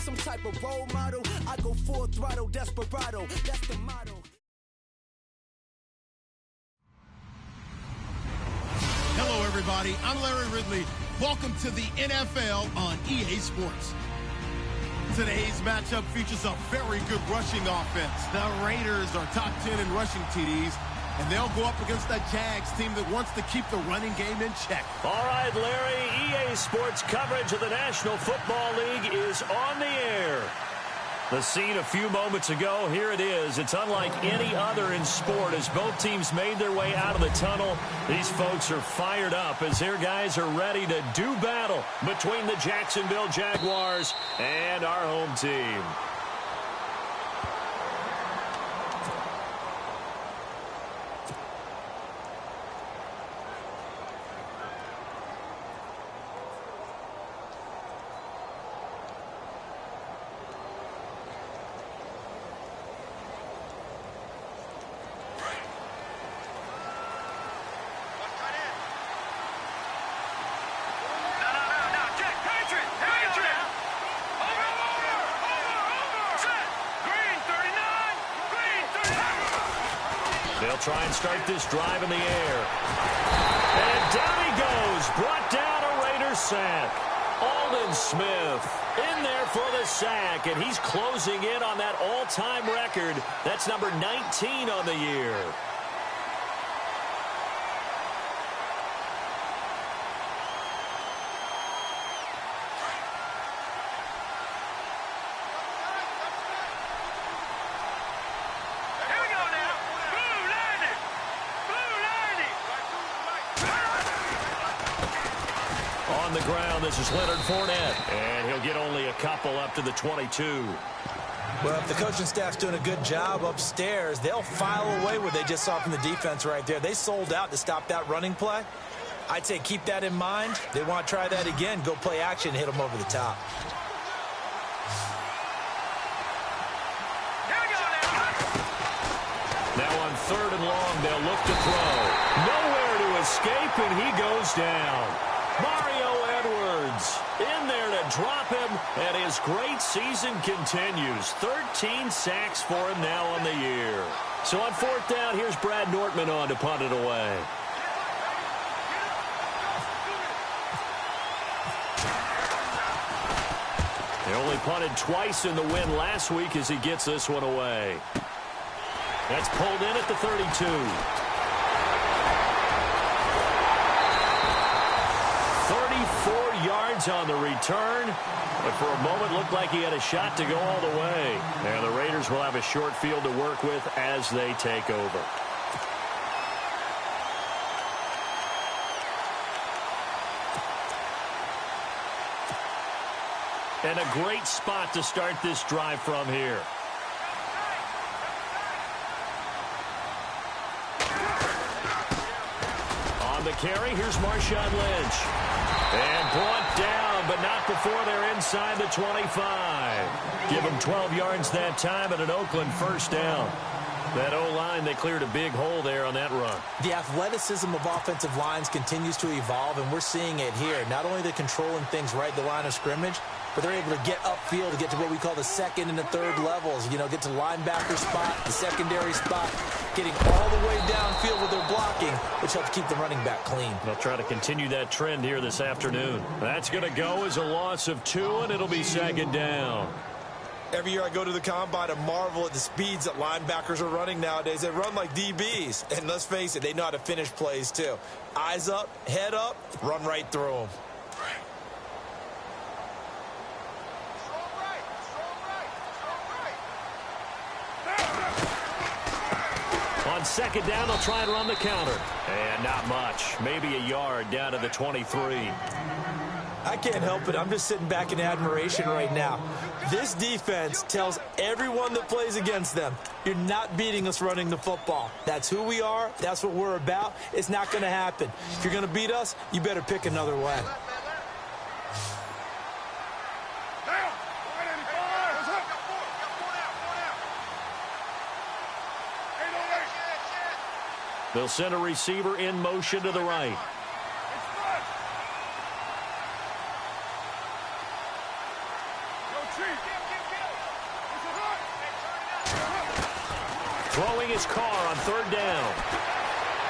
some type of role model. I go full throttle, desperado. That's the motto. Hello, everybody. I'm Larry Ridley. Welcome to the NFL on EA Sports. Today's matchup features a very good rushing offense. The Raiders are top 10 in rushing TDs, and they'll go up against that Jags team that wants to keep the running game in check. All right, Larry, EA Sports coverage of the National Football League is on the air. The scene a few moments ago, here it is. It's unlike any other in sport as both teams made their way out of the tunnel. These folks are fired up as their guys are ready to do battle between the Jacksonville Jaguars and our home team. They'll try and start this drive in the air. And down he goes. Brought down a Raiders sack. Aldon Smith in there for the sack, and he's closing in on that all-time record. That's number 19 on the year. The ground, this is Leonard Fournette, and he'll get only a couple up to the 22. Well, if the coaching staff's doing a good job upstairs, they'll file away what they just saw from the defense right there. They sold out to stop that running play. I'd say keep that in mind. They want to try that again, go play action, hit them over the top. Now on 3rd and long, they'll look to throw. Nowhere to escape, and he goes down. Mario Edwards in there to drop him, and his great season continues. 13 sacks for him now on the year. So on 4th down, here's Brad Nortman on to punt it away. They only punted twice in the win last week as he gets this one away. That's pulled in at the 32. 34 yards on the return, but for a moment looked like he had a shot to go all the way. And the Raiders will have a short field to work with as they take over. And a great spot to start this drive from here. On the carry, here's Marshawn Lynch. And brought down, but not before they're inside the 25. Give them 12 yards that time and an Oakland first down. That O-line, they cleared a big hole there on that run. The athleticism of offensive lines continues to evolve, and we're seeing it here. Not only are they controlling things right at the line of scrimmage, but they're able to get upfield to get to what we call the second and the third levels. You know, get to the linebacker spot, the secondary spot, getting all the way downfield with their blocking, which helps keep the running back clean. They'll try to continue that trend here this afternoon. That's going to go as a loss of 2, and it'll be 2nd down. Every year I go to the combine and marvel at the speeds that linebackers are running nowadays. They run like DBs. And let's face it, they know how to finish plays too. Eyes up, head up, run right through them. On 2nd down, they'll try and run the counter. And not much. Maybe a yard down to the 23. I can't help it. I'm just sitting back in admiration right now. This defense tells everyone that plays against them, you're not beating us running the football. That's who we are. That's what we're about. It's not going to happen. If you're going to beat us, you better pick another way. They'll send a receiver in motion to the right. Throwing his car on third down.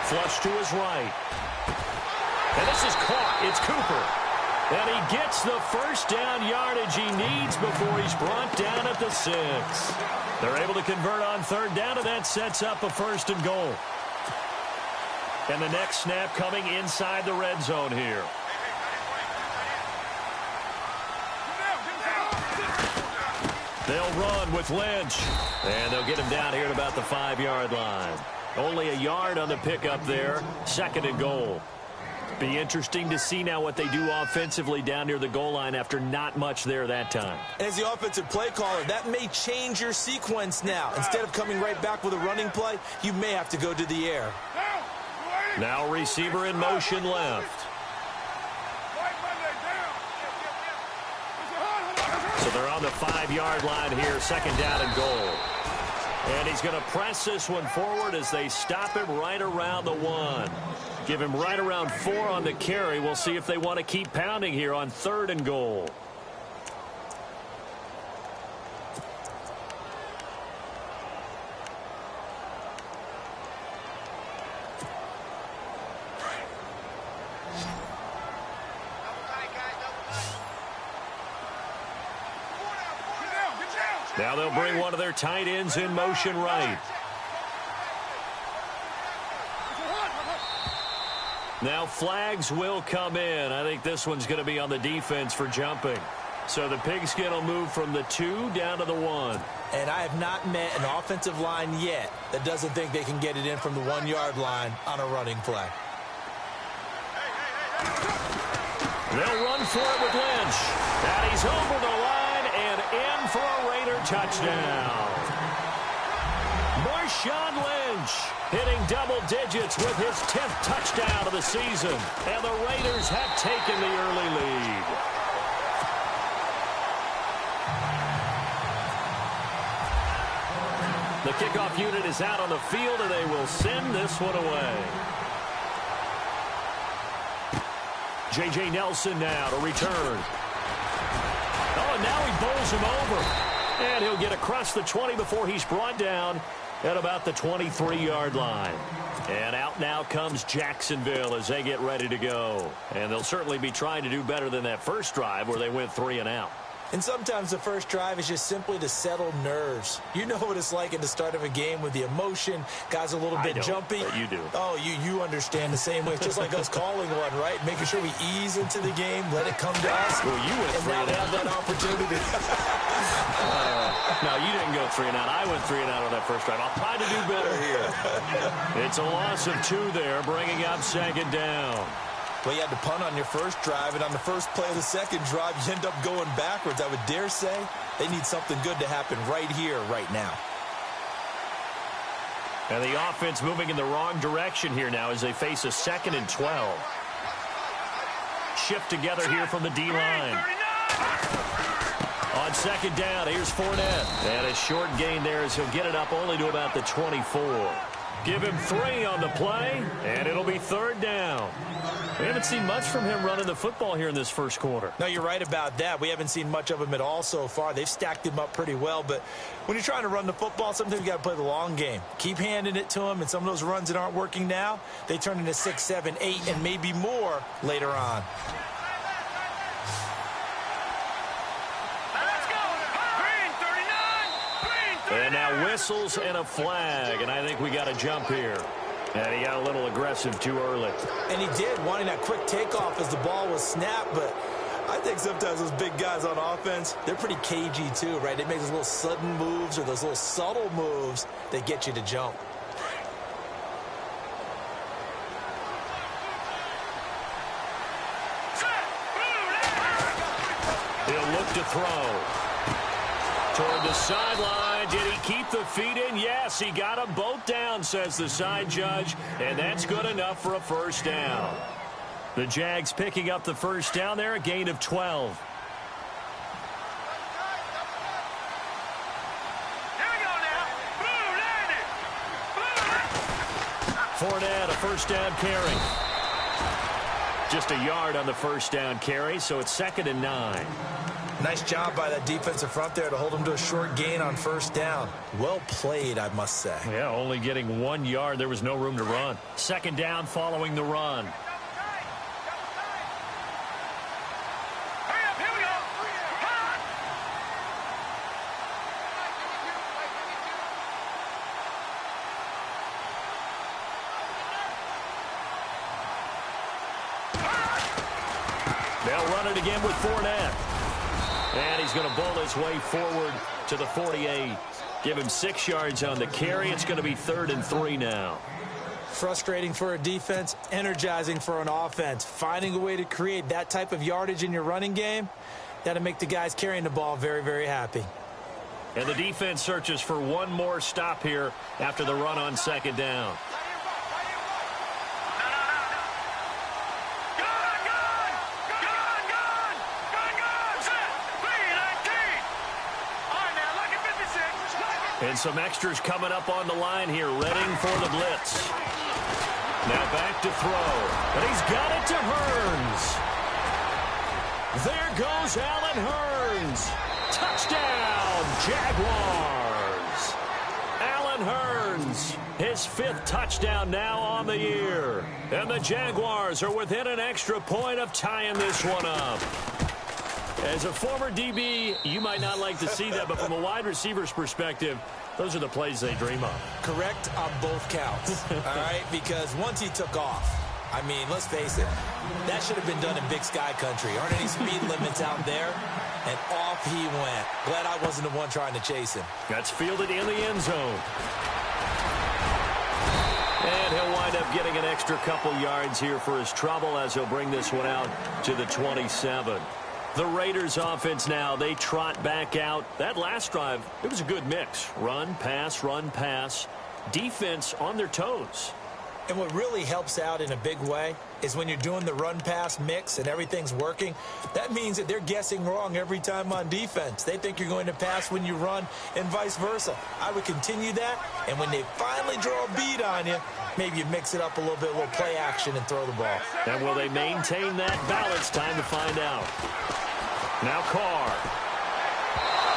Flush to his right. And this is caught. It's Cooper. And he gets the first down yardage he needs before he's brought down at the 6. They're able to convert on third down, and that sets up a 1st and goal. And the next snap coming inside the red zone here. They'll run with Lynch. And they'll get him down here at about the 5-yard line. Only a yard on the pickup there. 2nd and goal. Be interesting to see now what they do offensively down near the goal line after not much there that time. As the offensive play caller, that may change your sequence now. Instead of coming right back with a running play, you may have to go to the air. Now receiver in motion left. So they're on the 5-yard line here, 2nd down and goal. And he's going to press this one forward as they stop him right around the 1. Give him right around 4 on the carry. We'll see if they want to keep pounding here on 3rd and goal. Now they'll bring one of their tight ends in motion right. Now flags will come in. I think this one's going to be on the defense for jumping. So the pigskin will move from the 2 down to the 1. And I have not met an offensive line yet that doesn't think they can get it in from the 1-yard line on a running play. They'll run for it with Lynch. And he's over the line and in for a Raider touchdown. Marshawn Lynch hitting double digits with his 10th touchdown of the season. And the Raiders have taken the early lead. The kickoff unit is out on the field, and they will send this one away. J.J. Nelson now to return. Oh, and now he bowls him over. And he'll get across the 20 before he's brought down at about the 23-yard line. And out now comes Jacksonville as they get ready to go. And they'll certainly be trying to do better than that first drive where they went 3 and out. And sometimes the first drive is just simply to settle nerves. You know what it's like at the start of a game with the emotion. Guys a little bit jumpy. But you do. Oh, you understand the same way. It's just like us calling one, right? Making sure we ease into the game, let it come to us. Well, you went 3 and out. Have that opportunity. No, you didn't go 3 and out. I went 3 and out on that first drive. I'll try to do better here. It's a loss of 2 there, bringing up 2nd down. Well, you had to punt on your first drive, and on the first play of the second drive, you end up going backwards. I would dare say they need something good to happen right here, right now. And the offense moving in the wrong direction here now as they face a 2nd and 12. Shift together here from the D-line. On 2nd down, here's Fournette. And a short gain there as he'll get it up only to about the 24. Give him 3 on the play, and it'll be 3rd down. We haven't seen much from him running the football here in this first quarter. No, you're right about that. We haven't seen much of him at all so far. They've stacked him up pretty well, but when you're trying to run the football, sometimes you got to play the long game. Keep handing it to him, and some of those runs that aren't working now, they turn into 6, 7, 8, and maybe more later on. And now whistles and a flag, and I think we got a jump here. And he got a little aggressive too early. And he did, wanting that quick takeoff as the ball was snapped, but I think sometimes those big guys on offense, they're pretty cagey too, right? They make those little sudden moves or those little subtle moves that get you to jump. He'll look to throw. Toward the sideline. Did he keep the feet in? Yes, he got them both down, says the side judge. And that's good enough for a 1st down. The Jags picking up the 1st down there, a gain of 12. Fournette, a 1st down carry. Just a yard on the first down carry, so it's 2nd and 9. Nice job by that defensive front there to hold them to a short gain on first down. Well played, I must say. Yeah, only getting 1 yard. There was no room to run. 2nd down following the run. They'll run it again with Fournette. And he's going to bowl his way forward to the 48. Give him 6 yards on the carry. It's going to be 3rd and 3 now. Frustrating for a defense, energizing for an offense. Finding a way to create that type of yardage in your running game, that'll make the guys carrying the ball very, very happy. And the defense searches for one more stop here after the run on 2nd down. And some extras coming up on the line here, readying for the blitz. Now back to throw. And he's got it to Hearns. There goes Allen Hearns. Touchdown, Jaguars. Allen Hearns, his 5th touchdown now on the year. And the Jaguars are within an extra point of tying this one up. As a former DB, you might not like to see that, but from a wide receiver's perspective, those are the plays they dream of. Correct on both counts, all right? Because once he took off, I mean, let's face it, that should have been done in Big Sky country. Aren't any speed limits out there? And off he went. Glad I wasn't the one trying to chase him. That's fielded in the end zone. And he'll wind up getting an extra couple yards here for his trouble as he'll bring this one out to the 27. The Raiders offense now, they trot back out. That last drive, it was a good mix. Run, pass, defense on their toes. And what really helps out in a big way is when you're doing the run-pass mix and everything's working, that means that they're guessing wrong every time on defense. They think you're going to pass when you run and vice versa. I would continue that, and when they finally draw a bead on you, maybe you mix it up a little bit, a little play action and throw the ball. And will they maintain that balance? Time to find out. Now Carr.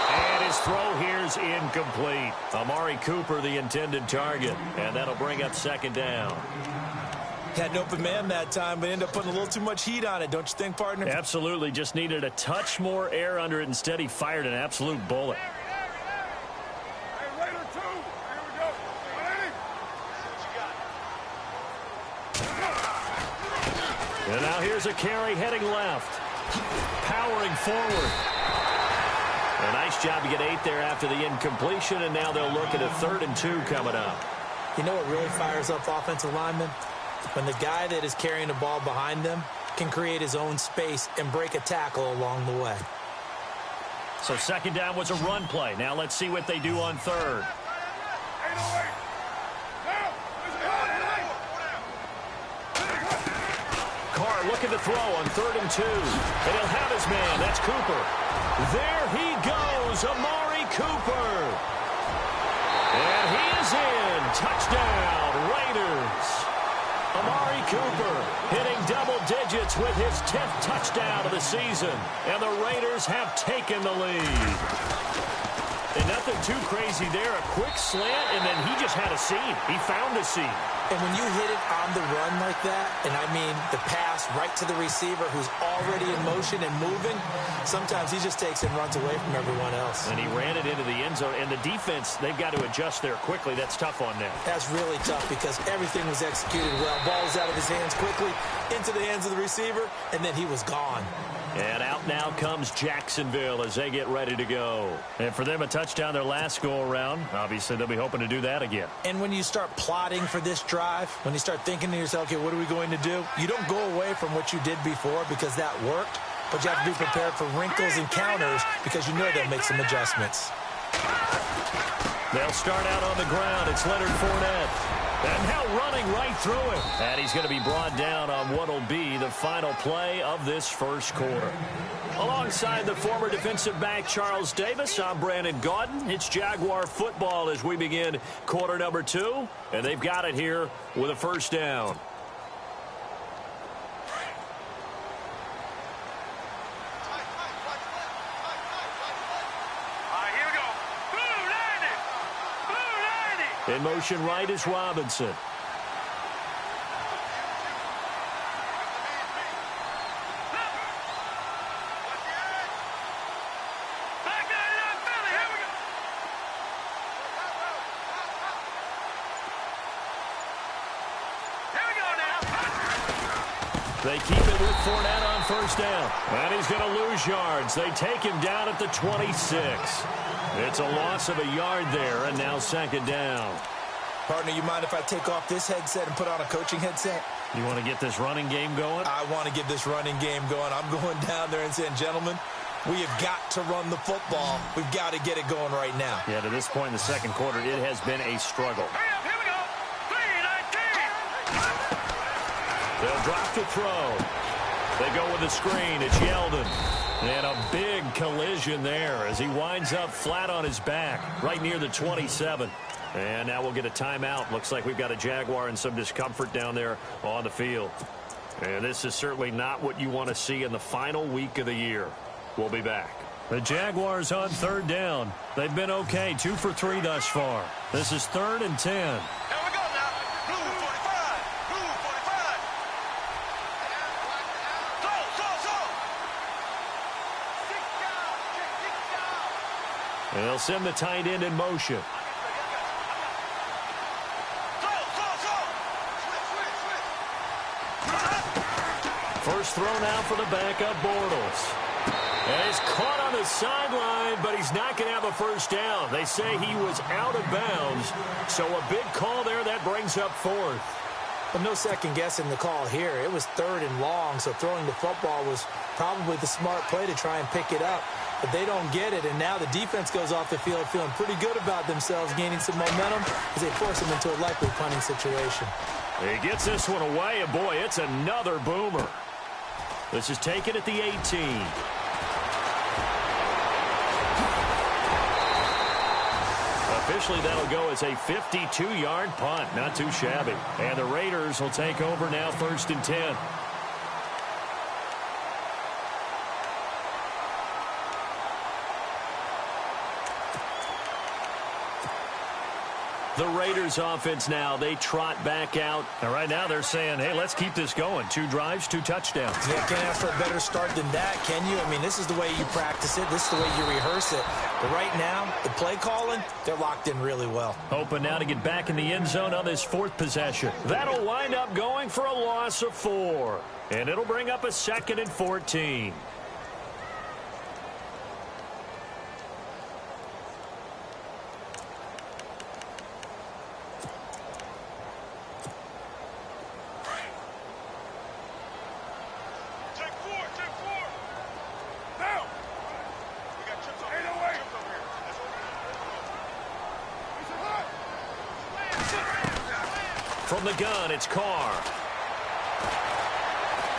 And his throw here's incomplete. Amari Cooper, the intended target. And that'll bring up 2nd down. Had an open man that time, but ended up putting a little too much heat on it, don't you think, partner? Absolutely. Just needed a touch more air under it. Instead, he fired an absolute bullet. And now here's a carry heading left. Powering forward. A nice job to get 8 there after the incompletion, and now they'll look at a 3rd and 2 coming up. You know what really fires up offensive linemen? When the guy that is carrying the ball behind them can create his own space and break a tackle along the way. So 2nd down was a run play. Now let's see what they do on 3rd. Carr looking to throw on 3rd and 2. And he'll have his man. That's Cooper. There he goes, Amari Cooper. And he is in. Touchdown, Raiders. Amari Cooper hitting double digits with his 10th touchdown of the season. And the Raiders have taken the lead. And nothing too crazy there. A quick slant, and then he just had a seam. He found a seam. And when you hit it on the run like that, and I mean the pass right to the receiver who's already in motion and moving, sometimes he just takes and runs away from everyone else. And he ran it into the end zone. And the defense, they've got to adjust there quickly. That's tough on them. That's really tough because everything was executed well. Ball was out of his hands quickly, into the hands of the receiver, and then he was gone. And out now comes Jacksonville as they get ready to go. And for them, a touchdown their last go-around. Obviously, they'll be hoping to do that again. And when you start plotting for this drive, when you start thinking to yourself, okay, what are we going to do? You don't go away from what you did before because that worked, but you have to be prepared for wrinkles and counters because you know they'll make some adjustments. They'll start out on the ground. It's Leonard Fournette. And now running right through him. And he's going to be brought down on what will be the final play of this first quarter. Alongside the former defensive back Charles Davis, I'm Brandon Gaudin. It's Jaguar football as we begin quarter number 2. And they've got it here with a first down. In motion right is Robinson. They keep it with Fournette on first down. And he's going to lose yards. They take him down at the 26. It's a loss of a yard there, and now second down. Partner, you mind if I take off this headset and put on a coaching headset? You want to get this running game going? I want to get this running game going. I'm going down there and saying, gentlemen, we have got to run the football. We've got to get it going right now. Yeah, to this point in the second quarter, it has been a struggle. Here we go. 3-19. They'll drop to throw. They go with the screen. It's Yeldon. And a big collision there as he winds up flat on his back right near the 27. And now we'll get a timeout. Looks like we've got a Jaguar in some discomfort down there on the field. And this is certainly not what you want to see in the final week of the year. We'll be back. The Jaguars on third down. They've been okay, 2 for 3 thus far. This is 3rd and 10. Here we go now. Blue 45. Blue 45. And they'll send the tight end in motion. First throw now for the backup Bortles. And he's caught on the sideline, but he's not going to have a first down. They say he was out of bounds, so a big call there that brings up 4th. But no second guessing the call here. It was 3rd and long, so throwing the football was probably the smart play to try and pick it up. But they don't get it, and now the defense goes off the field feeling pretty good about themselves, gaining some momentum as they force them into a likely punting situation. He gets this one away, and boy, it's another boomer. This is taken at the 18. Officially, that'll go as a 52-yard punt. Not too shabby. And the Raiders will take over now 1st and 10. The Raiders offense now, they trot back out. And right now they're saying, hey, let's keep this going. 2 drives, 2 touchdowns. Yeah, can't ask for a better start than that, can you? I mean, this is the way you practice it. This is the way you rehearse it. But right now, the play calling, they're locked in really well. Hoping now to get back in the end zone on this 4th possession. That'll wind up going for a loss of 4. And it'll bring up a 2nd and 14. From the gun, it's Carr.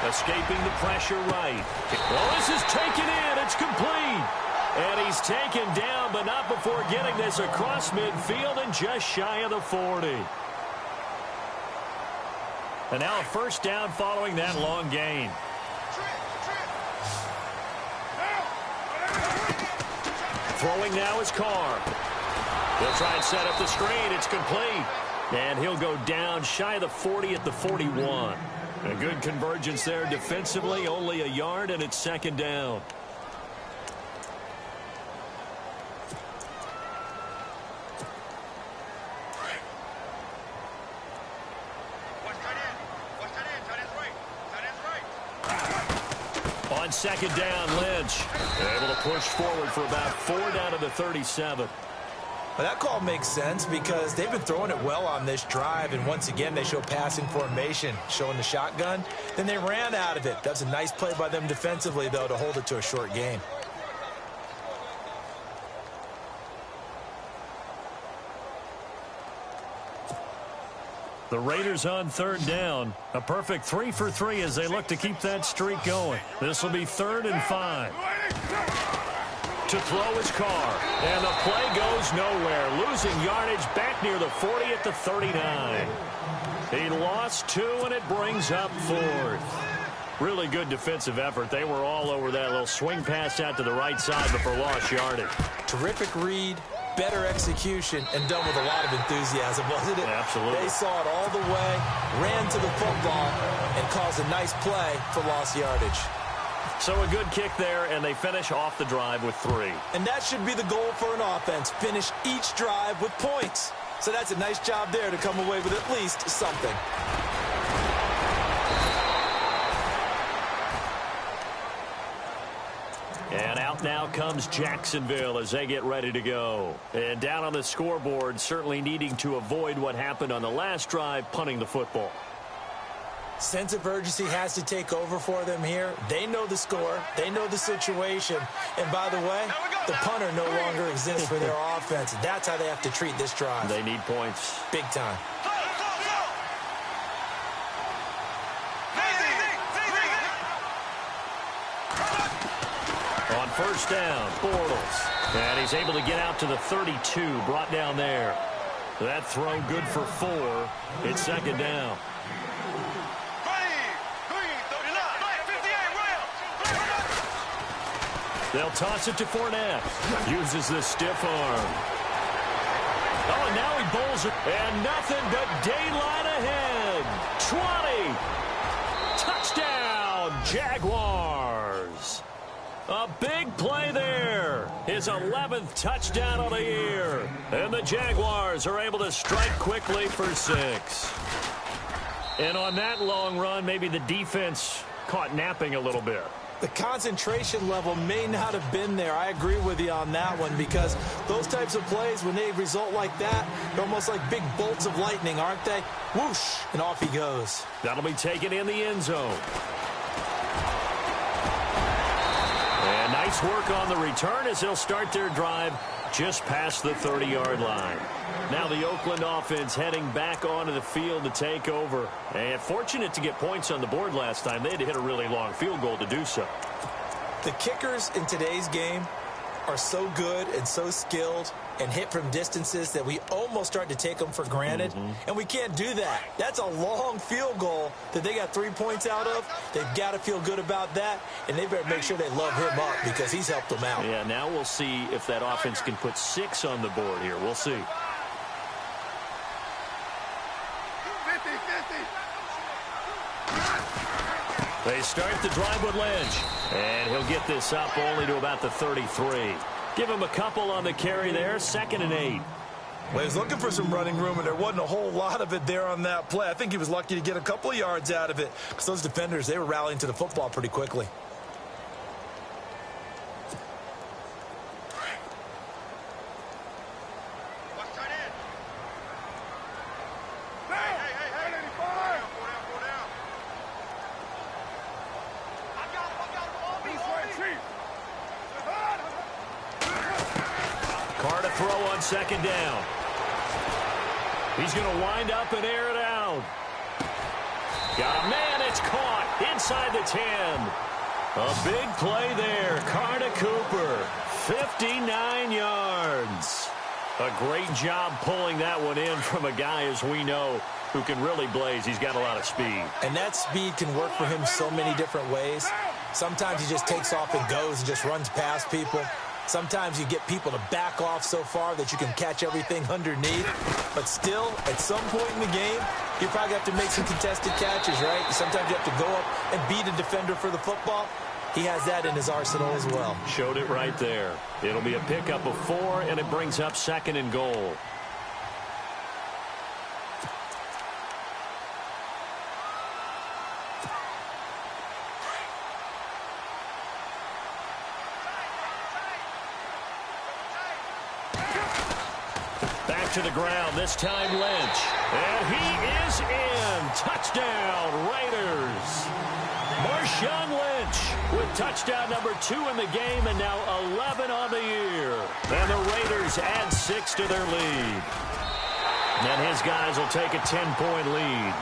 Escaping the pressure right. Well, this is taken in. It's complete. And he's taken down, but not before getting this across midfield and just shy of the 40. And now a first down following that long gain. Throwing now is Carr. He'll try and set up the screen. It's complete. And he'll go down shy of the 40 at the 41. A good convergence there defensively, only a yard, and it's 2nd down. On 2nd down, Lynch able to push forward for about 4 down to the 37. Well, that call makes sense because they've been throwing it well on this drive, and once again they show passing formation, showing the shotgun. Then they ran out of it. That's a nice play by them defensively, though, to hold it to a short gain. The Raiders on 3rd down. A perfect 3 for 3 as they look to keep that streak going. This will be 3rd and 5. To throw his Carr. And the play goes nowhere. Losing yardage back near the 40 at the 39. He lost 2, and it brings up 4th. Really good defensive effort. They were all over that little swing pass out to the right side, but for lost yardage. Terrific read, better execution and done with a lot of enthusiasm, wasn't it? Absolutely. They saw it all the way, ran to the football, and caused a nice play for lost yardage. So a good kick there, and they finish off the drive with 3. And that should be the goal for an offense, finish each drive with points. So that's a nice job there to come away with at least something. And out now comes Jacksonville as they get ready to go. And down on the scoreboard, certainly needing to avoid what happened on the last drive, punting the football. Sense of urgency has to take over for them here. They know the score. They know the situation. And by the way, the punter no longer exists for their offense. That's how they have to treat this drive. They need points. Big time. On first down, Bortles. And he's able to get out to the 32, brought down there. That throw good for 4. It's second down. They'll toss it to Fournette. Uses the stiff arm. Oh, and now he bowls it. And nothing but daylight ahead. 20. Touchdown, Jaguars. A big play there. His 11th touchdown of the year. And the Jaguars are able to strike quickly for 6. And on that long run, maybe the defense caught napping a little bit. The concentration level may not have been there. I agree with you on that one because those types of plays, when they result like that, they're almost like big bolts of lightning, aren't they? Whoosh, and off he goes. That'll be taken in the end zone. And nice work on the return as they'll start their drive just past the 30-yard line. Now the Oakland offense heading back onto the field to take over. And fortunate to get points on the board last time. They had to hit a really long field goal to do so. The kickers in today's game are so good and so skilled and hit from distances that we almost start to take them for granted. And we can't do that. That's a long field goal that they got 3 points out of. They've got to feel good about that, and they better make sure they love him up because he's helped them out. Yeah, now we'll see if that offense can put 6 on the board here. We'll see. They start the drive with Lynch. And he'll get this up only to about the 33. Give him a couple on the carry there. 2nd and 8. Well, he was looking for some running room, and there wasn't a whole lot of it there on that play. I think he was lucky to get a couple of yards out of it because those defenders, they were rallying to the football pretty quickly. Carr to throw on 2nd down. He's going to wind up and air it out. Got a man, it's caught inside the 10. A big play there. Carr to Cooper. 59 yards. A great job pulling that one in from a guy, as we know, who can really blaze. He's got a lot of speed. And that speed can work for him so many different ways. Sometimes he just takes off and goes and just runs past people. Sometimes you get people to back off so far that you can catch everything underneath. But still, at some point in the game, you probably have to make some contested catches, right? Sometimes you have to go up and beat a defender for the football. He has that in his arsenal as well. Showed it right there. It'll be a pickup of 4, and it brings up 2nd and goal. Back to the ground, this time Lynch. And he is in. Touchdown, Raiders. Marshawn Lynch with touchdown number 2 in the game and now 11 on the year. And the Raiders add 6 to their lead. And his guys will take a 10-point lead.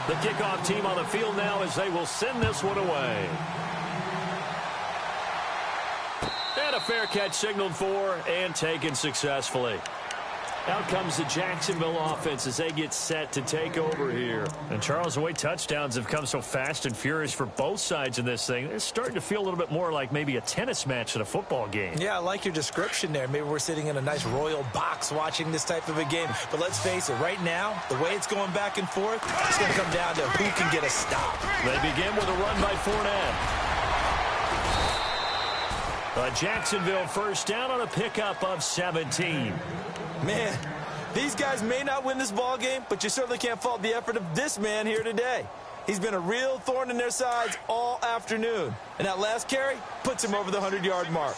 The kickoff team on the field now as they will send this one away. And a fair catch signaled for and taken successfully. Out comes the Jacksonville offense as they get set to take over here. And, Charles, the way touchdowns have come so fast and furious for both sides in this thing, it's starting to feel a little bit more like maybe a tennis match than a football game. Yeah, I like your description there. Maybe we're sitting in a nice royal box watching this type of a game. But let's face it, right now, the way it's going back and forth, it's going to come down to who can get a stop. They begin with a run by Fournette. A Jacksonville first down on a pickup of 17. Man, these guys may not win this ball game, but you certainly can't fault the effort of this man here today. He's been a real thorn in their sides all afternoon. And that last carry puts him over the 100-yard mark.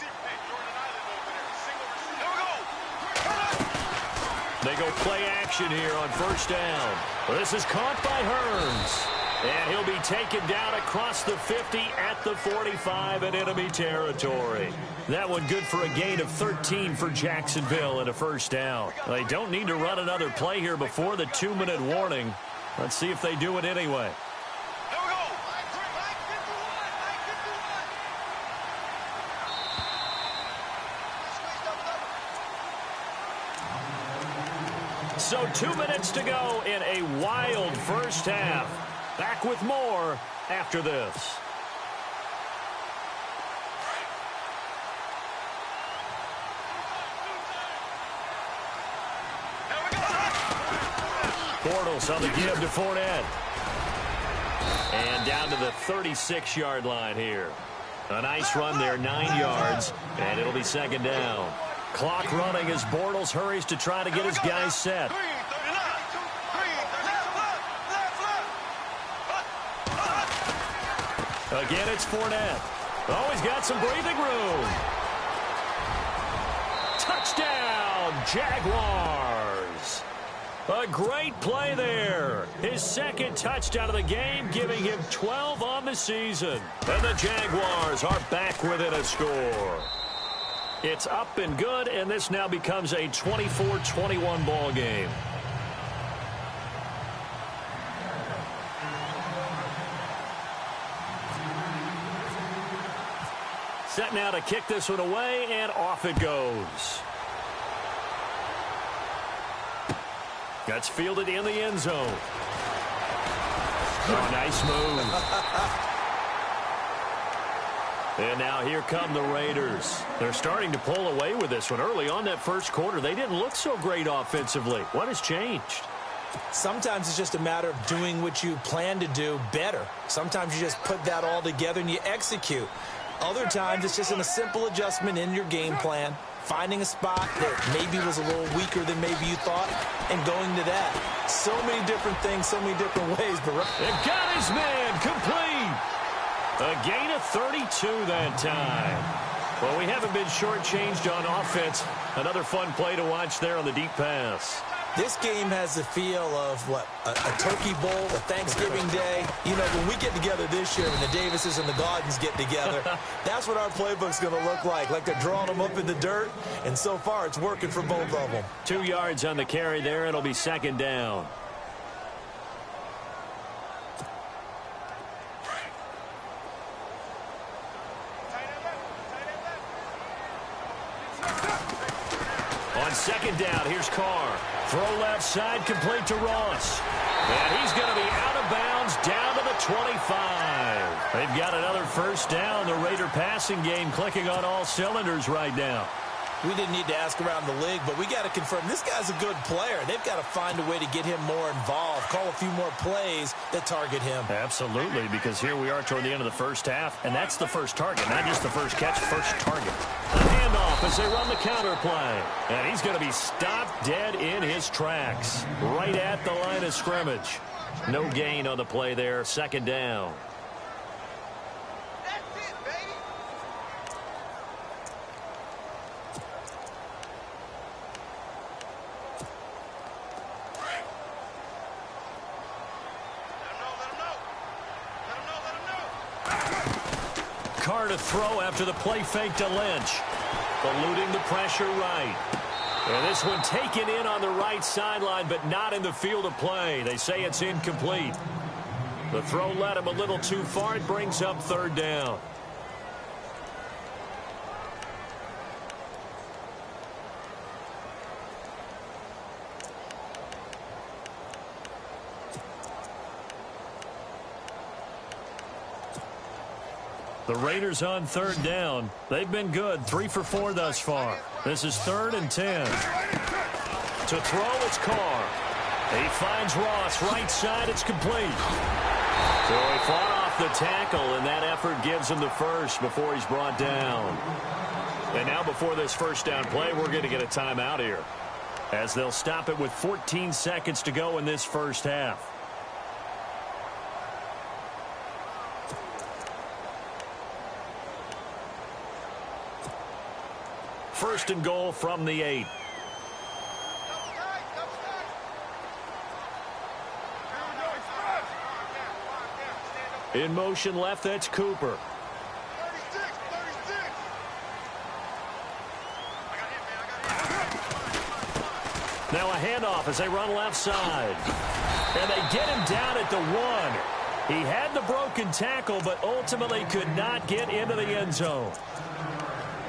They go play action here on first down. This is caught by Hearns. And he'll be taken down across the 50 at the 45 in enemy territory. That one good for a gain of 13 for Jacksonville and a first down. They don't need to run another play here before the 2-minute warning. Let's see if they do it anyway. So 2 minutes to go in a wild first half. Back with more after this. Bortles on the give to Fournette. And down to the 36-yard line here. A nice run there, 9 yards, and it'll be second down. Clock running as Bortles hurries to try to get his guys set. Again, it's Fournette. Oh, he's got some breathing room. Touchdown, Jaguars. A great play there. His second touchdown of the game, giving him 12 on the season. And the Jaguars are back within a score. It's up and good, and this now becomes a 24-21 ball game. Set now to kick this one away, and off it goes. That's fielded in the end zone. Oh, nice move. And now here come the Raiders. They're starting to pull away with this one. Early on that first quarter, they didn't look so great offensively. What has changed? Sometimes it's just a matter of doing what you plan to do better. Sometimes you just put that all together and you execute. Other times, it's just in a simple adjustment in your game plan, finding a spot that maybe was a little weaker than maybe you thought, and going to that. So many different things, so many different ways. But it got his man complete. A gain of 32 that time. Well, we haven't been shortchanged on offense. Another fun play to watch there on the deep pass. This game has the feel of, what, a turkey bowl, a Thanksgiving day. You know, when we get together this year, when the Davises and the Gardens get together, that's what our playbook's going to look like they're drawing them up in the dirt, and so far it's working for both of them. 2 yards on the carry there. It'll be second down. On second down, here's Carr. Throw left side, complete to Ross. And he's going to be out of bounds down to the 25. They've got another first down. The Raider passing game clicking on all cylinders right now. We didn't need to ask around the league, but we got to confirm this guy's a good player. They've got to find a way to get him more involved, call a few more plays that target him. Absolutely, because here we are toward the end of the first half, and that's the first target, not just the first catch, first target. A handoff as they run the counter play. And he's going to be stopped dead in his tracks, right at the line of scrimmage. No gain on the play there, second down. Carr to throw after the play fake to Lynch. Eluding the pressure right. And this one taken in on the right sideline, but not in the field of play. They say it's incomplete. The throw led him a little too far. It brings up third down. The Raiders on third down. They've been good, 3 for 4 thus far. This is 3rd and 10. To throw, it's Carr. He finds Ross, right side, it's complete. So he fought off the tackle, and that effort gives him the first before he's brought down. And now before this first down play, we're going to get a timeout here, as they'll stop it with 14 seconds to go in this first half. First and goal from the 8. In motion left, that's Cooper. Now a handoff as they run left side. And they get him down at the 1. He had the broken tackle, but ultimately could not get into the end zone.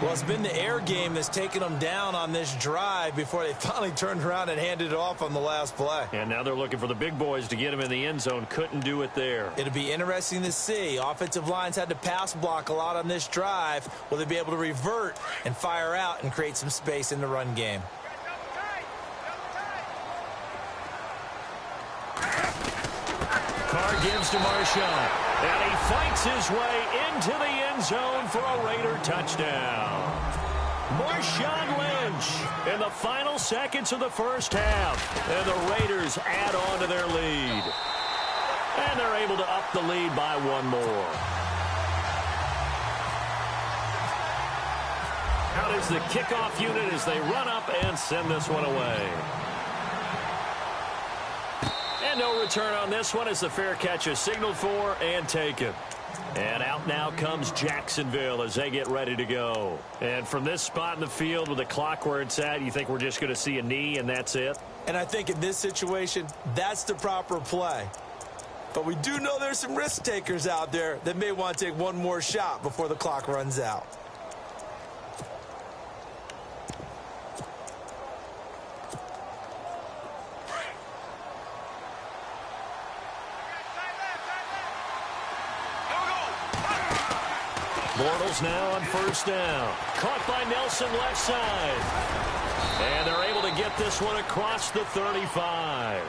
Well, it's been the air game that's taken them down on this drive before they finally turned around and handed it off on the last play. And now they're looking for the big boys to get him in the end zone. Couldn't do it there. It'll be interesting to see. Offensive lines had to pass block a lot on this drive. Will they be able to revert and fire out and create some space in the run game? Carr gives to Marshawn, and he fights his way into the end zone for a Raider touchdown. Marshawn Lynch in the final seconds of the first half, and the Raiders add on to their lead. And they're able to up the lead by 1 more. Out is the kickoff unit as they run up and send this one away. And no return on this one as the fair catch is signaled for and taken. And out now comes Jacksonville as they get ready to go. And from this spot in the field with the clock where it's at, you think we're just going to see a knee and that's it? And I think in this situation, that's the proper play. But we do know there's some risk takers out there that may want to take one more shot before the clock runs out. Bortles now on first down. Caught by Nelson left side. And they're able to get this one across the 35.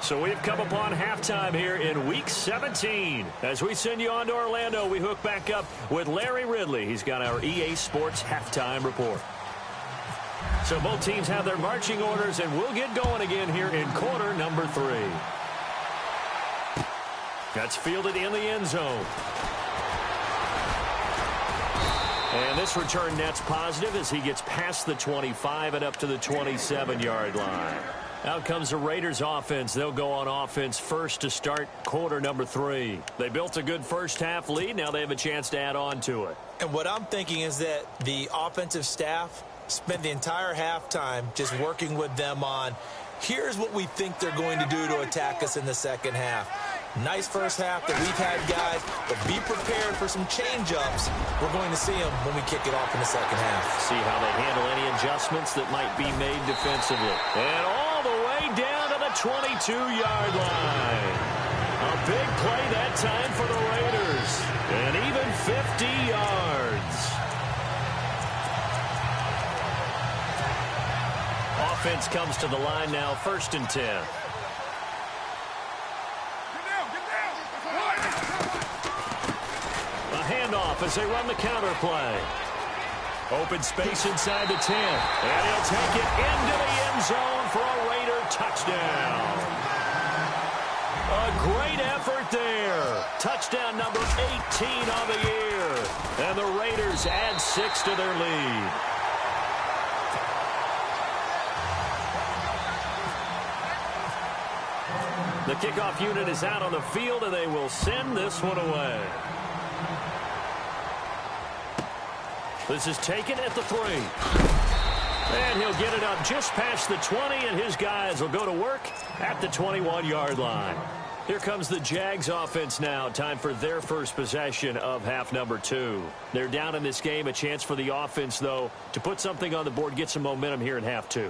So we've come upon halftime here in Week 17. As we send you on to Orlando, we hook back up with Larry Ridley. He's got our EA Sports halftime report. So both teams have their marching orders, and we'll get going again here in quarter number 3. That's fielded in the end zone. And this return net's positive as he gets past the 25 and up to the 27-yard line. Out comes the Raiders offense. They'll go on offense first to start quarter number 3. They built a good first half lead. Now they have a chance to add on to it. And what I'm thinking is that the offensive staff spent the entire halftime just working with them on, here's what we think they're going to do to attack us in the second half. Nice first half that we've had, guys, but be prepared for some change-ups. We're going to see them when we kick it off in the second half. See how they handle any adjustments that might be made defensively. And all the way down to the 22-yard line. A big play that time for the Raiders. And even 50 yards. Offense comes to the line now, 1st and 10. Handoff as they run the counter play. Open space inside the 10. And he'll take it into the end zone for a Raider touchdown. A great effort there. Touchdown number 18 on the year. And the Raiders add 6 to their lead. The kickoff unit is out on the field, and they will send this one away. This is taken at the 3. And he'll get it up just past the 20, and his guys will go to work at the 21-yard line. Here comes the Jags offense now. Time for their first possession of half number 2. They're down in this game. A chance for the offense, though, to put something on the board, get some momentum here in half 2.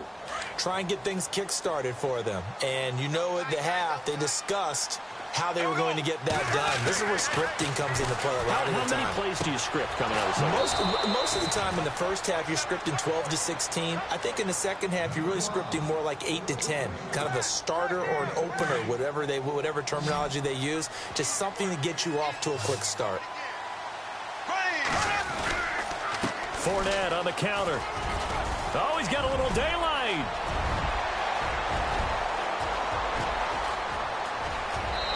Try and get things kick-started for them. And you know at the half, they discussed how they were going to get that done. This is where scripting comes into play a lot of the time. How many plays do you script coming out of the second? Most of the time in the first half, you're scripting 12 to 16. I think in the second half, you're really scripting more like 8 to 10. Kind of a starter or an opener, whatever terminology they use. Just something to get you off to a quick start. Fournette on the counter. Oh, he's got a little daylight.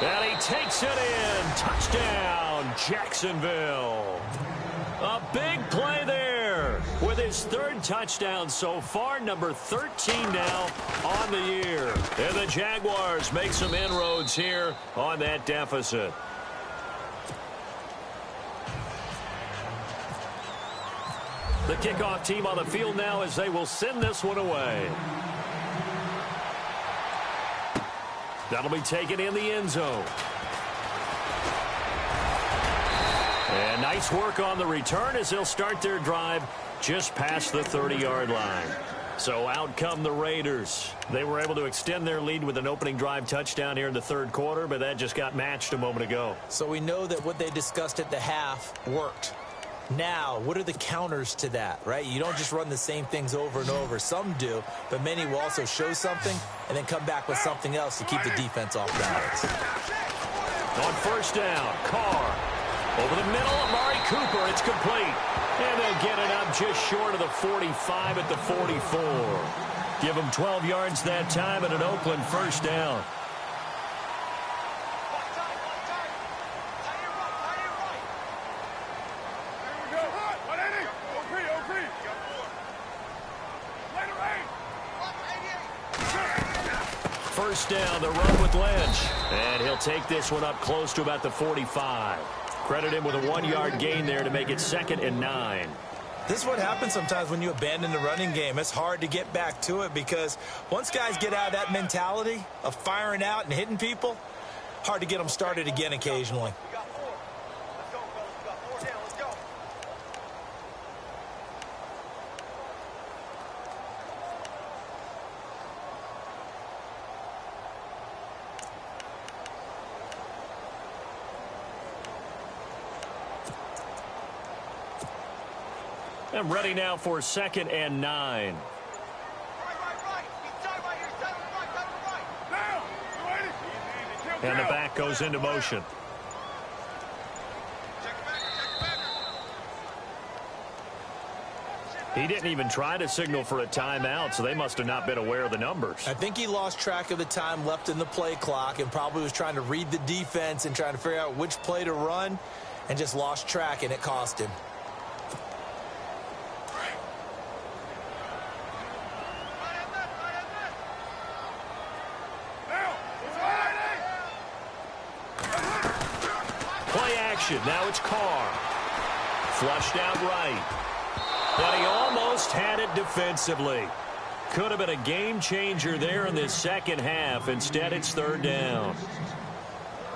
And he takes it in. Touchdown, Jacksonville. A big play there with his third touchdown so far, number 13 now on the year. And the Jaguars make some inroads here on that deficit. The kickoff team on the field now as they will send this one away. That'll be taken in the end zone. And nice work on the return as they'll start their drive just past the 30-yard line. So out come the Raiders. They were able to extend their lead with an opening drive touchdown here in the third quarter, but that just got matched a moment ago. So we know that what they discussed at the half worked. Now, what are the counters to that, right? You don't just run the same things over and over. Some do, but many will also show something and then come back with something else to keep the defense off balance. On first down, Carr. Over the middle, Amari Cooper. It's complete. And they'll get it up just short of the 45 at the 44. Give them 12 yards that time and an Oakland first down. First down, the run with Lynch. And he'll take this one up close to about the 45. Credit him with a 1-yard gain there to make it 2nd and 9. This is what happens sometimes when you abandon the running game. It's hard to get back to it because once guys get out of that mentality of firing out and hitting people, hard to get them started again occasionally. And ready now for 2nd and 9. And the back goes into motion. He didn't even try to signal for a timeout, so they must have not been aware of the numbers. I think he lost track of the time left in the play clock and probably was trying to read the defense and trying to figure out which play to run and just lost track, and it cost him. Now it's Carr. Flushed out right. But he almost had it defensively. Could have been a game changer there in this second half. Instead, it's 3rd down.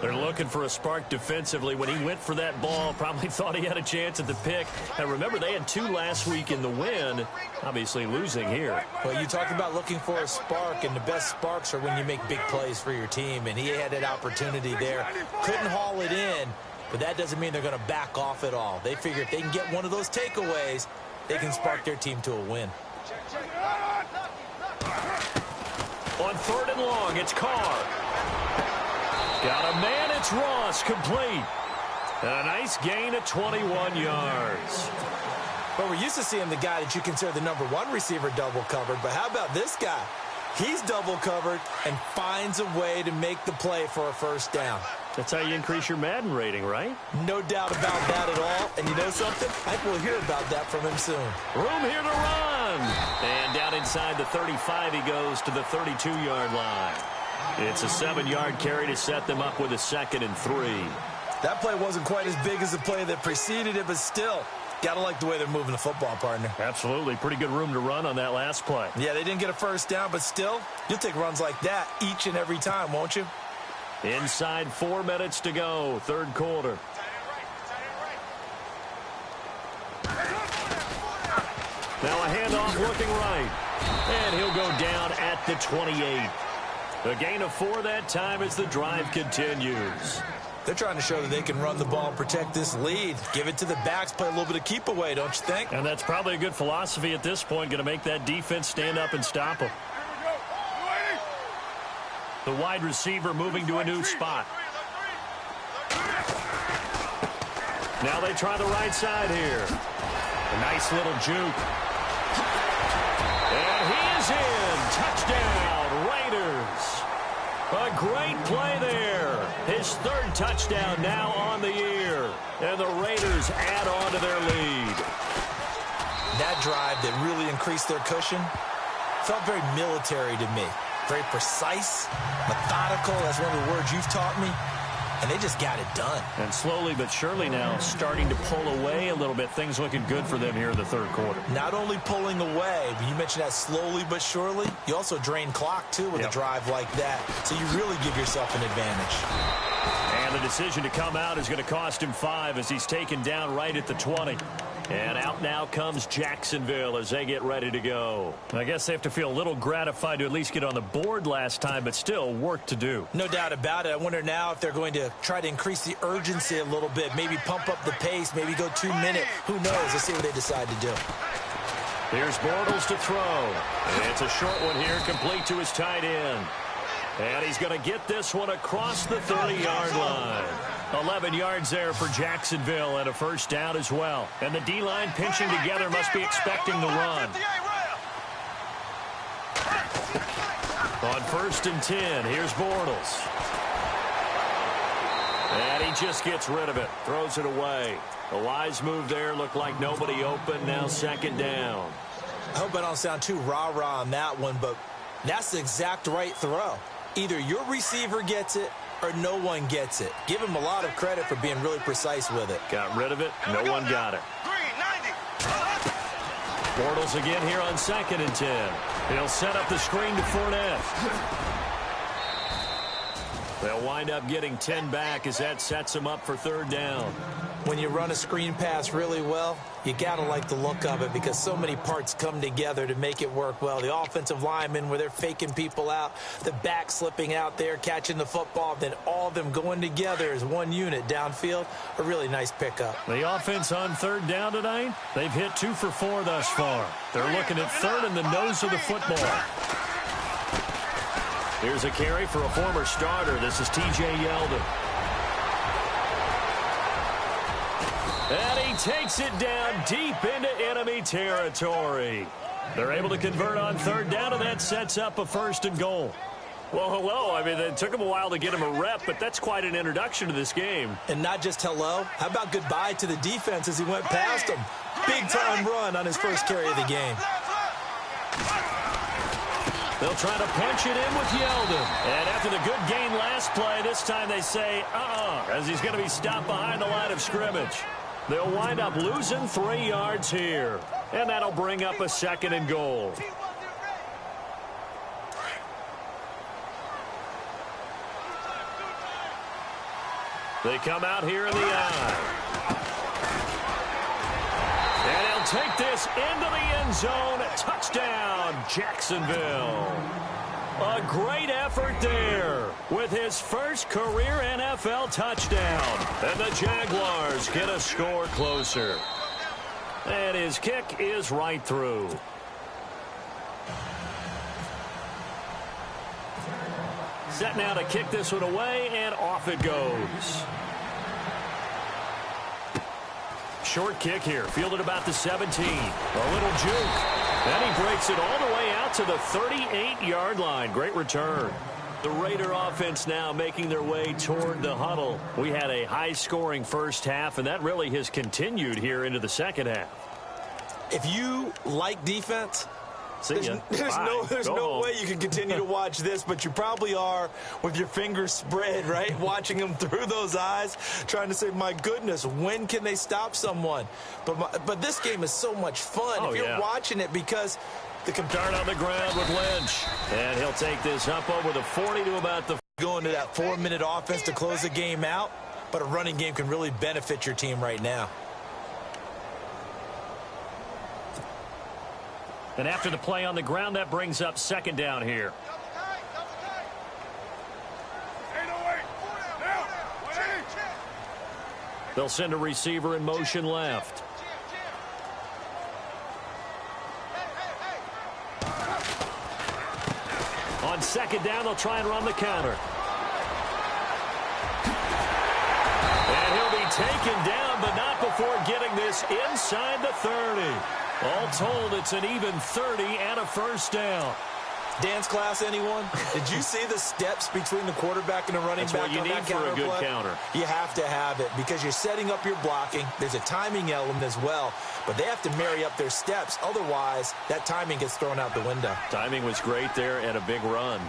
They're looking for a spark defensively. When he went for that ball, probably thought he had a chance at the pick. And remember, they had 2 last week in the win. Obviously losing here. Well, you talked about looking for a spark, and the best sparks are when you make big plays for your team. And he had that opportunity there. Couldn't haul it in. But that doesn't mean they're going to back off at all. They figure if they can get one of those takeaways, they can spark their team to a win. On 3rd and long, it's Carr. Got a man, it's Ross, complete. And a nice gain of 21 yards. Well, we're used to seeing the guy that you consider the #1 receiver double covered, but how about this guy? He's double covered and finds a way to make the play for a first down. That's how you increase your Madden rating, right? No doubt about that at all. And you know something? I think we'll hear about that from him soon. Room here to run. And down inside the 35 he goes to the 32-yard line. It's a 7-yard carry to set them up with a 2nd and 3. That play wasn't quite as big as the play that preceded it, but still, gotta like the way they're moving the football, partner. Absolutely. Pretty good room to run on that last play. Yeah, they didn't get a first down, but still, you'll take runs like that each and every time, won't you? Inside 4 minutes to go, 3rd quarter. Now a handoff looking right. And he'll go down at the 28. A gain of 4 that time as the drive continues. They're trying to show that they can run the ball and protect this lead. Give it to the backs, play a little bit of keep away, don't you think? And that's probably a good philosophy at this point, going to make that defense stand up and stop them. The wide receiver moving to a new spot. Now they try the right side here. A nice little juke. And he is in. Touchdown, Raiders. A great play there. His 3rd touchdown now on the year. And the Raiders add on to their lead. That drive that really increased their cushion felt very military to me. Very precise, methodical. That's one of the words you've taught me. And they just got it done. And slowly but surely now starting to pull away a little bit. Things looking good for them here in the 3rd quarter. Not only pulling away, but you mentioned that slowly but surely. You also drain clock, too, with a drive like that. So you really give yourself an advantage. And the decision to come out is going to cost him 5 as he's taken down right at the 20. And out now comes Jacksonville as they get ready to go. I guess they have to feel a little gratified to at least get on the board last time, but still work to do. No doubt about it. I wonder now if they're going to try to increase the urgency a little bit, maybe pump up the pace, maybe go 2-minute. Who knows? Let's see what they decide to do. Here's Bortles to throw. And it's a short one here, complete to his tight end. And he's going to get this one across the 30-yard line. 11 yards there for Jacksonville and a first down as well. And the D-line pinching together must be expecting the run. On 1st and 10, here's Bortles. And he just gets rid of it, throws it away. A wise move there, looked like nobody open, now 2nd down. I hope I don't sound too rah-rah on that one, but that's the exact right throw. Either your receiver gets it or no one gets it. Give him a lot of credit for being really precise with it. Got rid of it. No one got it. Bortles again here on 2nd and 10. He'll set up the screen to Fournette. They'll wind up getting 10 back as that sets them up for 3rd down. When you run a screen pass really well, you got to like the look of it because so many parts come together to make it work well. The offensive linemen where they're faking people out, the back slipping out there, catching the football, then all of them going together as one unit downfield. A really nice pickup. The offense on 3rd down tonight, they've hit 2 for 4 thus far. They're looking at 3rd in the nose of the football. Here's a carry for a former starter. This is T.J. Yeldon. And he takes it down deep into enemy territory. They're able to convert on 3rd down, and that sets up a 1st and goal. Well, hello. I mean, it took him a while to get him a rep, but that's quite an introduction to this game. And not just hello. How about goodbye to the defense as he went past him? Big-time run on his first carry of the game. They'll try to punch it in with Yeldon. And after the good gain last play, this time they say, as he's going to be stopped behind the line of scrimmage. They'll wind up losing 3 yards here. And that'll bring up a 2nd and goal. They come out here in the eye. And he'll take this into the end zone. Touchdown, Jacksonville. A great effort there with his first career NFL touchdown. And the Jaguars get a score closer. And his kick is right through. Set now to kick this one away, and off it goes. Short kick here, fielded about the 17. A little juke. And he breaks it all the way out to the 38-yard line. Great return. The Raider offense now making their way toward the huddle. We had a high-scoring first half, and that really has continued here into the second half. If you like defense, there's Go no home. way you can continue to watch this, but you probably are with your fingers spread, right? Watching them through those eyes, trying to say, my goodness, when can they stop someone? But this game is so much fun if you're watching it because the Dart on the ground with Lynch. And he'll take this up over the 40 to about the... Going to that 4-minute offense to close the game out, but a running game can really benefit your team right now. And after the play on the ground, that brings up second down here. They'll send a receiver in motion left. On second down, they'll try and run the counter. And he'll be taken down, but not before getting this inside the 30. All told, it's an even 30 and a first down. Dance class, anyone? Did you see the steps between the quarterback and the running back on that counter play? That's what you need for a good counter. You have to have it because you're setting up your blocking. There's a timing element as well, but they have to marry up their steps. Otherwise, that timing gets thrown out the window. Timing was great there and a big run.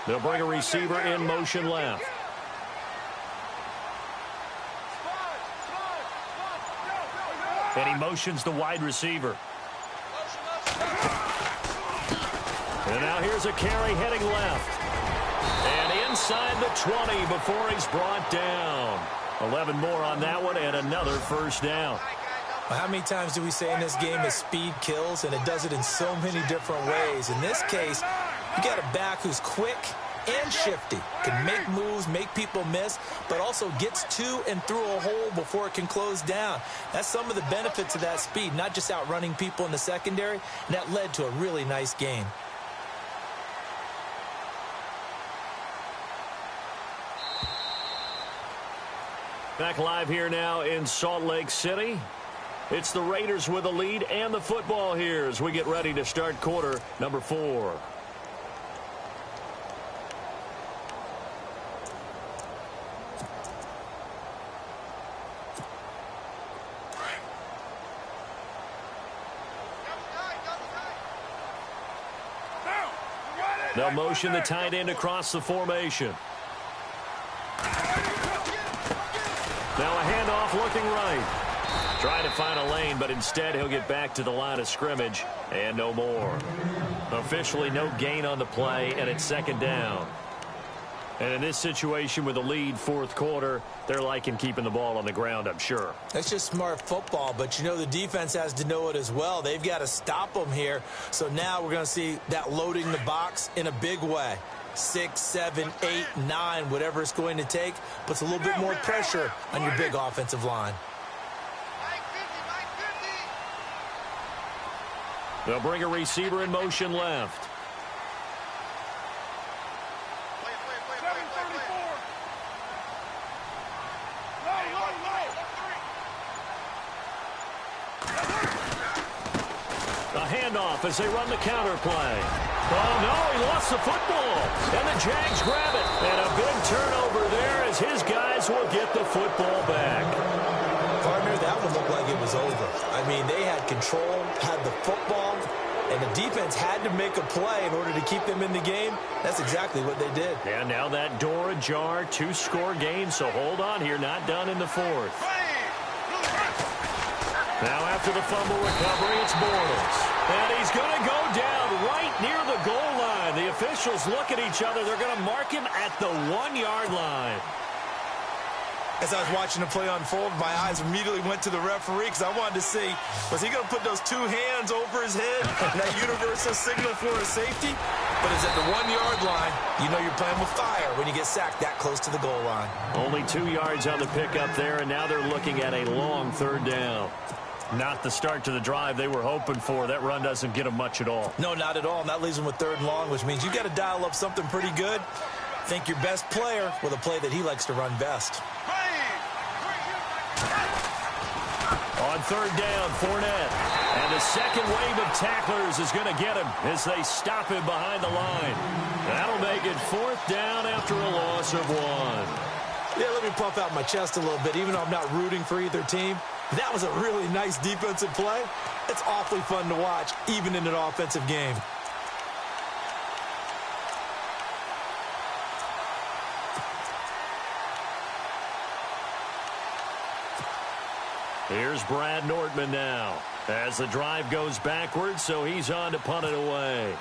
They'll bring a receiver in motion left. And he motions the wide receiver. And now here's a carry heading left. And inside the 20 before he's brought down. 11 more on that one and another first down. Well, how many times do we say in this game that speed kills, and it does it in so many different ways? In this case, you got a back who's quick and shifty, can make moves, make people miss, but also gets to and through a hole before it can close down. That's some of the benefits of that speed, not just outrunning people in the secondary, and that led to a really nice game. Back live here now in Salt Lake City. It's the Raiders with the lead and the football here as we get ready to start quarter number 4. They'll motion the tight end across the formation. Now a handoff looking right. Trying to find a lane, but instead he'll get back to the line of scrimmage and no more. Officially no gain on the play, and it's second down. And in this situation with a lead fourth quarter, they're liking keeping the ball on the ground, I'm sure. That's just smart football, but you know the defense has to know it as well. They've got to stop them here. So now we're going to see that loading the box in a big way. 6, 7, 8, 9, whatever it's going to take, puts a little bit more pressure on your big offensive line. They'll bring a receiver in motion left. A handoff as they run the counter play. Oh, no, he lost the football. And the Jags grab it. And a big turnover there as his guys will get the football back. Partner, that one looked like it was over. I mean, they had control, had the football, and the defense had to make a play in order to keep them in the game. That's exactly what they did. And now that door ajar, 2-score game, so hold on here, not done in the fourth. Now after the fumble recovery, it's Bortles. And he's going to go down right near the goal line. The officials look at each other. They're going to mark him at the 1-yard line. As I was watching the play unfold, my eyes immediately went to the referee because I wanted to see, was he going to put those 2 hands over his head, that universal signal for a safety? But it's at the 1-yard line. You know you're playing with fire when you get sacked that close to the goal line. Only 2 yards on the pickup there, and now they're looking at a long third down. Not the start to the drive they were hoping for. That run doesn't get them much at all. No, not at all. And that leaves them with third and long, which means you've got to dial up something pretty good. Think your best player with a play that he likes to run best. On third down, Fournette. And the second wave of tacklers is going to get him as they stop him behind the line. That'll make it fourth down after a loss of 1. Yeah, let me puff out my chest a little bit, even though I'm not rooting for either team. That was a really nice defensive play. It's awfully fun to watch, even in an offensive game. Here's Brad Nordman now as the drive goes backwards, so he's on to punt it away.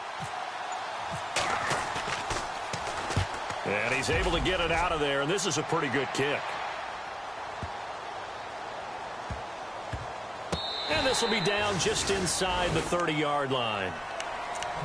And he's able to get it out of there, and this is a pretty good kick. And this will be down just inside the 30-yard line.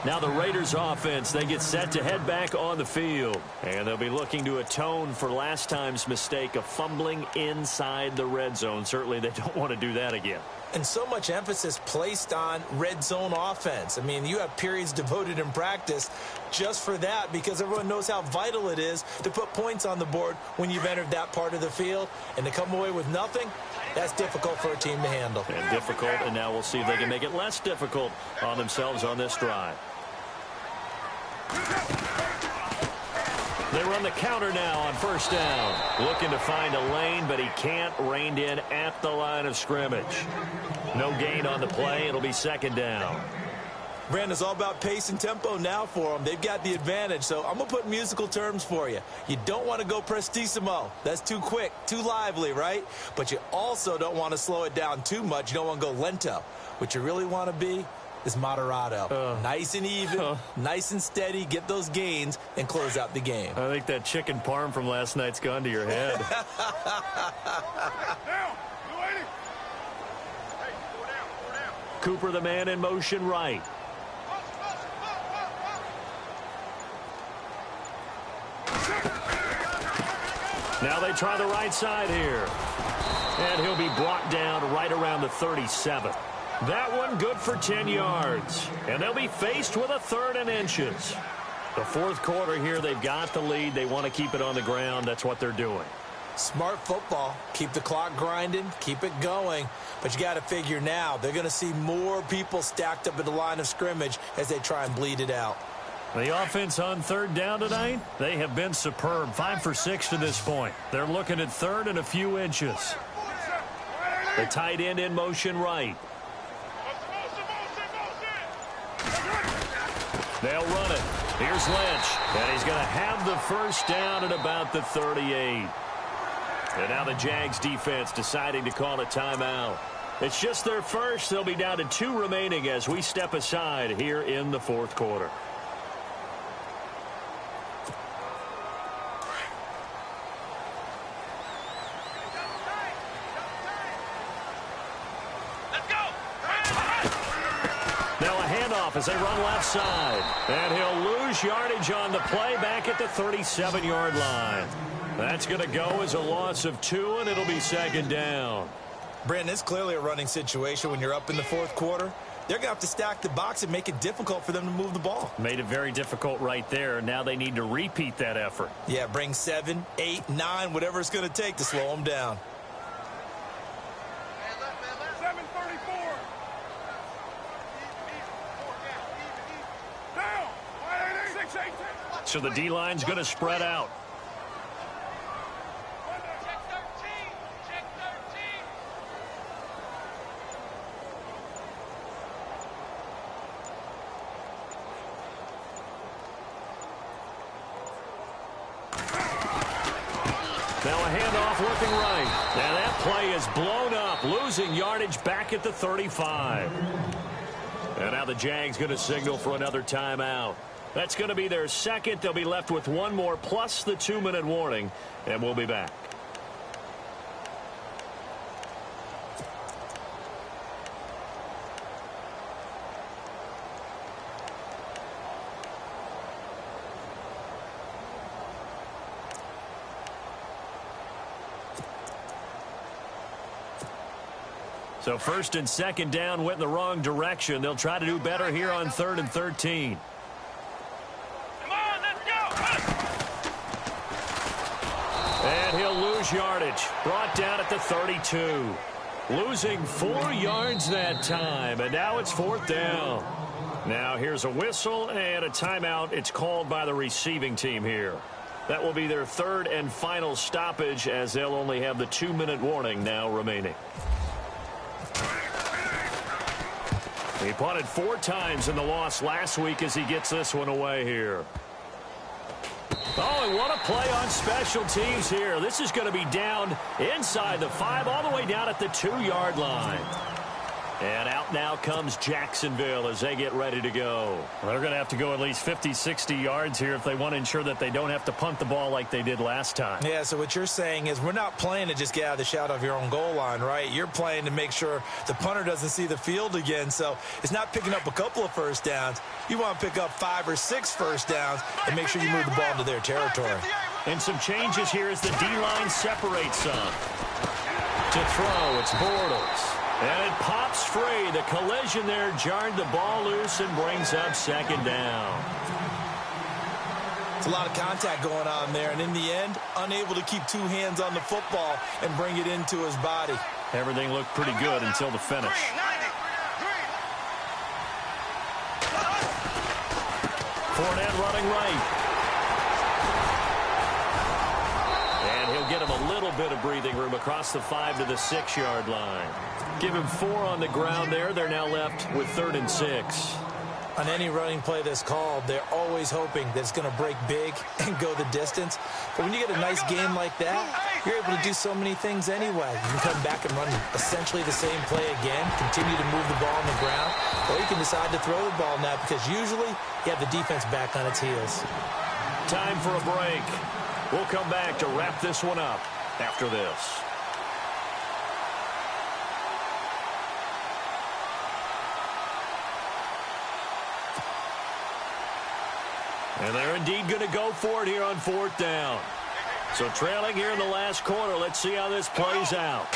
Now the Raiders offense, they get set to head back on the field. And they'll be looking to atone for last time's mistake of fumbling inside the red zone. Certainly they don't want to do that again. And so much emphasis placed on red zone offense. I mean, you have periods devoted in practice just for that because everyone knows how vital it is to put points on the board when you've entered that part of the field. And to come away with nothing, that's difficult for a team to handle. And difficult, and now we'll see if they can make it less difficult on themselves on this drive. They run the counter now on first down. Looking to find a lane, but he can't. Reined in at the line of scrimmage. No gain on the play. It'll be second down. Brandon, it's all about pace and tempo now for them. They've got the advantage, so I'm going to put musical terms for you. You don't want to go prestissimo. That's too quick, too lively, right? But you also don't want to slow it down too much. You don't want to go lento. What you really want to be is moderato. Nice and even, nice and steady, get those gains, and close out the game. I think that chicken parm from last night's gone to your head. Down. You waiting? Hey, go down. Cooper, the man in motion right. Now they try the right side here. And he'll be brought down right around the 37. That one good for 10 yards. And they'll be faced with a 3rd and inches. The fourth quarter here, they've got the lead. They want to keep it on the ground. That's what they're doing. Smart football. Keep the clock grinding. Keep it going. But you got to figure now, they're going to see more people stacked up at the line of scrimmage as they try and bleed it out. The offense on third down tonight, they have been superb. 5 for 6 to this point. They're looking at 3rd and a few inches. The tight end in motion right. They'll run it. Here's Lynch. And he's going to have the first down at about the 38. And now the Jags defense deciding to call a timeout. It's just their first. They'll be down to 2 remaining as we step aside here in the fourth quarter. As they run left side. And he'll lose yardage on the play back at the 37-yard line. That's going to go as a loss of 2, and it'll be second down. Brandon, it's clearly a running situation when you're up in the fourth quarter. They're going to have to stack the box and make it difficult for them to move the ball. Made it very difficult right there. Now they need to repeat that effort. Yeah, bring 7, 8, 9, whatever it's going to take to slow them down. So the D-line's going to spread out. Check 13. Check 13. Now a handoff looking right. And that play is blown up, losing yardage back at the 35. And now the Jags going to signal for another timeout. That's going to be their second. They'll be left with one more plus the 2-minute warning, and we'll be back. So first and second down went in the wrong direction. They'll try to do better here on 3rd and 13. And he'll lose yardage. Brought down at the 32. Losing 4 yards that time. And now it's 4th down. Now here's a whistle and a timeout. It's called by the receiving team here. That will be their 3rd and final stoppage as they'll only have the 2-minute warning now remaining. He punted 4 times in the loss last week as he gets this one away here. Oh, and what a play on special teams here. This is going to be down inside the 5, all the way down at the 2-yard line. And out now comes Jacksonville as they get ready to go. Well, they're going to have to go at least 50, 60 yards here if they want to ensure that they don't have to punt the ball like they did last time. Yeah, so what you're saying is we're not playing to just get out of the shadow of your own goal line, right? You're playing to make sure the punter doesn't see the field again. So it's not picking up a couple of first downs. You want to pick up 5 or 6 first downs and make sure you move the ball into their territory. And some changes here as the D-line separates some. To throw, it's Bortles. And it pops free. The collision there jarred the ball loose and brings up second down. It's a lot of contact going on there, and in the end, unable to keep 2 hands on the football and bring it into his body. Everything looked pretty good until the finish. Fournette running right. And he'll get him a little bit of breathing room across the 5 to the 6-yard line. Give him 4 on the ground there. They're now left with 3rd and 6. On any running play that's called, they're always hoping that it's going to break big and go the distance. But when you get a nice game like that, you're able to do so many things anyway. You can come back and run essentially the same play again, continue to move the ball on the ground, or you can decide to throw the ball now because usually you have the defense back on its heels. Time for a break. We'll come back to wrap this one up after this. And they're indeed going to go for it here on 4th down. So trailing here in the last quarter. Let's see how this plays out.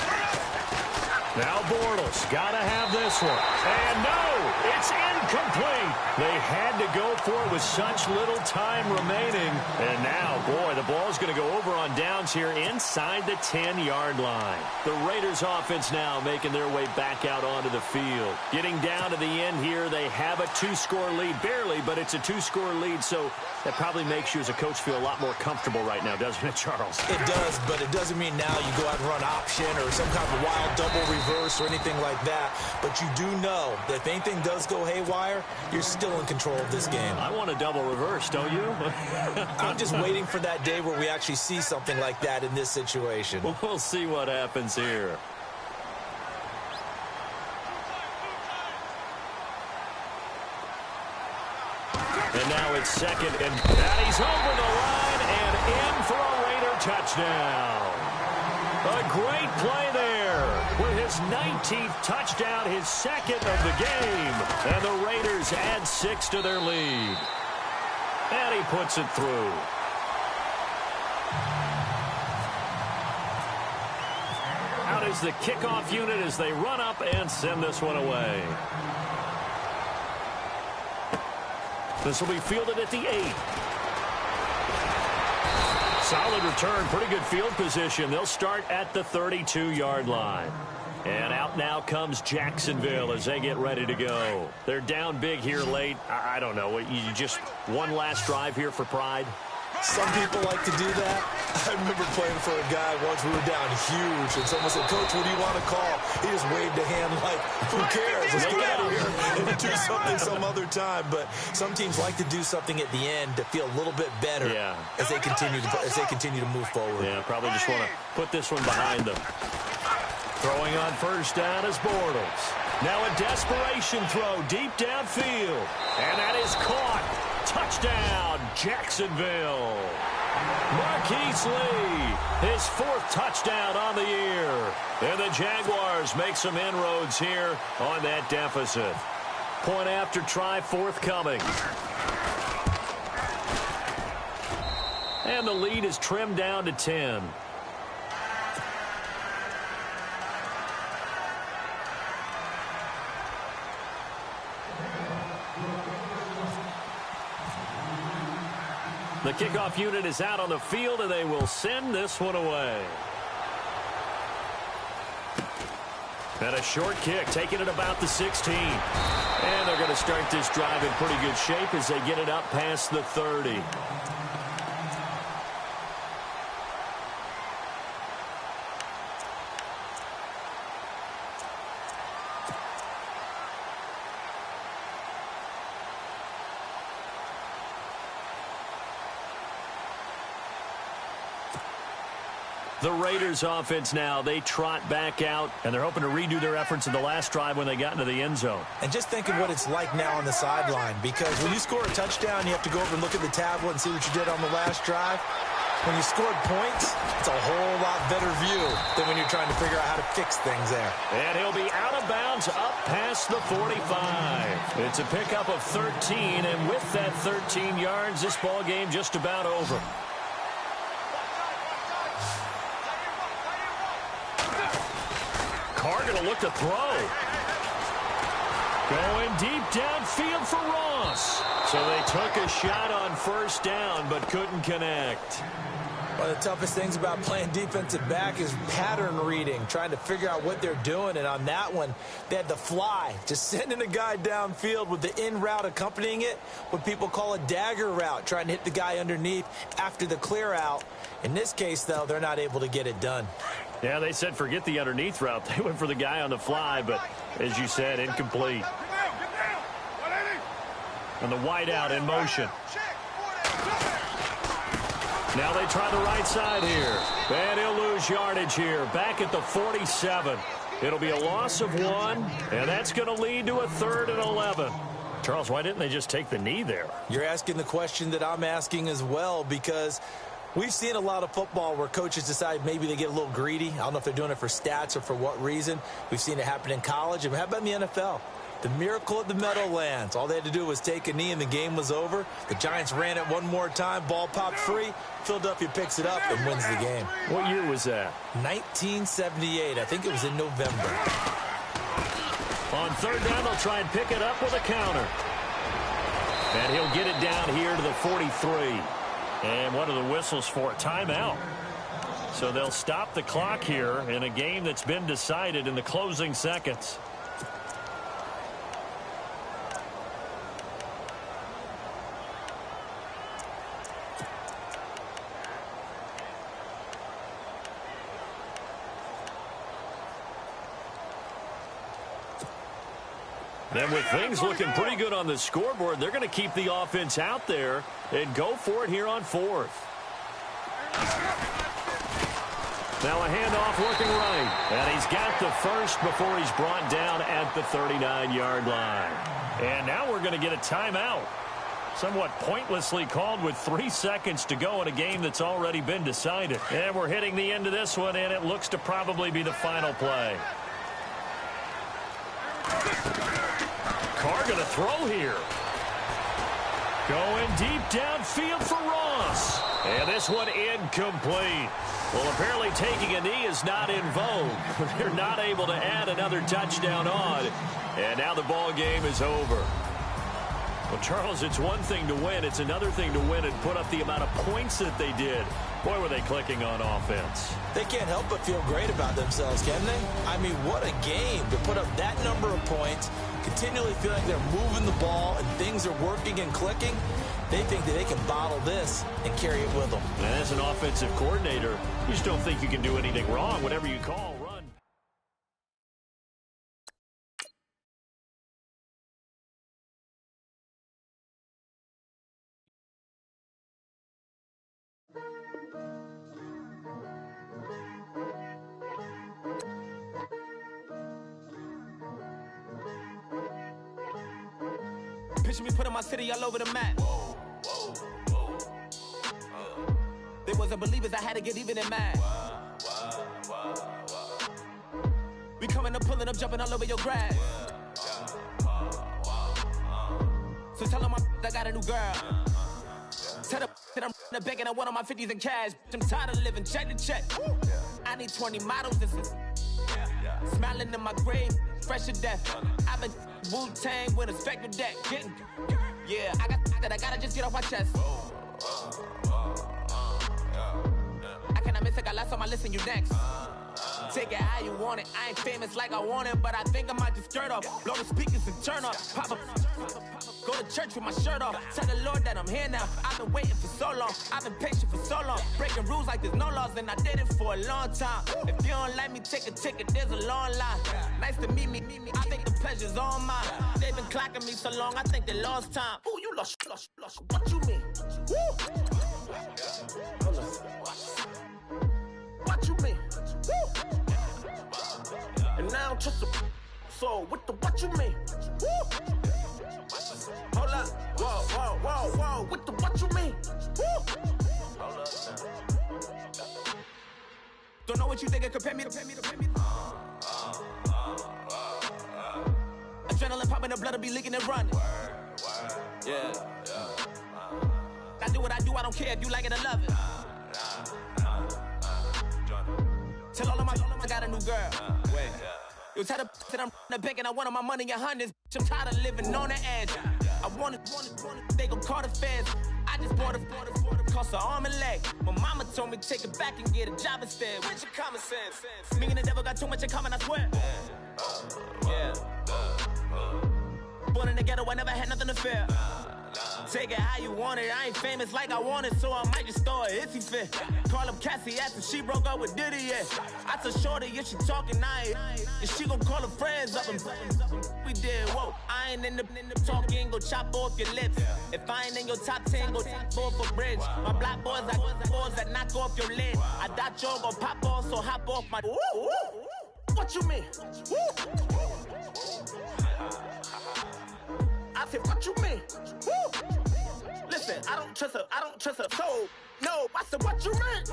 Now Bortles got to have this one. And no, it's incomplete. They had to go for it with such little time remaining. And now, boy, the ball's going to go over on downs here inside the 10-yard line. The Raiders offense now making their way back out onto the field. Getting down to the end here, they have a 2-score lead. Barely, but it's a 2-score lead, so that probably makes you as a coach feel a lot more comfortable right now, doesn't it, Charles? It does, but it doesn't mean now you go out and run option or some kind of wild double reverse or anything like that. But you do know that if anything does go haywire, you're still in control of this game. I want a double reverse, don't you? I'm just waiting for that day where we actually see something like that in this situation. We'll see what happens here. And now it's 2nd, and he's over the line and in for a Raider touchdown. A great play there with his 19th touchdown, his 2nd of the game. And the Raiders add 6 to their lead. And he puts it through. Out is the kickoff unit as they run up and send this one away. This will be fielded at the 8. Solid return, pretty good field position. They'll start at the 32-yard line. And out now comes Jacksonville as they get ready to go. They're down big here late. I don't know. You just one last drive here for pride? Some people like to do that. I remember playing for a guy once. We were down huge, and someone said, "Coach, what do you want to call?" He just waved a hand like, "Who cares? Let's get out of here and do something some other time." But some teams like to do something at the end to feel a little bit better as they continue to move forward. Yeah, probably just want to put this one behind them. Throwing on 1st down is Bortles. Now a desperation throw deep downfield, and that is caught. Touchdown, Jacksonville. Marquise Lee, his 4th touchdown on the year. And the Jaguars make some inroads here on that deficit. Point after try forthcoming. And the lead is trimmed down to 10. The kickoff unit is out on the field, and they will send this one away. And a short kick, taking it about the 16. And they're going to start this drive in pretty good shape as they get it up past the 30. The Raiders offense now, they trot back out, and they're hoping to redo their efforts in the last drive when they got into the end zone. And just think of what it's like now on the sideline, because when you score a touchdown, you have to go over and look at the tablet and see what you did on the last drive. When you scored points, it's a whole lot better view than when you're trying to figure out how to fix things there. And he'll be out of bounds up past the 45. It's a pickup of 13, and with that 13 yards, this ball game just about over. Carr going to look to throw. Going deep downfield for Ross. So they took a shot on first down, but couldn't connect. One of the toughest things about playing defensive back is pattern reading, trying to figure out what they're doing. And on that one, they had the fly, just sending a guy downfield with the in route accompanying it, what people call a dagger route, trying to hit the guy underneath after the clear out. In this case, though, they're not able to get it done. Yeah, they said forget the underneath route. They went for the guy on the fly, but as you said, incomplete. And the wide out in motion. Now they try the right side here. And he'll lose yardage here. Back at the 47. It'll be a loss of 1, and that's going to lead to a 3rd and 11. Charles, why didn't they just take the knee there? You're asking the question that I'm asking as well, because we've seen a lot of football where coaches decide maybe they get a little greedy. I don't know if they're doing it for stats or for what reason. We've seen it happen in college. And how about in the NFL? The miracle of the Meadowlands. All they had to do was take a knee and the game was over. The Giants ran it one more time. Ball popped free. Philadelphia picks it up and wins the game. What year was that? 1978. I think it was in November. On 3rd down, they'll try and pick it up with a counter. And he'll get it down here to the 43. And what are the whistles for? Timeout. So they'll stop the clock here in a game that's been decided in the closing seconds. And with things looking pretty good on the scoreboard, they're going to keep the offense out there and go for it here on 4th. Now a handoff looking right. And he's got the first before he's brought down at the 39-yard line. And now we're going to get a timeout. Somewhat pointlessly called with 3 seconds to go in a game that's already been decided. And we're hitting the end of this one, and it looks to probably be the final play. Carr going to throw here. Going deep downfield for Ross. And this one incomplete. Well, apparently taking a knee is not in vogue. They're not able to add another touchdown on. And now the ball game is over. Well, Charles, it's one thing to win. It's another thing to win and put up the amount of points that they did. Boy, were they clicking on offense. They can't help but feel great about themselves, can they? I mean, what a game to put up that number of points, continually feel like they're moving the ball and things are working and clicking. They think that they can bottle this and carry it with them. And as an offensive coordinator, you just don't think you can do anything wrong. Whatever you call, run. Picture me putting my city all over the map. They wasn't believers, I had to get even in mad. We coming up, pulling up, jumping all over your grass. So tell them I got a new girl. Tell them that I'm in the bank and I want all my 50s in cash. I'm tired of living check to check. I need 20 models. This is smiling in my grave, fresh to death. I've been Wu-Tang with a spectral deck. Yeah, I gotta just get off my chest. I cannot miss it, got last on my list and you next. Take it how you want it. I ain't famous like I want it, but I think I might just skirt off. Blow the speakers and turn off. Pop up. Go to church with my shirt off. Tell the Lord that I'm here now. I've been waiting for so long. I've been patient for so long. Breaking rules like there's no laws, and I did it for a long time. If you don't like me, take a ticket. There's a long line. Nice to meet me. I think the pleasure's all mine. They've been clocking me so long, I think they lost time. Ooh, you lost. What you mean? Woo! Hold on. What you mean? So what you mean? Woo! Hold up, whoa, what you mean? Woo! Hold up now. Don't know what you think, compare me. Adrenaline popping, the blood will be leaking and running. Yeah. I do what I do, I don't care if you like it or love it. Tell all of my I got a new girl. Wait. You tell the that I'm in the bank and I want all my money in hundreds. I'm tired of living on the edge. I want it, they gon' call the feds. I just bought a cost an arm and leg. My mama told me take it back and get a job instead. Where's your common sense? Me and the devil got too much in common, I swear. Yeah. Born in the ghetto, I never had nothing to fear. Take it how you want it, I ain't famous like I want it, so I might just throw it if he fit. Call up Cassie after she broke up with Diddy, yeah. I told Shorty if she talking, and she gon' call her friends up and we did, whoa. I ain't in the talking, go chop off your lips. If I ain't in your top 10, go top 4 for bridge. My black boys, I got boys that knock off your lid. I doubt y'all gon' pop off, so hop off my. What you mean? I said, what you mean? Woo! Listen, I don't trust her, so no. I said, what you mean?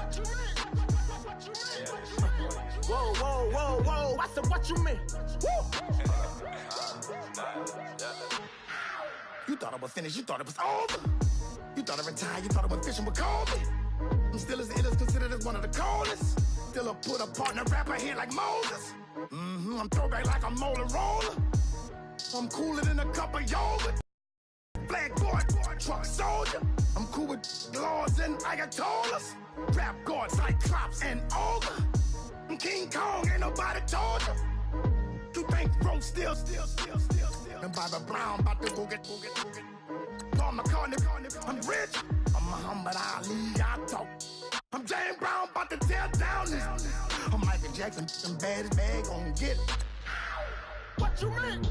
Whoa. I said, what you mean? Woo! You thought I was finished, you thought it was over. You thought I retired, you thought I went fishing with Kobe. I'm still as ill as considered as one of the coldest. Still a put a partner rapper here like Moses. I'm throwback like a Motorola. I'm cooler than a cup of yogurt. Flag boy, truck soldier. I'm cool with laws and Ayatollahs. Rap gods like Klops and Olga. I'm King Kong, ain't nobody told you. You think Rose still. And Bobby Brown about to go get. Paul McCartney, I'm rich. I'm Muhammad Ali, I talk. I'm James Brown, about to tear down this. I'm Michael Jackson, them bad as bad gon' get. What you mean?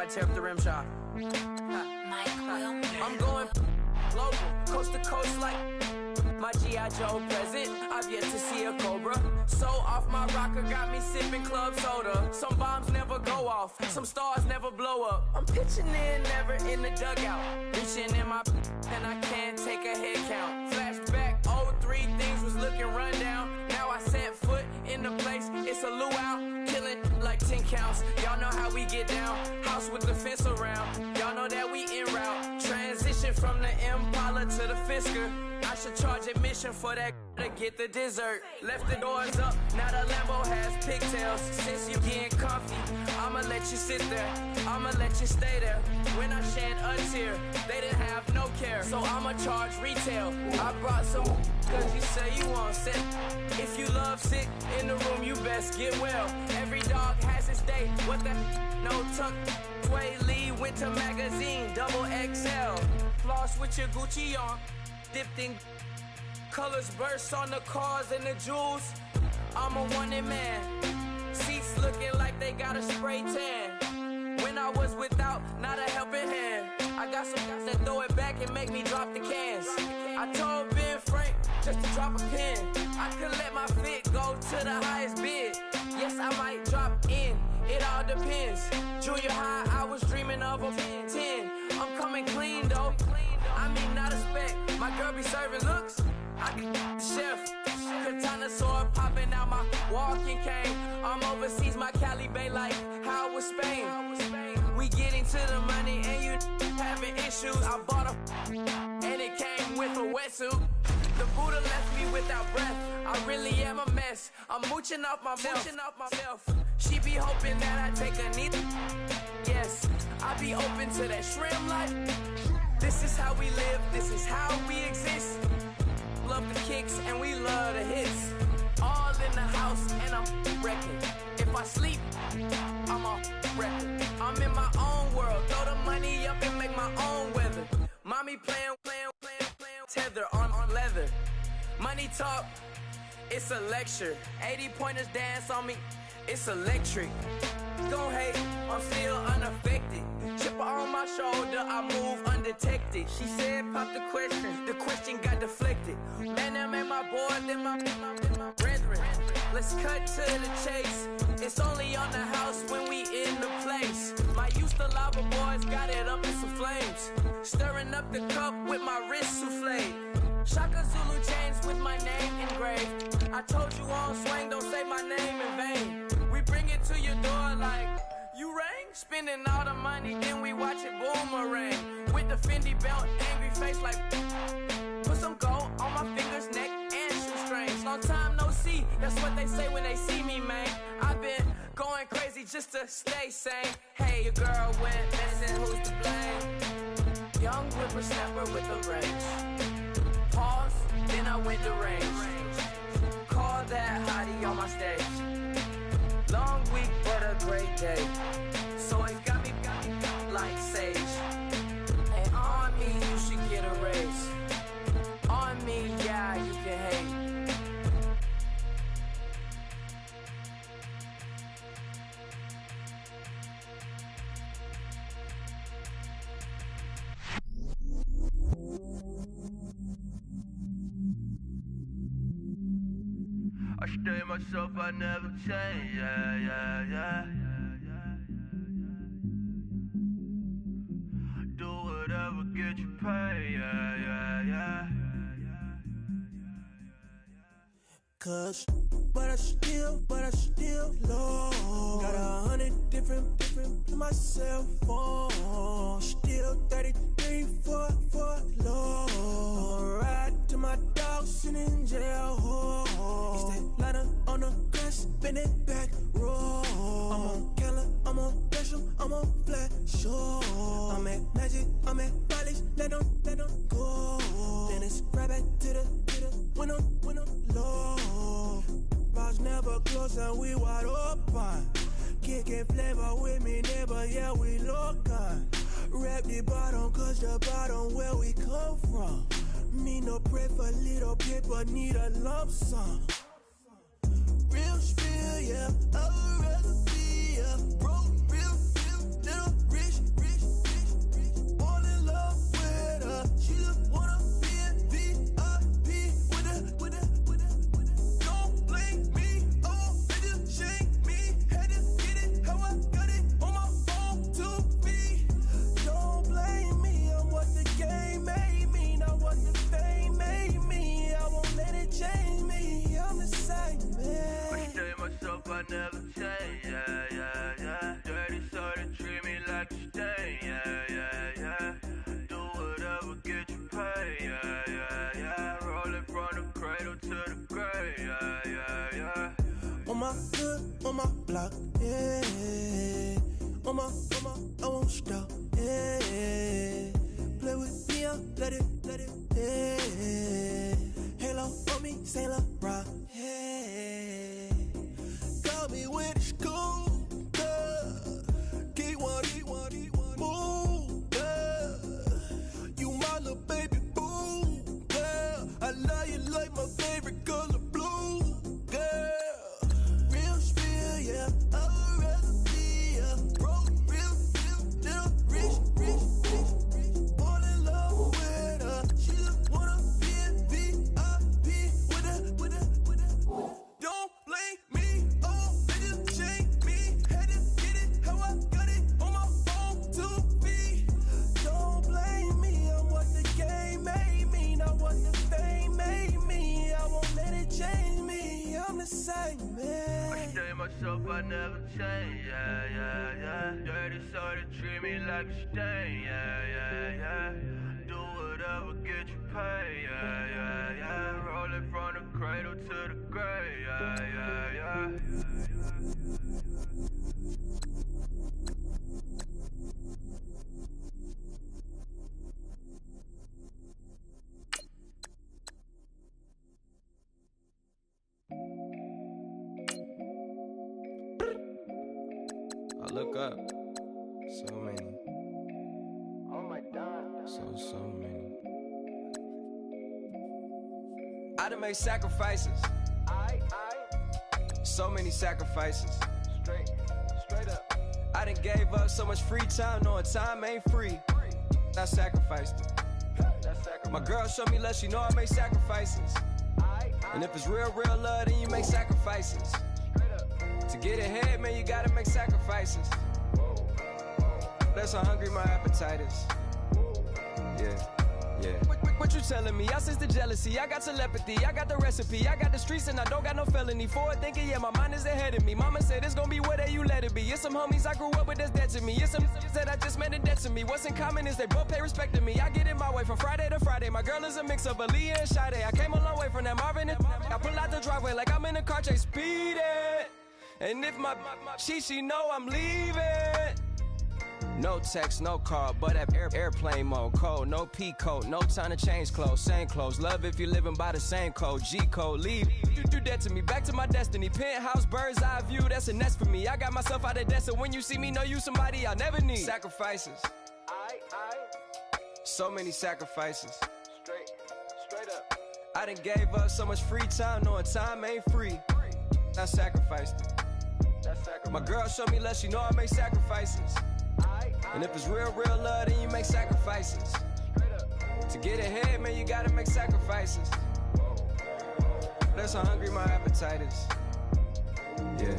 Tear up the rim shot. I'm going global, coast to coast like my G.I. Joe present. I've yet to see a Cobra. So off my rocker got me sipping club soda. Some bombs never go off, some stars never blow up. I'm pitching in, never in the dugout. Reaching in my and I can't take a head count. Flashback, 03, things was looking run down. Now I set foot in the place, it's a luau. Killing like 10 counts, y'all know how we get down. House with the fence around, y'all know that we en route. Transition from the Impala to the Fisker. I should charge admission for that to get the dessert. Left the doors up, now the Lambo has pigtails. Since you getting comfy, I'ma let you sit there, I'ma let you stay there. When I shed a tear, they didn't have no care, so I'ma charge retail. I brought some cause you say you want sit. If you love sick in the room, you best get well. Every dog has its day, what the no tuck. Sway Lee, Winter Magazine, double XL. Floss with your Gucci on, dipped in colors burst on the cars and the jewels. I'm a wanted man, seats looking like they got a spray tan. When I was without, not a helping hand. I got some guys that throw it back and make me drop the cans. I told Ben Frank just to drop a pin. I could let my fit go to the highest bid. Yes, I might drop in, it all depends. Junior high, I was dreaming of a 10. I'm coming clean though, I mean not a spec. My girl be serving looks, I can walking cane. I'm overseas, my Cali Bay like how was Spain. We get into the money and you having issues. I bought a and it came with a wetsuit. The Buddha left me without breath. I really am a mess. I'm mooching off my mouth. She be hoping that I take a knee. Yes, I be open to that shrimp life. This is how we live. This is how we exist. Love the kicks and we love the hits. All in the house and I'm wrecking. If I sleep, I'm a record. I'm in my own world. Throw the money up and make my own weather. Mommy playing tether on leather. Money talk, it's a lecture. 80 pointers dance on me, it's electric. Don't hate, I'm still unaffected. Chipper on my shoulder, I move undetected. She said pop the question got deflected. Man, that made my boy, then my brethren. Let's cut to the chase. It's only on the house when we in the place. My used to lava boys got it up in some flames. Stirring up the cup with my wrist souffle. Shaka Zulu chains with my name engraved. I told you on swing, don't say my name in vain. We bring it to your door like, you rang? Spending all the money, then we watch it boomerang. With the Fendi belt, angry face like, put some gold on my fingers, neck, and shoestrings. Long time no see, that's what they say when they see me, man. I've been going crazy just to stay sane. Hey, your girl went missing, who's to blame? Young whippersnapper with a range. Pause, then I went to range. Call that hottie on my stage. Long week, but a great day. So it got me like sage. And on me, you should get a raise. On me, yeah, you can hate. I stay myself, I never change, yeah. Do whatever, get you paid, yeah. Cause, but I still low. Got 100 different in my cell phone. Still 33 for low. I'ma ride to my dog sitting in jail. It's that ladder on the grass, spin it back, roll. I'm on Keller, I'm on Gresham, I'm on Flat Shore. I'm at Magic, I'm at Bally's, let them go. Then it's right back to the when I'm low. Bars never close and we wide open. Kicking flavor with me, neighbor, yeah, we local. Rap the bottom, cause the bottom where we come from. Me no pray for little paper, need a lump sum. Real spill, yeah, I would rather be, yeah. Broke, real, little rich. All in love with her, she just wanna be in VIP with her. Don't blame me, oh, they just shame me. Had to get it, how I got it on my phone to me. Don't blame me, I'm what the game made me, not what the fame made me. I won't let it change me, I'm the same man. I stay myself, I never change, yeah. Dirty so they treat me like a stain, yeah. Do whatever, get you paid, yeah. Rolling from the cradle to the grave, yeah. On my hood, on my block, yeah. On my, I won't stop, yeah. Play with me, let it, yeah. Halo on me, Saint Laurent, yeah. Got me with the school, yeah. Keep one, move, yeah. You my little baby boo, yeah. I love you like my favorite color blue, yeah. Real spill, yeah. I would rather be, yeah. Broke, real, little rich. All in love with her. She just wanna be in VIP with her. Don't myself, I never change, yeah, yeah, yeah. Dirty soul that treat me like a stain, yeah, yeah, yeah. Do whatever, get you paid, yeah, yeah, yeah. Rolling from the cradle to the grave, yeah, yeah, yeah. I look up, so many. Oh my God. So many. I done made sacrifices. So many sacrifices. Straight up. I done gave up so much free time, knowing time ain't free. I sacrificed it. My girl showed me love, she know I make sacrifices. And if it's real love, then you make sacrifices. To get ahead, man, you gotta make sacrifices. That's how hungry my appetite is. Yeah. What you telling me? I sense the jealousy, I got telepathy, I got the recipe, I got the streets and I don't got no felony. Forward thinking, yeah, my mind is ahead of me. Mama said it's gonna be whatever you let it be. It's some homies I grew up with that's dead to me. It's some that I just met in debt to me. What's in common is they both pay respect to me. I get in my way from Friday to Friday. My girl is a mix of Aaliyah and Sade. I came a long way from that Marvin and I pull out the driveway like I'm in a car chase speeding. And if my she know I'm leaving. No text, no call, but at airplane mode. Cold, no P code, no time to change clothes. Same clothes, love if you're living by the same code. G code, leave. You do that to me, back to my destiny. Penthouse, bird's eye view, that's a nest for me. I got myself out of debt, so when you see me, know you somebody I'll never need. Sacrifices. So many sacrifices. Straight up. I done gave up so much free time, knowing time ain't free. I sacrificed it. My girl showed me love, she know I make sacrifices. And if it's real love, then you make sacrifices. To get ahead, man, you gotta make sacrifices. That's how hungry my appetite is. Yeah.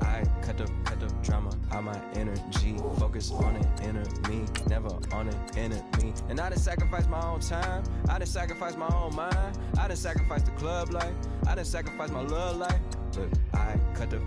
I cut the drama out my energy. Focus on it, inner me, never on it, enemy. And I done sacrificed my own time. I done sacrificed my own mind. I done sacrificed the club life. I done sacrificed my love life. But I cut the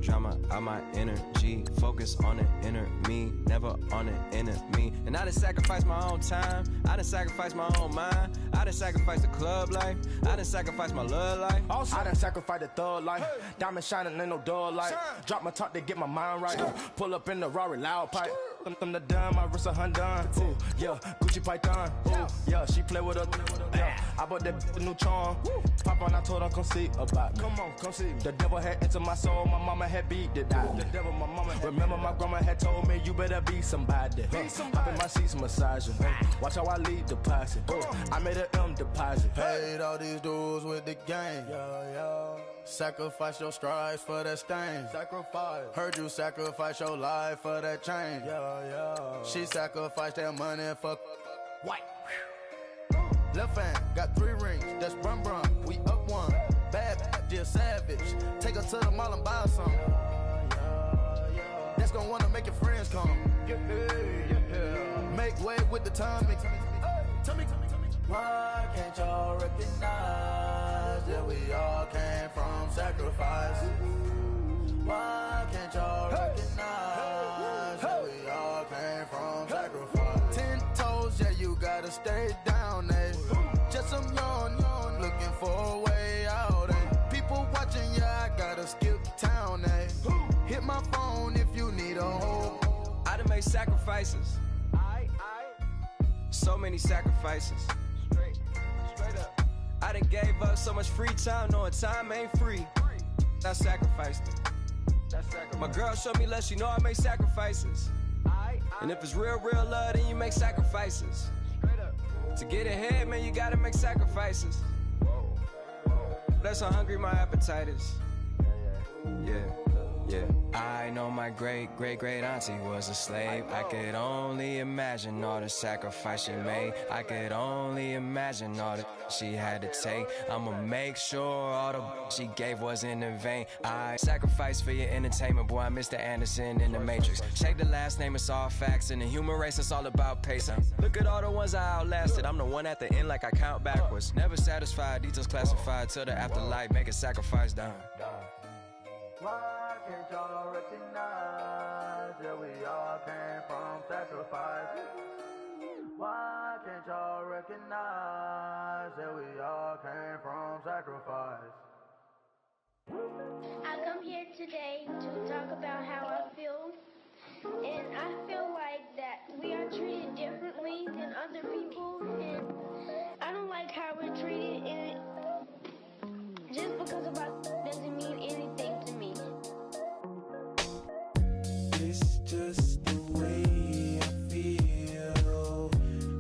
drama out my energy. Focus on it, inner me, never on it, enemy. And I done sacrificed my own time. I done sacrificed my own mind. I done sacrificed the club life. I done sacrificed my love life. Also, I done sacrificed the thug life. Diamond shining, ain't no dull light. Drop my top to get my mind right. Pull up in the Rari loud pipe. Them the dime, my wrist a Hyundai. Ooh, yeah, Gucci Python. Ooh, yeah, she play with her. Yeah, I bought that new charm. Pop on, I told her come see about me. Come on, come see me. The devil had entered my soul, my mama had beat it out. The devil, my mama had remember my grandma had told me you better be somebody. Hop in my seats, massaging. Watch how I lead the posse. I made an M deposit. Paid all these dudes with the game. Sacrifice your strides for that stain. Sacrifice. Heard you sacrifice your life for that chain. She sacrificed that money for white. Left hand got 3 rings. That's brum brum. We up one. Bad, dear savage. Take her to the mall and buy some. That's gonna wanna make your friends come. Make way with the timing. Tell me. Why can't y'all recognize that we all came from sacrifice? Why can't y'all recognize that we all came from sacrifice? 10 toes, yeah, you gotta stay down, eh? Just some yawn, looking for a way out, eh? People watching, yeah, I gotta skip town, eh? Hit my phone if you need a hold. I done made sacrifices. So many sacrifices. Straight up. I done gave up so much free time, knowing time ain't free. I sacrificed it. My girl showed me love, she know I make sacrifices. And if it's real love, then you make sacrifices. To get ahead, man, you gotta make sacrifices. That's how hungry my appetite is. Yeah. I know my great auntie was a slave. I could only imagine all the sacrifice she made. I could only imagine all that she had to take. I'ma make sure all the she gave wasn't in vain. I sacrifice for your entertainment, boy. I'm Mr. Anderson in the Matrix. Check the last name, it's all facts. In the human race, it's all about pacing. Look at all the ones I outlasted. I'm the one at the end like I count backwards. Never satisfied, details classified till the afterlife. Make a sacrifice down. sacrifice? Why can't y'all recognize that we all came from sacrifice? I come here today to talk about how I feel, and I feel like that we are treated differently than other people, and I don't like how we're treated, and just because of us doesn't mean anything to me. It's just the way I feel.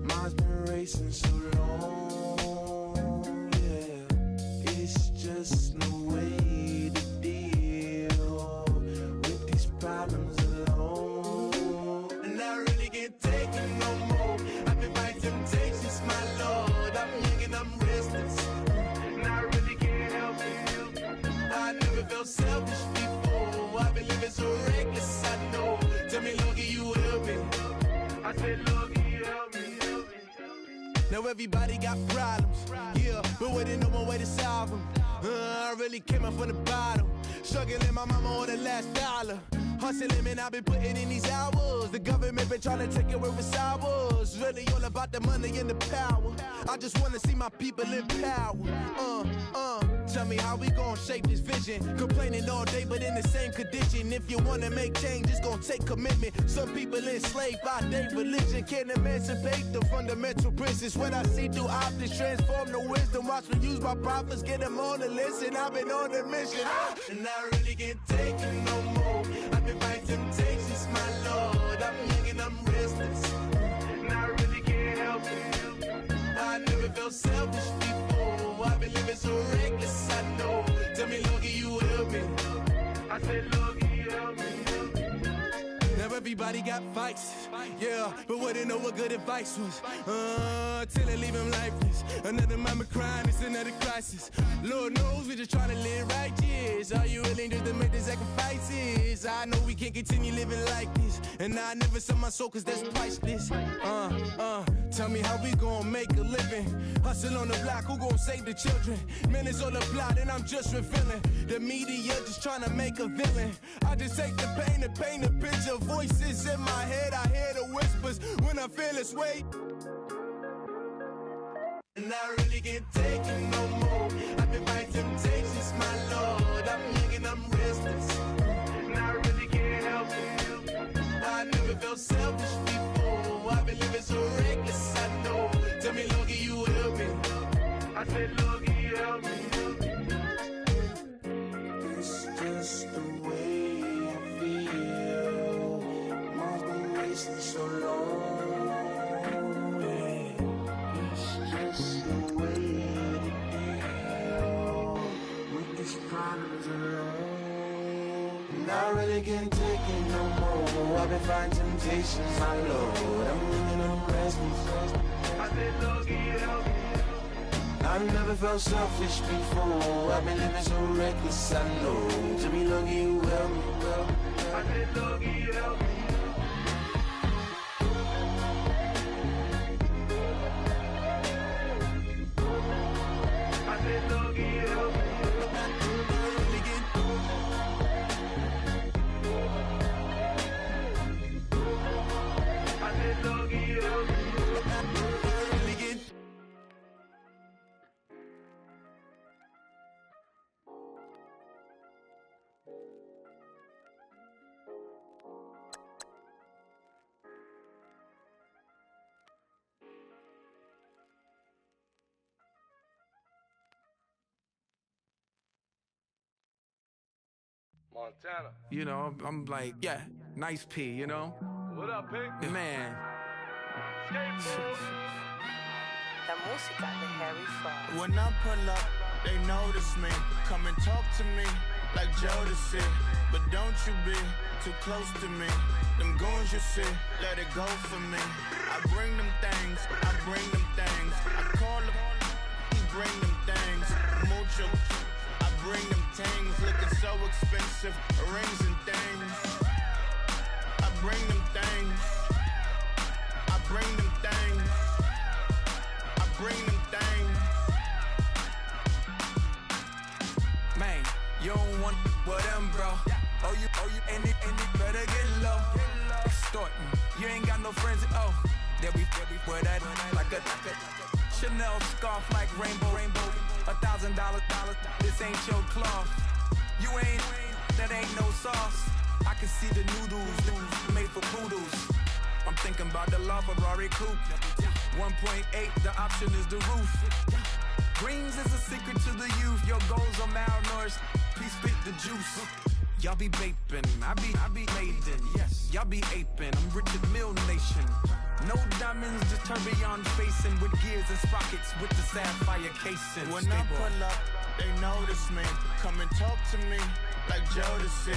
Mine's been racing so long, yeah. It's just no way to deal with these problems alone. And I really can't take it no more. I've been fighting temptations, my Lord. I'm young and I'm restless, and I really can't help it. I never felt selfish before. I've been living so reckless, I know. Tell me, Lord, can you help me? I said, Lord, can you help me? Now everybody got problems, yeah, but waiting no one way to solve them. I really came up from the bottom, struggling my mama on the last dollar. Hustling, man, I've been putting in these hours. The government been trying to take away what's ours. Really all about the money and the power. I just wanna see my people in power. Tell me how we gon' shape this vision. Complaining all day, but in the same condition. If you wanna make change, it's gon' take commitment. Some people enslaved by their religion can't emancipate the fundamental principles. What I see through optics transform the wisdom. Watch me use my prophets, get them on the listen. I've been on a mission, and I really can't take it no more. I've been fighting temptations, my Lord. I'm young and I'm restless, and I really can't help it. I never felt selfish before. I've been living so reckless, I know. Tell me, Lord, can you help me? I said, Lord, can you help me? Now everybody got fights, yeah, but wouldn't know what good advice was. Till they leave him lifeless. Another mama crying, it's another crisis. Lord knows we just trying to live righteous. Are you willing to make the sacrifices? I know we can't continue living like this, and I never sell my soul cause that's priceless. Tell me how we gon' make a living. Hustle on the block, who gon' save the children? Man, it's all a plot and I'm just revealing. The media just trying to make a villain. I just take the pain and paint a picture. Voices in my head, I hear the whispers when I feel this way. And I really can't take it no more. I've been fighting temptations, my Lord. I'm young and I'm restless, and I really can't help it. I never felt selfish before. I've been living so reckless, I know. Tell me, Lord, can you help me? I said, Lord, can you help me? It's just the way I feel. Mine's been racing so long. Just the way to deal with these problems alone. And I really can't take it no more. I've been fighting temptations, my Lord. I'm living on restless. I said, Lord, can you help me? I've never felt selfish before. I've been living so reckless, I know. Tell me, Lord, can you help me? I said, Lord, can you help me? Montana. You know, I'm like, yeah, nice P, you know? What up, Pink? Man. La música de Harry Fraud. When I pull up, they notice me. Come and talk to me like Jodeci. But don't you be too close to me. Them goons you see, let it go for me. I bring them things, I bring them things. I call them, he bring them things. Mucho, I bring them things. Looking so expensive, rings and things. I bring them things. I bring them things. I bring them things. Man, you don't want with them, bro. Oh, you, and it better get low. Extorting, you ain't got no frenzy. Oh, there we wear that like a Chanel scarf like rainbow. $1,000, this ain't your cloth. You ain't, that ain't no sauce. I can see the noodles made for poodles. I'm thinking about the LaFerrari coupe. 1.8, the option is the roof. Greens is a secret to the youth. Your goals are malnourished. Please spit the juice. Y'all be vaping, I be maiden. Yes, y'all be aping. I'm Richard Mill Nation. No diamonds, just tourbillon facing with gears and sprockets with the sapphire casing. When I pull up, they notice me. Come and talk to me like Jodeci.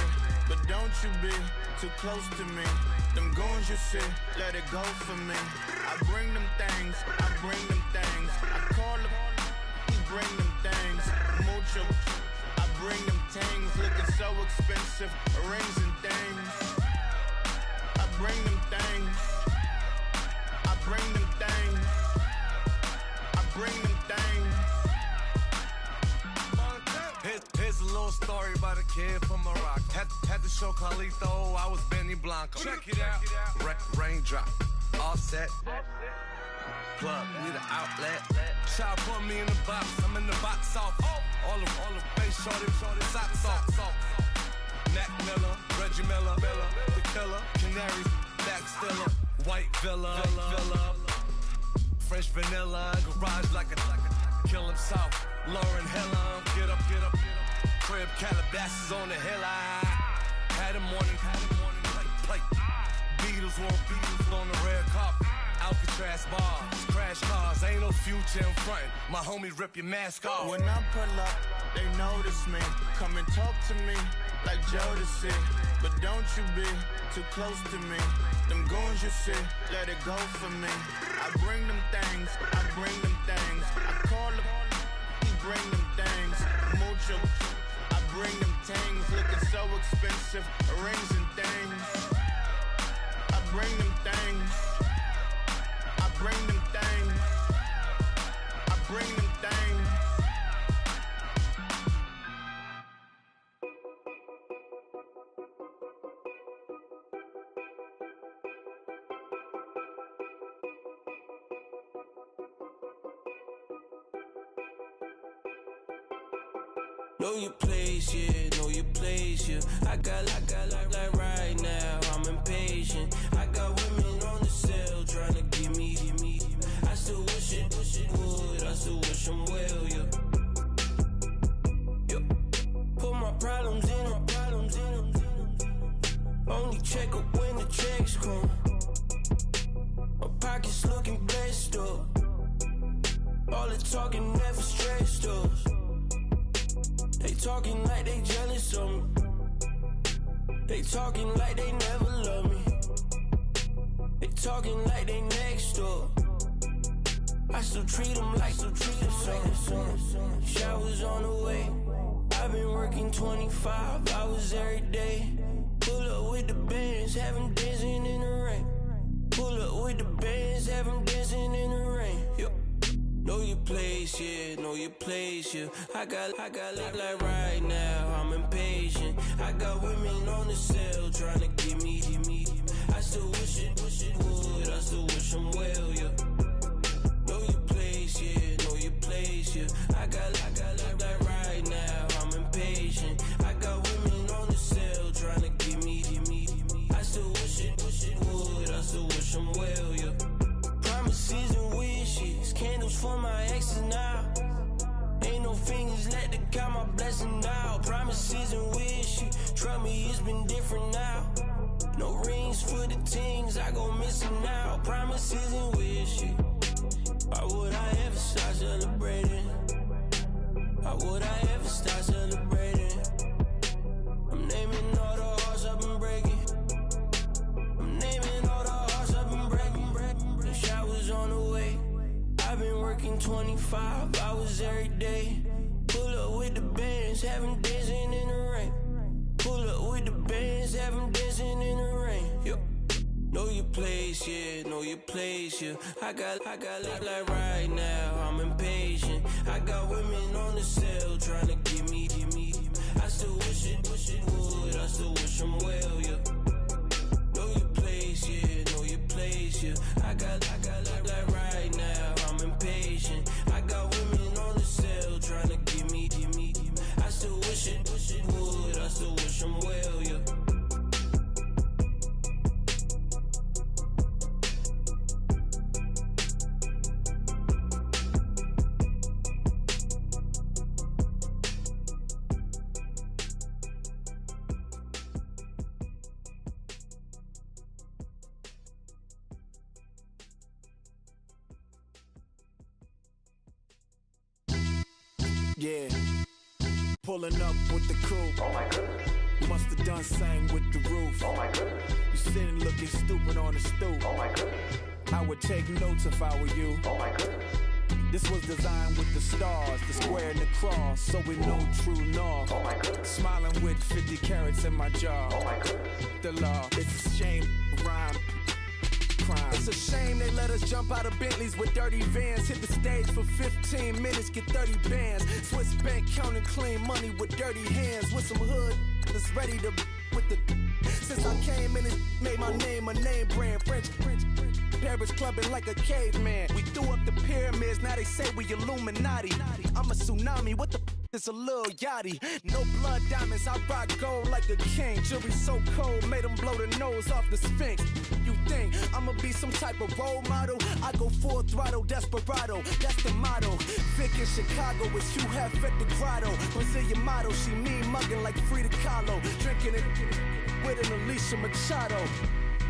But don't you be too close to me. Them goons you see, let it go for me. I bring them things, I bring them things. I call them, he bring them things. Mucho, I bring them things. Looking so expensive, rings and things. I bring them things. I bring them things. I bring them things. Here's a little story about a kid from Morocco. Had to show Carlito I was Benny Blanco. Check it out. Raindrop, offset. Plug, need an outlet. Child put me in the box. I'm in the box off. All the face shorty, socks off. Mac Miller, Reggie Miller, the killer, Canaries, back stiller, white villa, French vanilla, garage like a kill himself. Lauren Hiller, get up. Crib Calabasas on the hill. I had a morning plate. Beatles on the red carpet. Alcatraz bars, crash cars, ain't no future in front. My homies rip your mask off. When I pull up, they notice me. Come and talk to me like Jodeci. But don't you be too close to me. Them goons you see, let it go for me. I bring them things, I bring them things. I call them, he bring them things. Mucho, I bring them things. Looking so expensive, rings and things. I bring them things. I bring them things. I bring them things. Know your place, yeah, know your place, yeah. I got like right now, I'm impatient. I got women on the cell trying to give me. I still wish it would, I still wish them well, yeah. Put my problems in. Only check up when the checks come. My pockets looking blessed up. All the talking never stressed us. They talking like they jealous of me. They talking like they never love me. They talking like they next door. I still treat them like so. Showers on the way. I've been working 25 hours every day. Pull up with the bands, have them dancing in the rain. Pull up with the bands, have them dancing in the rain. Yo. Know your place, yeah, know your place, yeah. I got like right now, I'm impatient. I got women on the cell trying to give me. I still wish it would, I still wish them well, yeah. Know your place, yeah, know your place, yeah. I got like right now, I'm impatient. I got women on the cell trying to give me. I still wish it would, I still wish them well, yeah. Promises and wishes, candles for my exes now. Ain't no fingers left to count my blessing now. Promises and wishes, trust me, it's been different now. No rings for the things I go missing now. Promises and wishes, why would I ever start celebrating? Why would I ever start celebrating? I'm naming all the hearts I've been breaking. I'm naming all the hearts I've been breaking. The showers on the way. I've been working 25 hours every day. Pull up with the bands, have them dancing in the rain. Pull up with the bands, have them dancing in the rain. Yo. Know your place, yeah, know your place, yeah. I got like right now, I'm impatient. I got women on the cell trying to give me. I still wish it would, I still wish them well, yeah. Know your place, yeah, know your place. Yeah. Pulling up with the coupe. Oh my goodness. Must have done same with the roof. Oh my goodness. You sitting looking stupid on the stoop. Oh my goodness. I would take notes if I were you. Oh my goodness. This was designed with the stars, the square and the cross, so we know true north. Oh my goodness. Smiling with 50 carats in my jaw. Oh my goodness. The law, it's a shame, rhyme. Crime. It's a shame they let us jump out of Bentleys with dirty vans. Hit the stage for 15 minutes, get 30 bands. Swiss bank counting clean money with dirty hands. With some hood that's ready to with the. Since I came in, it made my name a name brand. French. Paris clubbing like a caveman. We threw up the pyramids, now they say we Illuminati. I'm a tsunami, what the it's a little yachty. No blood diamonds, I rock gold like a king. Jewelry so cold, made them blow the nose off the Sphinx. You think I'ma be some type of role model? I go full throttle, desperado, that's the motto. Vic in Chicago is Hugh Hef at the grotto. Brazilian model, she mean mugging like Frida Kahlo. Drinking it with an Alicia Machado.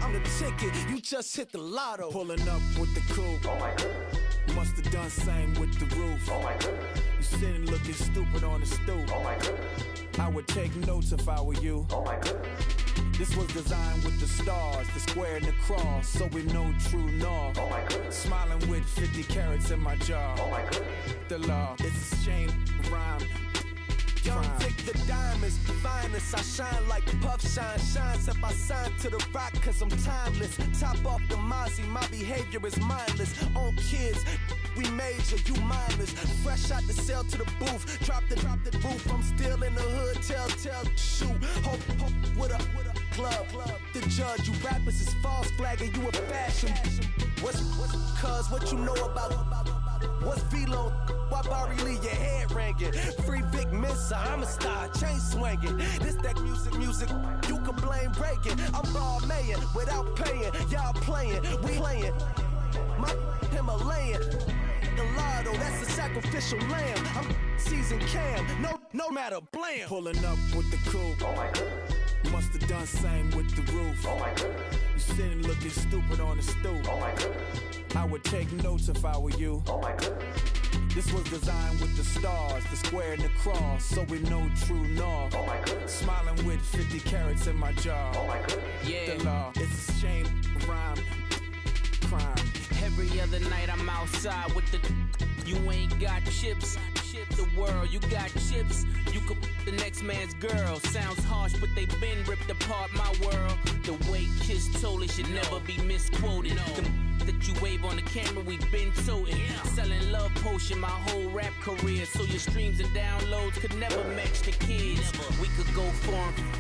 I'm the ticket, you just hit the lotto. Pulling up with the coupe. Oh my goodness. Must have done same with the roof. Oh my goodness. You sitting looking stupid on the stoop. Oh my goodness. I would take notes if I were you. Oh my goodness. This was designed with the stars, the square and the cross, so we know true north. Oh my goodness. Smiling with 50 carats in my jaw. Oh my goodness. The law, it's a shame, rhyme. Young Vic the diamonds, finest. I shine like Puff Shine. Shines if I sign to the rock, cause I'm timeless. Top off the Mozzie, my behavior is mindless. On kids, we major, you mindless. Fresh out the cell to the booth. Drop the roof, I'm still in the hood. Tell, shoot. Hope with a club. The judge, you rappers is false flagging, you a fashion. What's cuz, what you know about? What's Velo? Why Barry Lee, your head ringing? Free Vic Mensa, I'm a star, chain swinging. This that music, you can blame Reagan. I'm ball mayor without paying. Y'all playing, we playing. My Himalayan. The lotto, that's a sacrificial lamb. I'm season cam, no matter, blam. Pulling up with the coupe. Oh my goodness. Must have done same with the roof. Oh my goodness. You sitting looking stupid on the stoop. Oh my goodness. I would take notes if I were you. Oh my goodness. This was designed with the stars, the square and the cross, so we know true north. Oh my goodness. Smiling with 50 carats in my jaw. Oh my goodness. Yeah. The law, it's a shame, rhyme, crime. Every other night I'm outside with the. You ain't got chips. The world, you got chips. You could the next man's girl. Sounds harsh, but they been ripped apart my world. The way Kiss told it should never be misquoted. That you wave on the camera, we been toting. Selling love potion my whole rap career. So your streams and downloads could never match the kids. We could go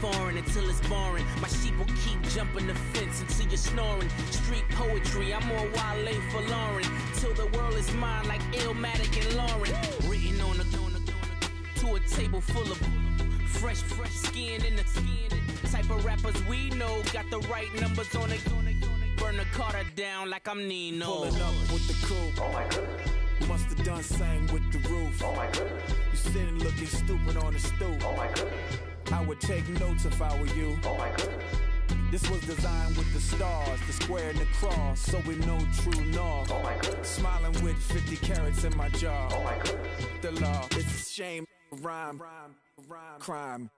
foreign until it's boring. My sheep will keep jumping the fence until you're snoring. Street poetry, I'm more Wale for Lauren. Till the world is mine like Illmatic and Lauren. Written on to a table full of fresh skin in the type of rappers we know. Got the right numbers on it. Burn the Carter down like I'm Nino. Pulling up with the coupe. Oh my goodness. Must have done same with the roof. Oh my goodness. You sitting looking stupid on the stoop. Oh my goodness. I would take notes if I were you. Oh my goodness. This was designed with the stars, the square and the cross, so we know true north. Oh my goodness. Smiling with 50 carats in my jaw. Oh my goodness. The law, it's a shame, rhyme, crime.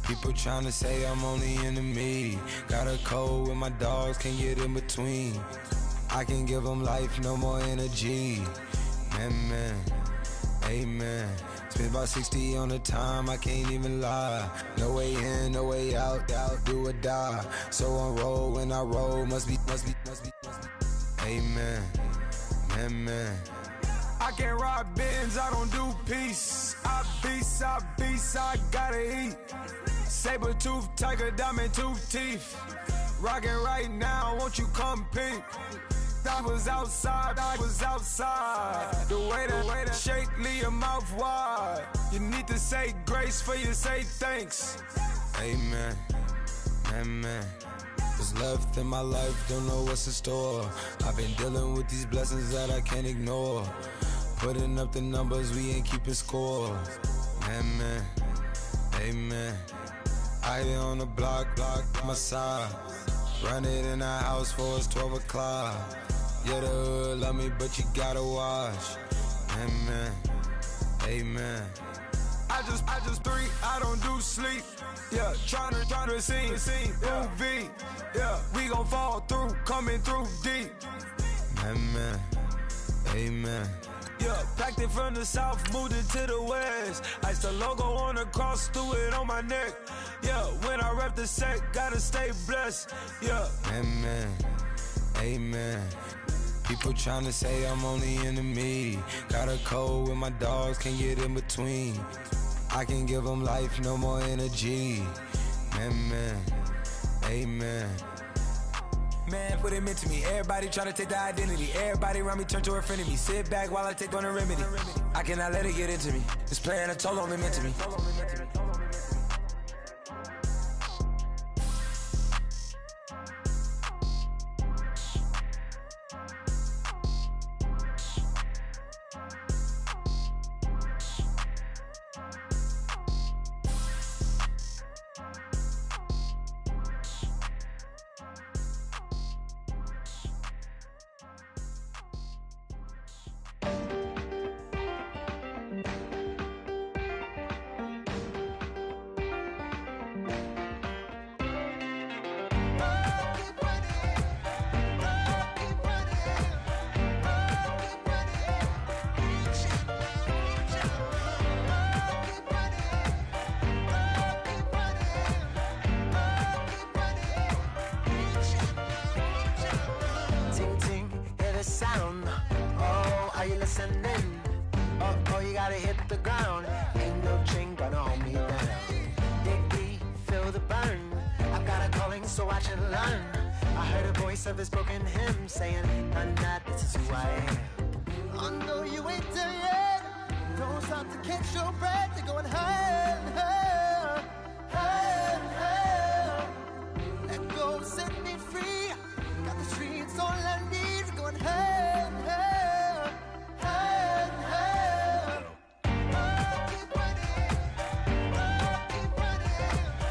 People tryna say I'm only enemy. Got a code with my dogs, can't get in between. I can give them life, no more energy. Man, amen. Spent about 60 on the time, I can't even lie. No way in, no way out, do or die. So on roll, when I roll, must be. Amen, man. I can't rob Benz, I don't do peace. I beast, I gotta eat. Saber tooth, tiger, diamond tooth teeth. Rockin' right now, won't you come peep? I was outside. The way that shake, leave your mouth wide. You need to say grace for you say thanks. Amen, amen. What's left in my life, don't know what's in store. I've been dealing with these blessings that I can't ignore. Putting up the numbers, we ain't keeping score. Amen, amen. I hit on the block, my side. Run it in the house for it's 12 o'clock. Yeah, the hood love me, but you gotta watch. Amen, amen. I just three, I don't do sleep. Yeah, tryna see, UV. Yeah, we gon' fall through, coming through deep. Amen, amen. Yeah, packed it from the south, moved it to the west. Iced the logo on the cross, threw it on my neck. Yeah, when I rep the set, gotta stay blessed. Yeah. Amen, amen. People tryna say I'm only enemy. Got a code with my dogs, can't get in between. I can give them life, no more energy. Amen, amen. Man, what it meant to me. Everybody try to take the identity. Everybody around me turn to a friend of me. Sit back while I take on a remedy. I cannot let it get into me. It's playing a toll on me, meant to me. Of his broken hymn saying, "None that this is who I am." I know you ain't there yet. Don't stop to catch your breath. You're going higher and higher, higher and higher. Let go, set me free. Got the streets all I need. We're going higher and higher, higher and higher. Keep running, keep running, keep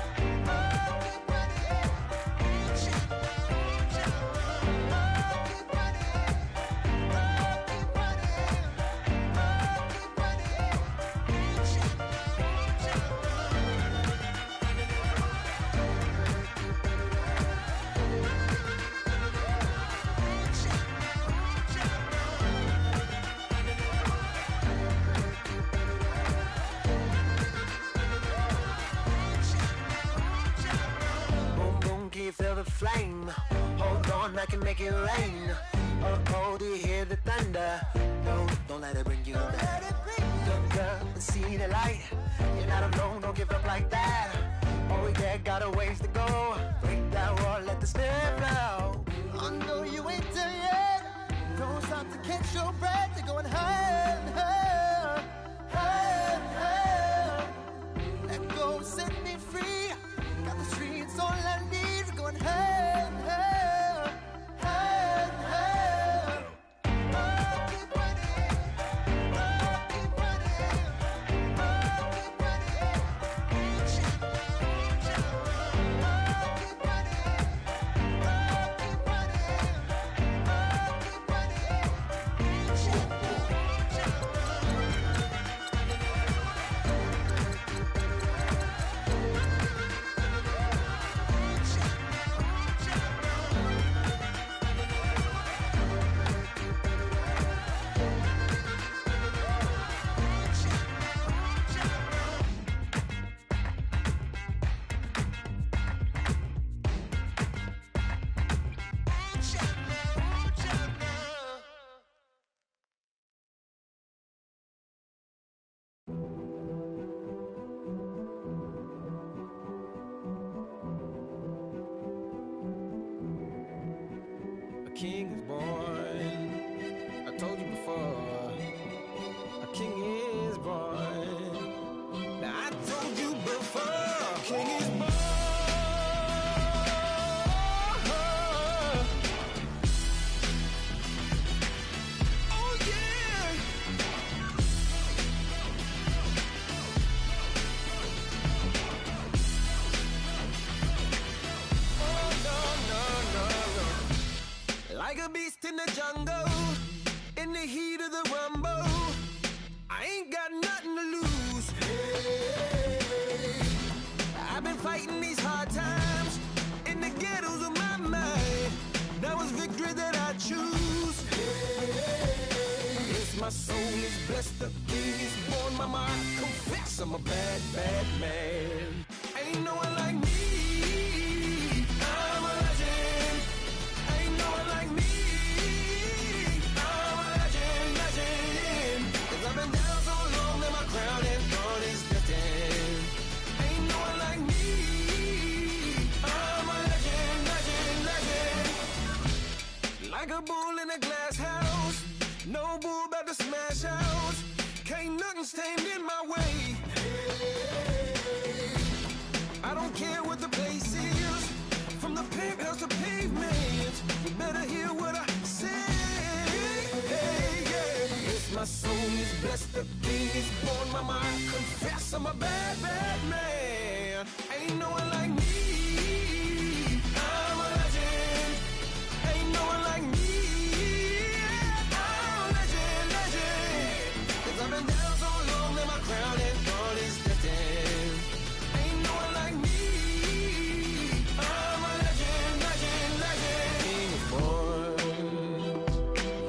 feel the flame. Hold on, I can make it rain. Oh, do you hear the thunder? No, don't let it bring you down. Look up and see the light. You're not alone, don't give up like that. Oh yeah, got a ways to go. Break that wall, let the spirit flow. I know you ain't there yet. Don't stop to catch your breath. You're going higher and higher, higher and higher. Let go, set me free. Got the streets all I need. Going higher and higher, higher and higher. Keep running, keep running, keep king is born. I told you before, a king is born. Now I told you before, a king is born. Oh yeah. like a beast in the jungle, in the heat of the rumble. I ain't got nothing to lose. Hey, I've been fighting these hard times in the ghettos of my mind. Now it's victory that I choose. Hey, yes, my soul is blessed, the king is born. Mama, I confess I'm a bad, bad man. Ain't no one like me. I'm a legend. Ain't no one like me. I'm a legend, legend. 'Cause I've been down so long that my crown and throne is destined. Ain't no one like me. I'm a legend, legend, legend. Like a bull in a glass house. No bull about to smash out. Can't nothing stand in my way. I don't care what the place is, from the penthouse to pavement. You better hear what I say. Hey, yeah. Yes, my soul is blessed, the king is born. Mama, I confess I'm a bad, bad man. Ain't no one like me. I'm a legend. Ain't no one like me. I'm a legend, legend. 'Cause I've been down so long that my crown and throne is destined. Ain't no one like me. I'm a legend, legend, legend. King is born.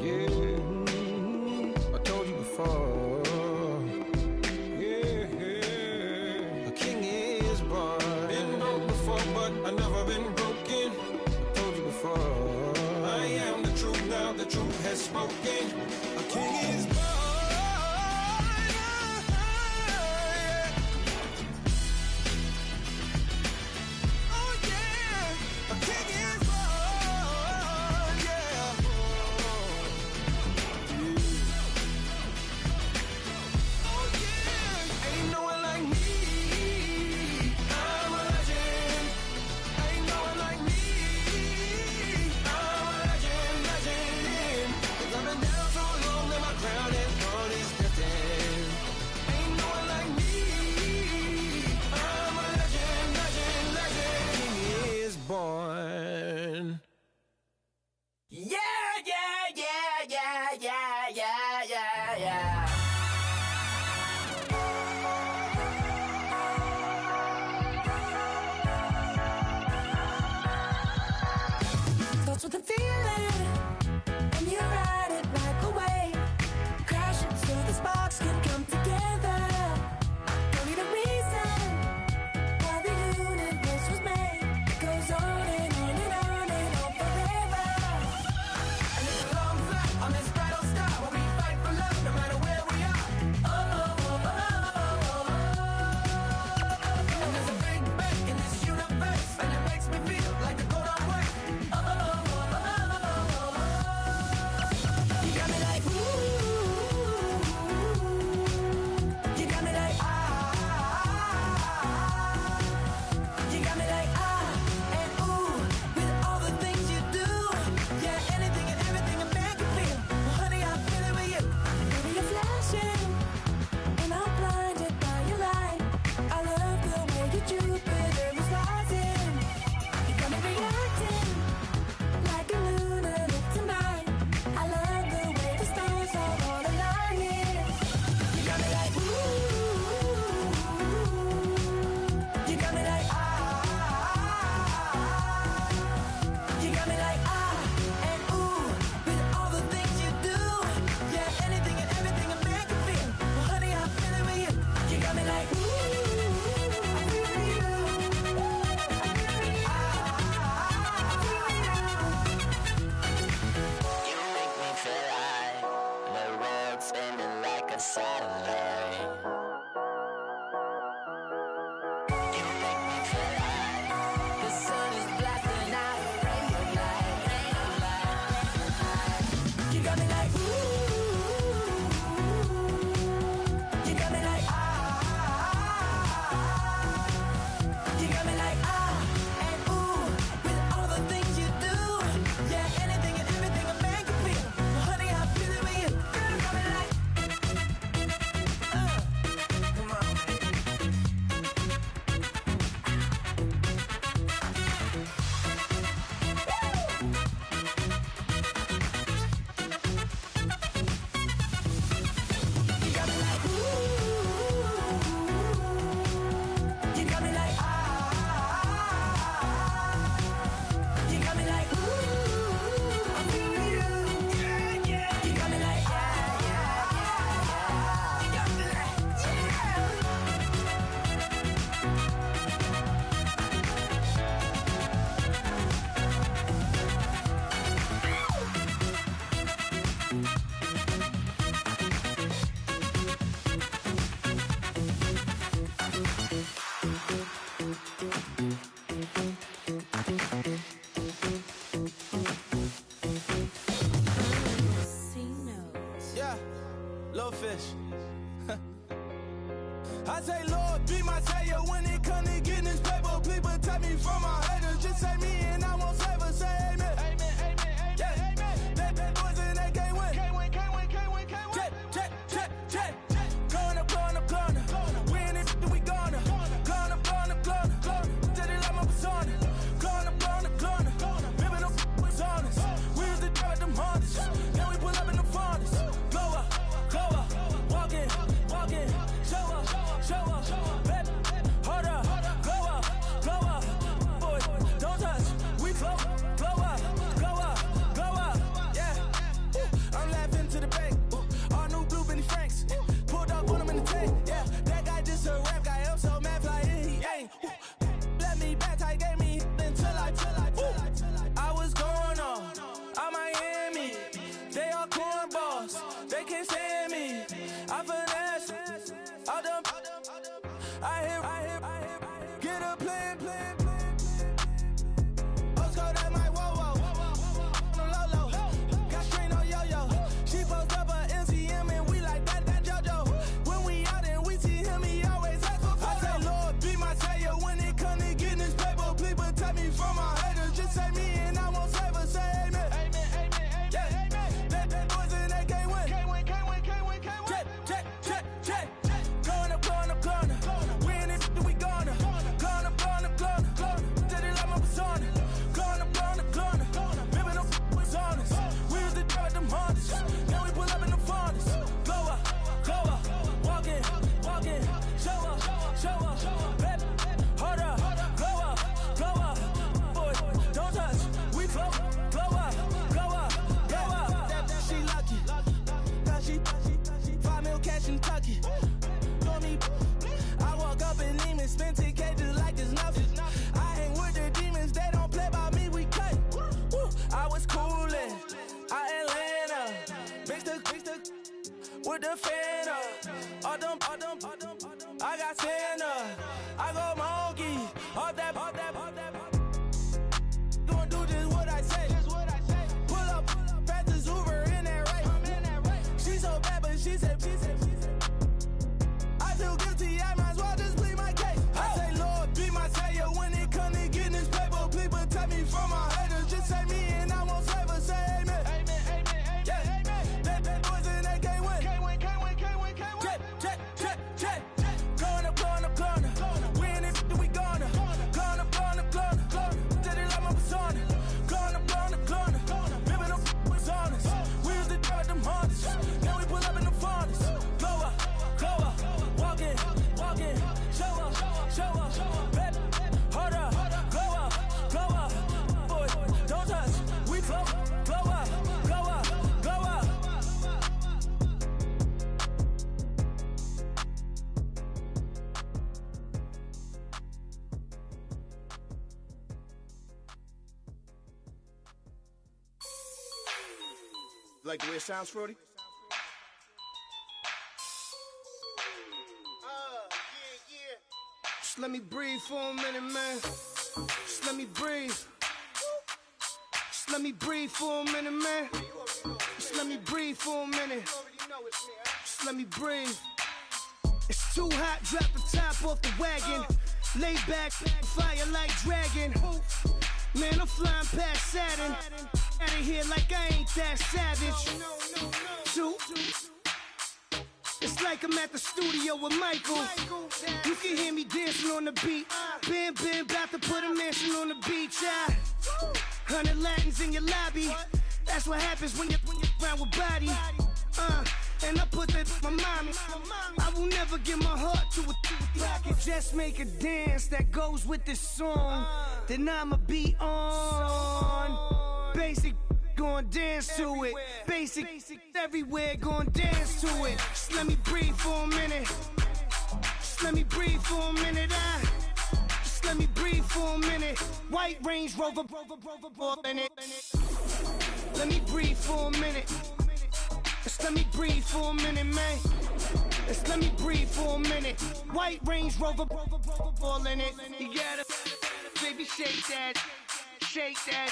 Yeah, I told you before. Yeah, a king is born. Been broke before, but I never been broken. I told you before. I am the truth now, the truth has spoken. A king is born. Starts with a feeling, and you ride it right away. Crash it so the sparks can come together. Don't need a reason why the universe was made. It goes on and on and on and on forever. And it's a long flight on this battle star where we fight for love no matter where we are. Oh, oh, oh, oh, oh, oh. And there's a big bang in this universe, and it makes me feel like the gold on work. Oh, oh, oh. You got me like, ooh. You got me like, ah. You got me like, ah, and ooh. With all the things you do. Yeah, anything and everything a man can feel. Well, honey, I'm feeling with you. Baby, you're flashing, and I'm blinded by your light. I love the way you Jupiter is rising. You got me reacting like a lunatic tonight. I love the way the stars are all aligning. You got me like, ooh. You got me like, ah. You got me like, ah, and ooh. With all the things you do. Yeah, anything and everything a man can feel. Well, honey, I'm feeling with you. You got me like, ooh. I feel with you. You make me feel like the world's spinning like a satellite. You make me feel like the sun is blasting out a ray of light, ray of light. You got me like, ooh. You got me like, ah. You got me like, ah, and ooh. With all the things you do. Yeah, anything and everything a man can feel. Well, honey, I'm feeling with you. You got me like, come on, this. I say, Lord, be my savior when it comes to getting this paper. Please protect me from my haters. Just say me and I won't save her. Say amen. Amen, amen, amen, yeah. Amen. That boys and they can't win. Can't win, can't win, can't win, can't win. Check. Going up. We in this, we gonna. Going up. Till they like my persona. Going up. Ripping up was honest. We used to drive them Hondas. Now we pull up in the Fondas. Glow up. Walking. Show up. Baby, hold up. Glow up. Boys, don't touch. We glow up. Yeah. I'm laughing to the bank. All new blue Benny Franks. Pulled up, put him in the tank. Yeah, that guy just a rap guy. I'm so mad, fly in, he ain't. Let me back, tight, gave me until I was going on. I'm Miami. They all cornballs. They can't stand me. I finesse. All them. I hear. Get a plan. Oscar, that my whoa. No low. Got strain on yo-yo. She post up a MCM and we like that JoJo. When we out and we see him, he always asks for photo. I say, Lord, be my savior when it comes to getting this paper. Please protect me from my haters. Just say me and I won't save her. Say amen. Amen. Yeah. That boys and they can't win. Can't win. Check. Going up. We in it, we gonna. Going up. Till they like my persona. Going up. Ripping up was honest. We used to drive them Hondas. Now we pull up in the Fondas. Glow up. Walking. Show up. Baby, hold up. Glow up. Boys, don't touch. We glow up. She lucky. Cause she 5 mil cash in Kentucky. Know me. I walk up in Lehman, spend 10K just like it's nothing. I hang with the demons, they don't play by me, we cut. I was coolin', out Atlanta, mixed with the Fanta. All them, I got Santa, I go monkey, all that. Gonna do just what I say. Pull up, fast as Uber in that race. She so bad, but she said. I feel guilty, I might as well just plead my case. I say, Lord, be my savior when it comes to getting this paper. Please protect me from my haters. Just say me and I won't save her. Say amen. Amen. Yeah. That boys and they can't win. Can't win. Check. Going up. We in it, we gonna. Going up. Till they like my persona. Going up. Ripping up was honest. We used to drive them Hondas. Now we pull up in the Fondas. Glow up. Walking. Show up. Baby, hold up. Glow up. Boys, don't touch. We glow up. Like the way it sounds, Frody? Yeah. Just let me breathe for a minute, man. Just let me breathe. Just let me breathe for a minute, man. Just let me breathe for a minute. Just let me breathe. It's too hot, drop the top off the wagon. Lay back, fire like dragon. Man, I'm flying past Saturn. Out of here like I ain't that savage. Two. It's like I'm at the studio with Michael. You can hear me dancing on the beat. Bam, about to put a mansion on the beach. 100 Latins in your lobby. That's what happens when you're around with body. And I put that in my mommy. I will never give my heart to a I can just make a dance that goes with this song. Then I'ma be on. Basic, gon' dance to it. Basic, everywhere, gon' dance to it. Just let me breathe for a minute. Just let me breathe for a minute. Just let me breathe for a minute. White Range Rover, in it. Let me breathe for a minute. Just let me breathe for a minute, man. Just let me breathe for a minute. White Range Rover, all in it. You gotta, baby, shake that, shake that,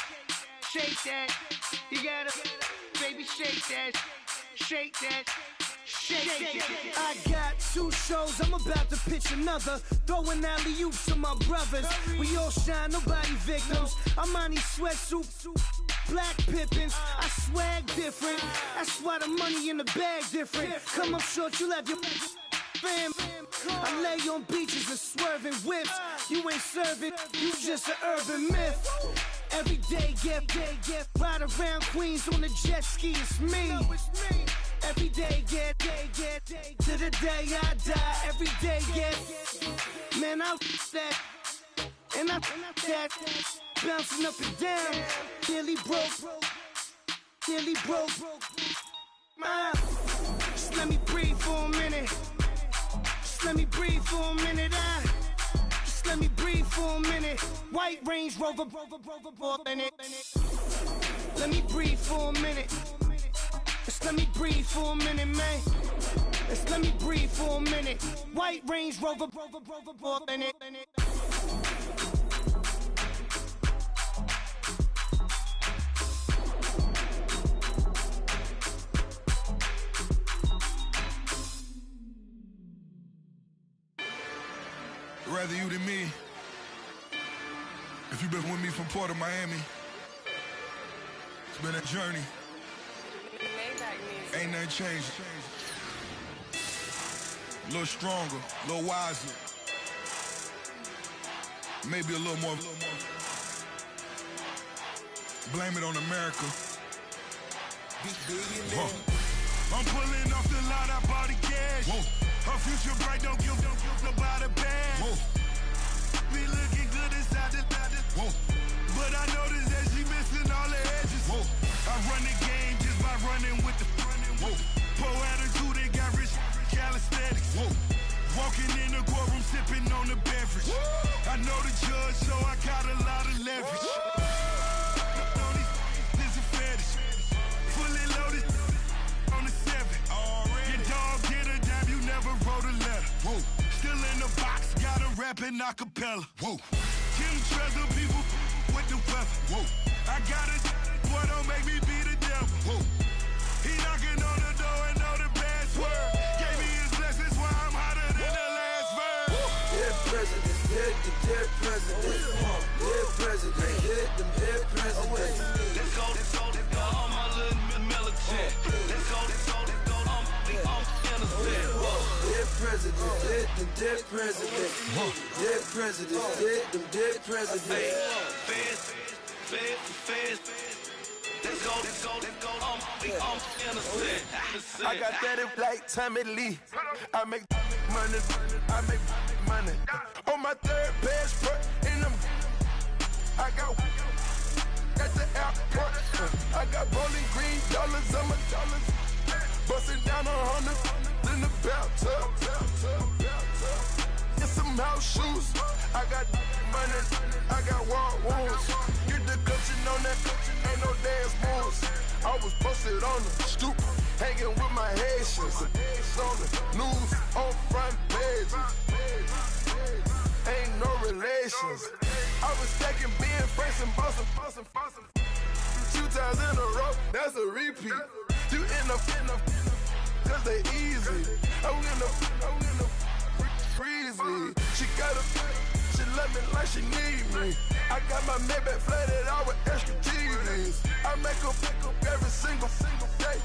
shake that. You gotta, baby, shake that, shake that, I got 2 shows, I'm about to pitch another. Throwing alley-oops to my brothers. We all shine, nobody victims. I'm on these sweatsuits, black Pippins. I swag different. That's why the money in the bag different. Come up short, you'll have your fam. I lay on beaches and swerving whips. You ain't serving, you just an urban myth. Every day, get ride around Queens on the jet ski, it's me. Every day, get to the day I die. Every day, get man, I that and I that bouncing up and down. Nearly broke. Just let me breathe for a minute. Just let me breathe for a minute. Just let me breathe for a minute. White Range Rover, in it. Let me breathe for a minute. Just let me breathe for a minute, man. Just let me breathe for a minute. White Range Rover, in it. Rather you than me. If you've been with me from Port of Miami, it's been a journey. Ain't nothing changed. A little stronger, a little wiser. Maybe a little more. Blame it on America. I'm pulling off the lot, I bought the cash. Whoa. Her future bright, don't give nobody bad. Whoa. Be looking good inside the whoa. But I noticed that she missing all the edges. Whoa. I run the game just by running with the whoa. Poor attitude, they got rich calisthenics. Whoa. Walking in the courtroom, sipping on the beverage. Whoa. I know the judge, so I got a lot of leverage. This is a fetish. Fully loaded on the 7. Your dog get a dime, you never wrote a letter. Whoa. Still in the box, got a rapping acapella. Whoa. Kim Treasure, people with the weather. Whoa. I got it, boy, don't make me be the devil. Whoa. He knocking on the door and know the password. Gave me his blessings while I'm hotter than the last verse. Dead presidents, dead presidents. Dead president, dead presidents. Let's go, all my little militant. Let's go, I'm innocent. Dead presidents, dead presidents. Dead presidents, dead presidents. Feds. Let's go, I'm innocent. I got that like Tommy Lee. I make money. On my third passport, and I got at the airport. I got bowling green dollars on my dollars. Busting down 100 in the bathtub. Get some house shoes. I got money. I got war wounds. Get the clutching on that. Ain't no dance moves. I was posted on the stoop, hanging with my Haitians. On the news, on front pages. Ain't no relations. I was stacking being Franks and Boston. 2 times in a row, that's a repeat. You end up, cause they easy. I'm in the freezy. She love me like she need me. I got my Maybach flooded out with extra TVs. I make up every single day.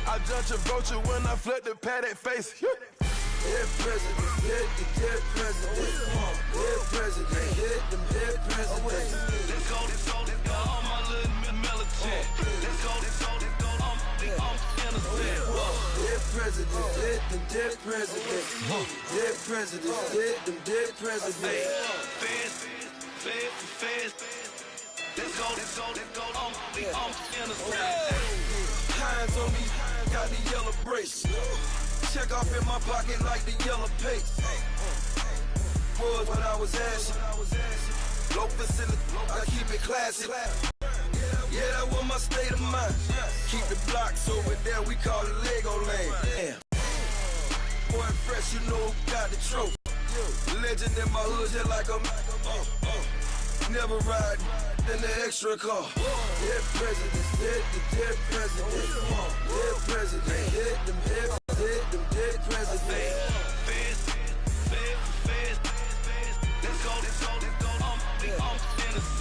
I judge a vulture when I flood the Paddock face. Dead president, dead president. Dead president, dead president. Let's go, all my little militant. Let's go, I'm innocent. Dead president, dead president. Dead president, dead president. Feds. Let's go, I'm innocent. Hands on me, got the yellow brace. Check off in my pocket like the yellow paste. Was what I was asking. Low facility, I keep it classy. Yeah, that was my state of mind. Keep the blocks over there, we call it Lego land. Damn. Boy, fresh, you know who got the trophy. Legend in my hood, just like a never ride in the extra car. Dead presidents, dead presidents. Dead presidents, dead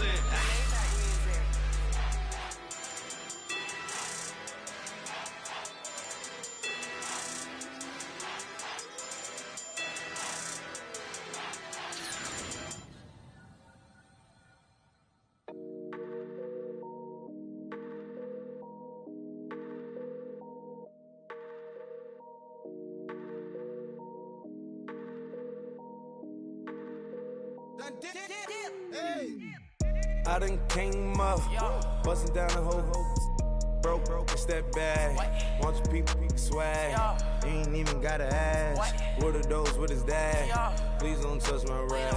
it. I done came up, bustin' down the whole broke, it's that bag. Want your people swag, you ain't even gotta ask. What are those, what is that? Please don't touch my rap,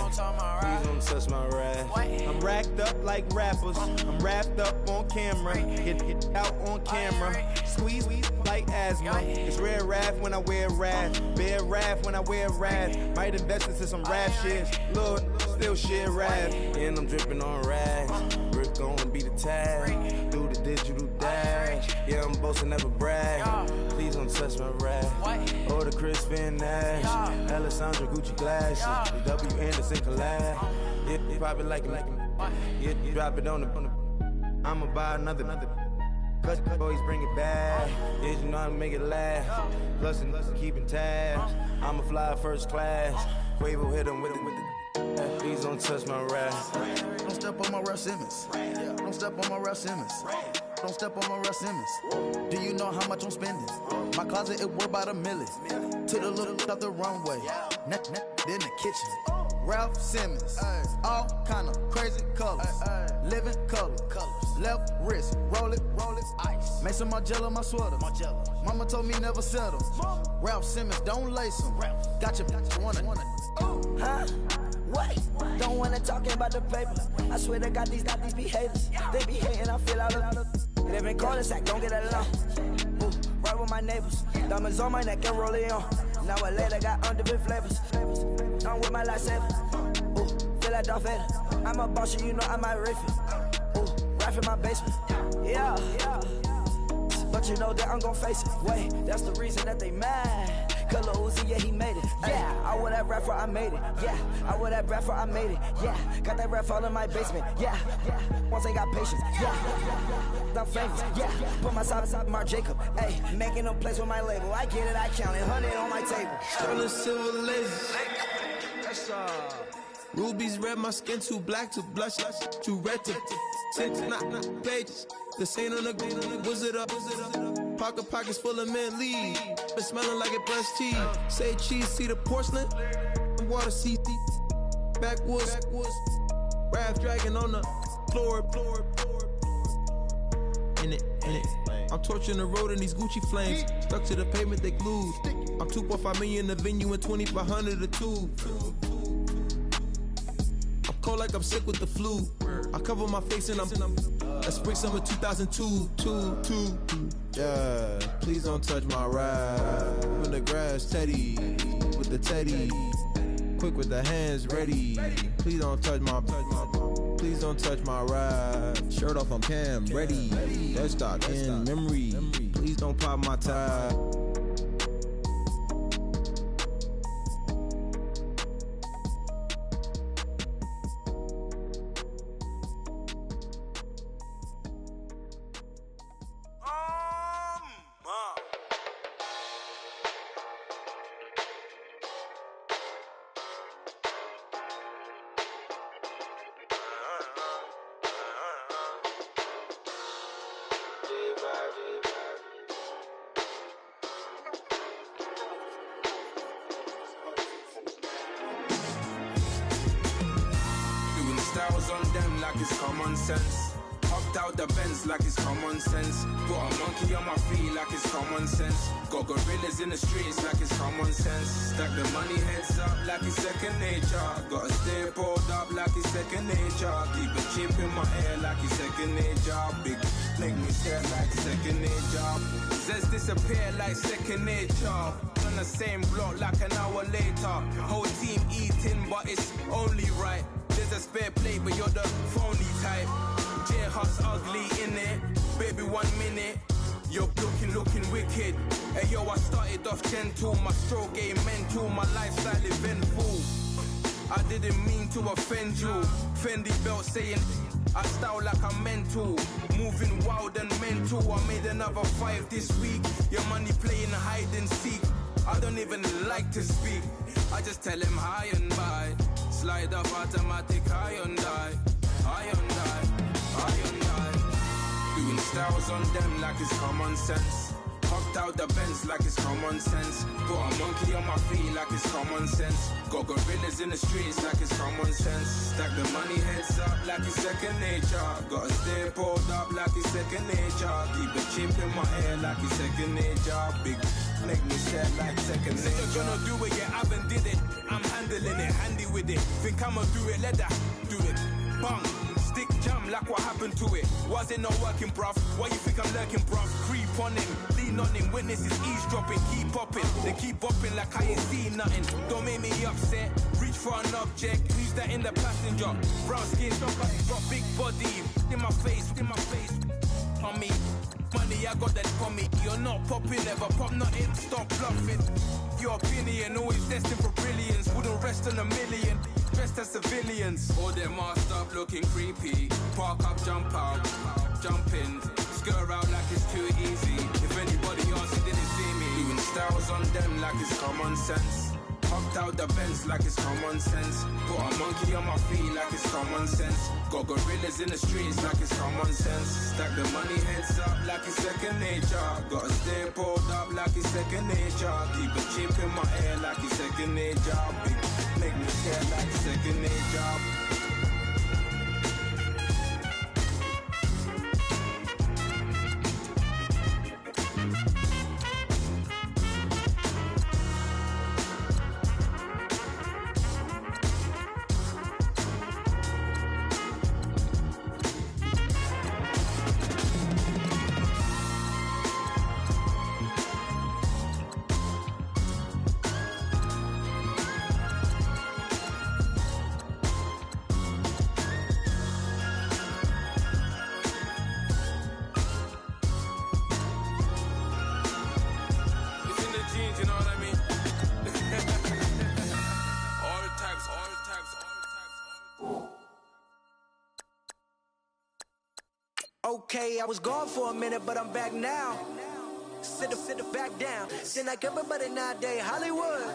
please don't touch my rap. I'm racked up like rappers, I'm wrapped up on camera. Get out on camera, squeeze like asthma. It's rare wrath when I wear wrath, bare wrath when I wear wrath. Might invest into some rap shit, Lord, still shit rap. And I'm dripping on rags, Rick gon' be the tag. Do the digital dash, yeah, I'm boasting, never brag. Please don't touch my rap, or the Chris Van Nash, Alessandra Gucci glasses, the W Anderson collab. Yeah, you probably like it, yeah, you drop it on the. I'ma buy another. Cause boys bring it back. Yeah, you know how to make it laugh. Plus and keeping tabs. I'ma fly first class. Quavo hit him with it. Please don't touch my rap. Don't step on my Ralph Simmons. Don't step on my Ralph Simmons. Don't step on my Ralph Simmons. Do you know how much I'm spending? My closet, it worth about $1 million. To the little of the runway. In the kitchen. Ralph Simmons. All kind of crazy colors. Living color. Left wrist. Roll it. Ice. Make some Margiela my sweater. Mama told me never settle. Ralph Simmons, don't lace him. Got your wanna. Huh? What? Don't wanna talk about the paper. I swear to God, these be haters. They be hating, I feel out of. Live in cul-de-sac, don't get along. Ooh, right with my neighbors. Diamonds on my neck and roll it on. Now I later got underbit flavors. I'm with my lifesaver. Ooh, feel like Darth Vader. I'm a boss, you know I might riff it. Ooh, right in my basement. Yeah. But you know that I'm gon' face it. Wait, that's the reason that they mad. Color Uzi, yeah, he made it. Yeah, I wear that rap for I made it. Yeah, I wear that rap for I made it. Yeah, got that rap all in my basement. Yeah, once I got patience. Yeah, I'm famous. Yeah, put my side beside Marc Jacob. Hey, making no place with my label. I get it, I count it. 100 on my table. Sterling silver laser. Rubies red, my skin too black to blush, too red to tint, not pages. The saint on the wizard up. Pockets full of mint leaves. Been smelling like it brushed teeth. Say cheese, see the porcelain. Water, see backwoods. Wrath dragging on the floor. In it. I'm torching the road in these Gucci flames. Stuck to the pavement, they glued. I'm 2.5 million the venue and 2,500 a tube. I'm cold like I'm sick with the flu. I cover my face and I'm spring summer 2002. Yeah, please don't touch my ride. In the grass, Teddy, with the Teddy. Quick with the hands ready. Please don't touch my ride. Shirt off, I'm Cam, ready. Dead stock in memory. Please don't pop my tie. On them like it's common sense. Hopped out the Benz like it's common sense. Got a monkey on my feet like it's common sense. Got gorillas in the streets like it's common sense. Stack the money heads up like it's second nature. Gotta stay pulled up like it's second nature. Keep a chip in my ear like it's second nature. Big make me stare like second nature. Says disappear like second nature. On the same block like an hour later. Whole team eating but it's only right. There's a spare plate, but you're the phony type. J-Hut's ugly in it. Baby, 1 minute. You're looking wicked. Hey, yo, I started off gentle. My stroke game mental. My lifestyle eventful. I didn't mean to offend you. Fendi belt saying I style like I'm mental, moving wild and mental. I made another 5 this week. Your money playing hide and seek. I don't even like to speak. I just tell him high and by. Slide up automatic, high and die. High and die, high and die. Doing styles on them like it's common sense. Hopped out the Benz like it's common sense. Put a monkey on my feet like it's common sense. Got gorillas in the streets like it's common sense. Stack the money heads up like it's second nature. Gotta stay pulled up like it's second nature. Keep a chip in my ear like it's second nature. Big make me sad like second nature. Say you're gonna do it, yeah, I haven't did it. I'm handling it, handy with it. Think I'ma do it, let that do it. Bang. Stick jam like what happened to it. Was it not working, bruv? Why you think I'm lurking, bruv? Creep on him, lean on him. Witnesses eavesdropping, keep popping. They keep bopping like I ain't seen nothing. Don't make me upset. Reach for an object. Who's that in the passenger? Brown skin, got big body. In my face, on me. Money, I got that for me. You're not popping, ever pop nothing. Stop bluffing. Your opinion, always destined for brilliance. Wouldn't rest on a million. Dressed as civilians. All them masked up looking creepy. Park up, jump out, jump in. Skirt out like it's too easy. If anybody else didn't see me. Doing styles on them like it's common sense. Hopped out the Benz like it's common sense. Put a monkey on my feet like it's common sense. Got gorillas in the streets like it's common sense. Stack the money heads up like it's second nature. Gotta stay pulled up like it's second nature. Keep a chip in my ear like it's second nature. Big make me scared like second nature. Okay, I was gone for a minute, but I'm back now. Sit back down. Seem like everybody nowadays, Hollywood.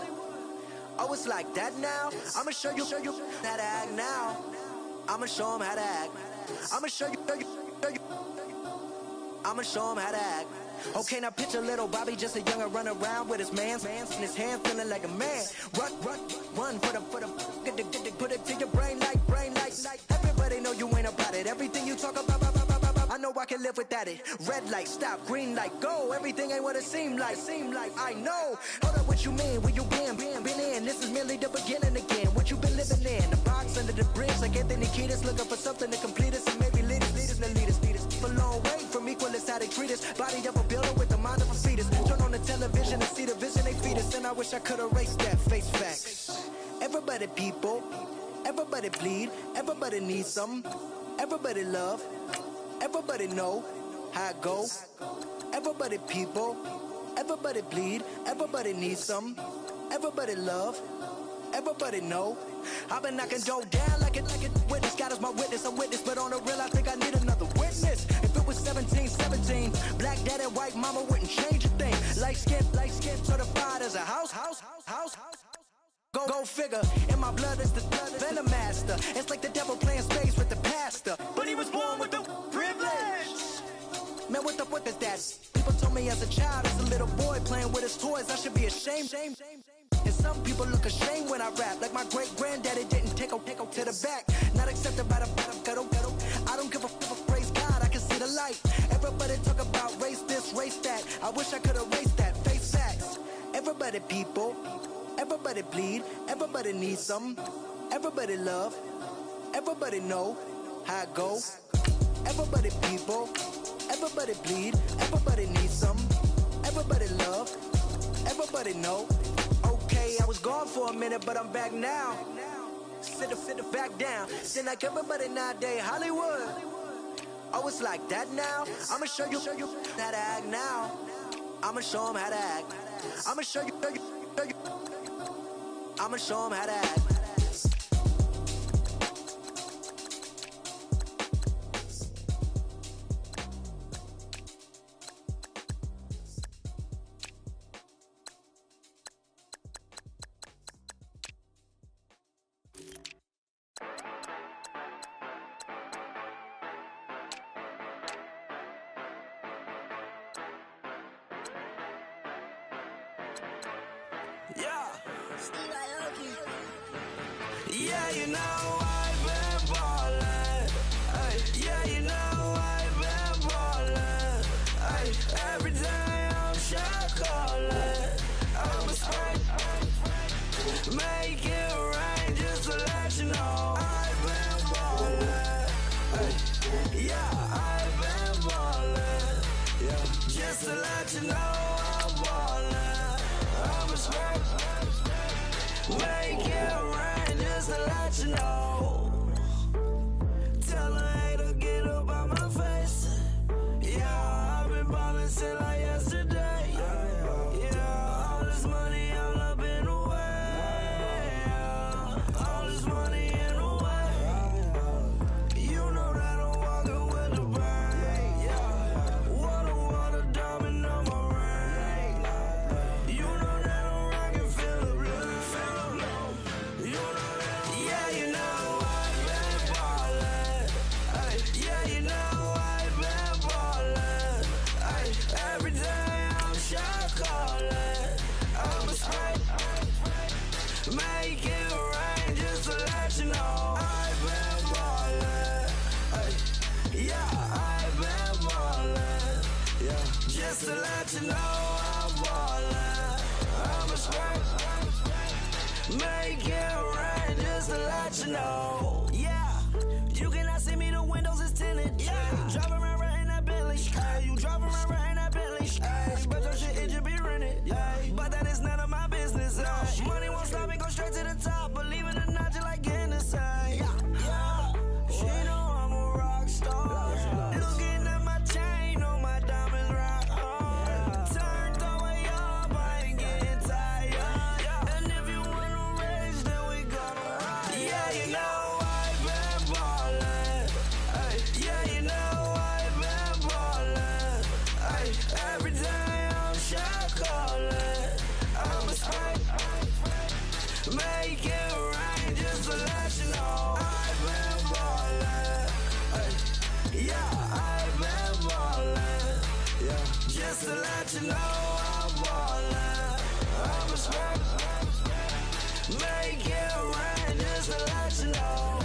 Oh, it's like that now? I'ma show you how to act now. I'ma show them how to act. I'ma show you. I'ma show them how to act. Okay, now picture little Bobby, just a younger run around with his man's in his hand, feeling like a man. Run for the put it to your brain like. Everybody know you ain't about it. Everything you talk about, I know I can live without it. Red light, stop, green light, go. Everything ain't what it seem like. I know. Hold up, what you mean? Where you been in? This is merely the beginning again. What you been living in? The box under the bridge, like Anthony Kiedis, looking for something to complete us and maybe lead us. A long way from equalist how they treat us. Body of a builder with the mind of a fetus. Turn on the television and see the vision they feed us. And I wish I could erase that face facts. Everybody people, everybody bleed, everybody needs something. Everybody love, everybody know how it go. Everybody people, everybody bleed, everybody needs something. Everybody love, everybody know. I've been knocking dough down like it witness. God is my witness, I'm witness, but on the real I think I need another witness. If it was 17, black dad and white mama wouldn't change a thing. Light skin certified as a house. Go figure, in my blood is the venom master. It's like the devil playing space with the pastor. But he was born with the privilege. Man, what the fuck is that? People told me as a child, as a little boy playing with his toys, I should be ashamed. And some people look ashamed when I rap, like my great granddaddy didn't take a to the back. Not accepted by the ghetto. I don't give a praise God, I can see the light. Everybody talk about race this, race that. I wish I could erase that, face facts. Everybody people, everybody bleed, everybody needs something. Everybody love, everybody know how it go. Everybody people, everybody bleed, everybody needs something. Everybody love, everybody know. Okay, I was gone for a minute, but I'm back now. Sit back down. Seem like everybody nowadays, Hollywood. Oh, it's like that now? I'ma show you how to act now. I'ma show them how to act. I'ma show you. I'ma show them how to act. Yeah, you know I've been ballin'. Ay, yeah, you know I've been ballin'. Ay, every day I'm shot callin'. I'm a spray, make it rain just to let you know I've been ballin'. Ay, yeah, I've been ballin'. Yeah, just to let you know I'm ballin'. I'm a spray, make it rain just to let you know. Tell a hater get up on my face. Yeah, I've been ballin' since like yesterday. Yeah, all this money all up in the way. All this money in the way. You know that I'm walking with the bank. Yeah, water, diamond on my ring. You know that I'm rockin', feel the blue. You know that, yeah, you know I've been ballin'. Ay, yeah, you know I've been ballin'. Ay, every day I'm shot callin'. I'm a spray, make it rain just to let you know I've been ballin'. Ay, yeah, I've been ballin'. Yeah, just to let you know I'm ballin'. I'm a spray, make it rain just to let you know. Yeah, you cannot see me, the windows is tinted. Yeah, you driving around right in that Bentley. Hey, you driving around right in that Bentley. Hey, but your shit, it should be rented. Yeah, but that is none of my business. Money won't stop me, go straight to the top. Believe it or not, just like in the same. Yeah, she know I'm a rock star. Looking at my chain, on my diamonds rock hard. Turned the way up, I ain't getting tired. And if you wanna raise, then we go. Yeah, you know I've been ballin'. Ay, yeah, you know I've been ballin'. Ay, every day I'm shot callin'. I'm a spray, make it rain just to let you know I've been ballin'. Ay, yeah, I've been ballin'. Yeah, just to let you know I'm ballin'. I'm a spray, make it rain just to let you know.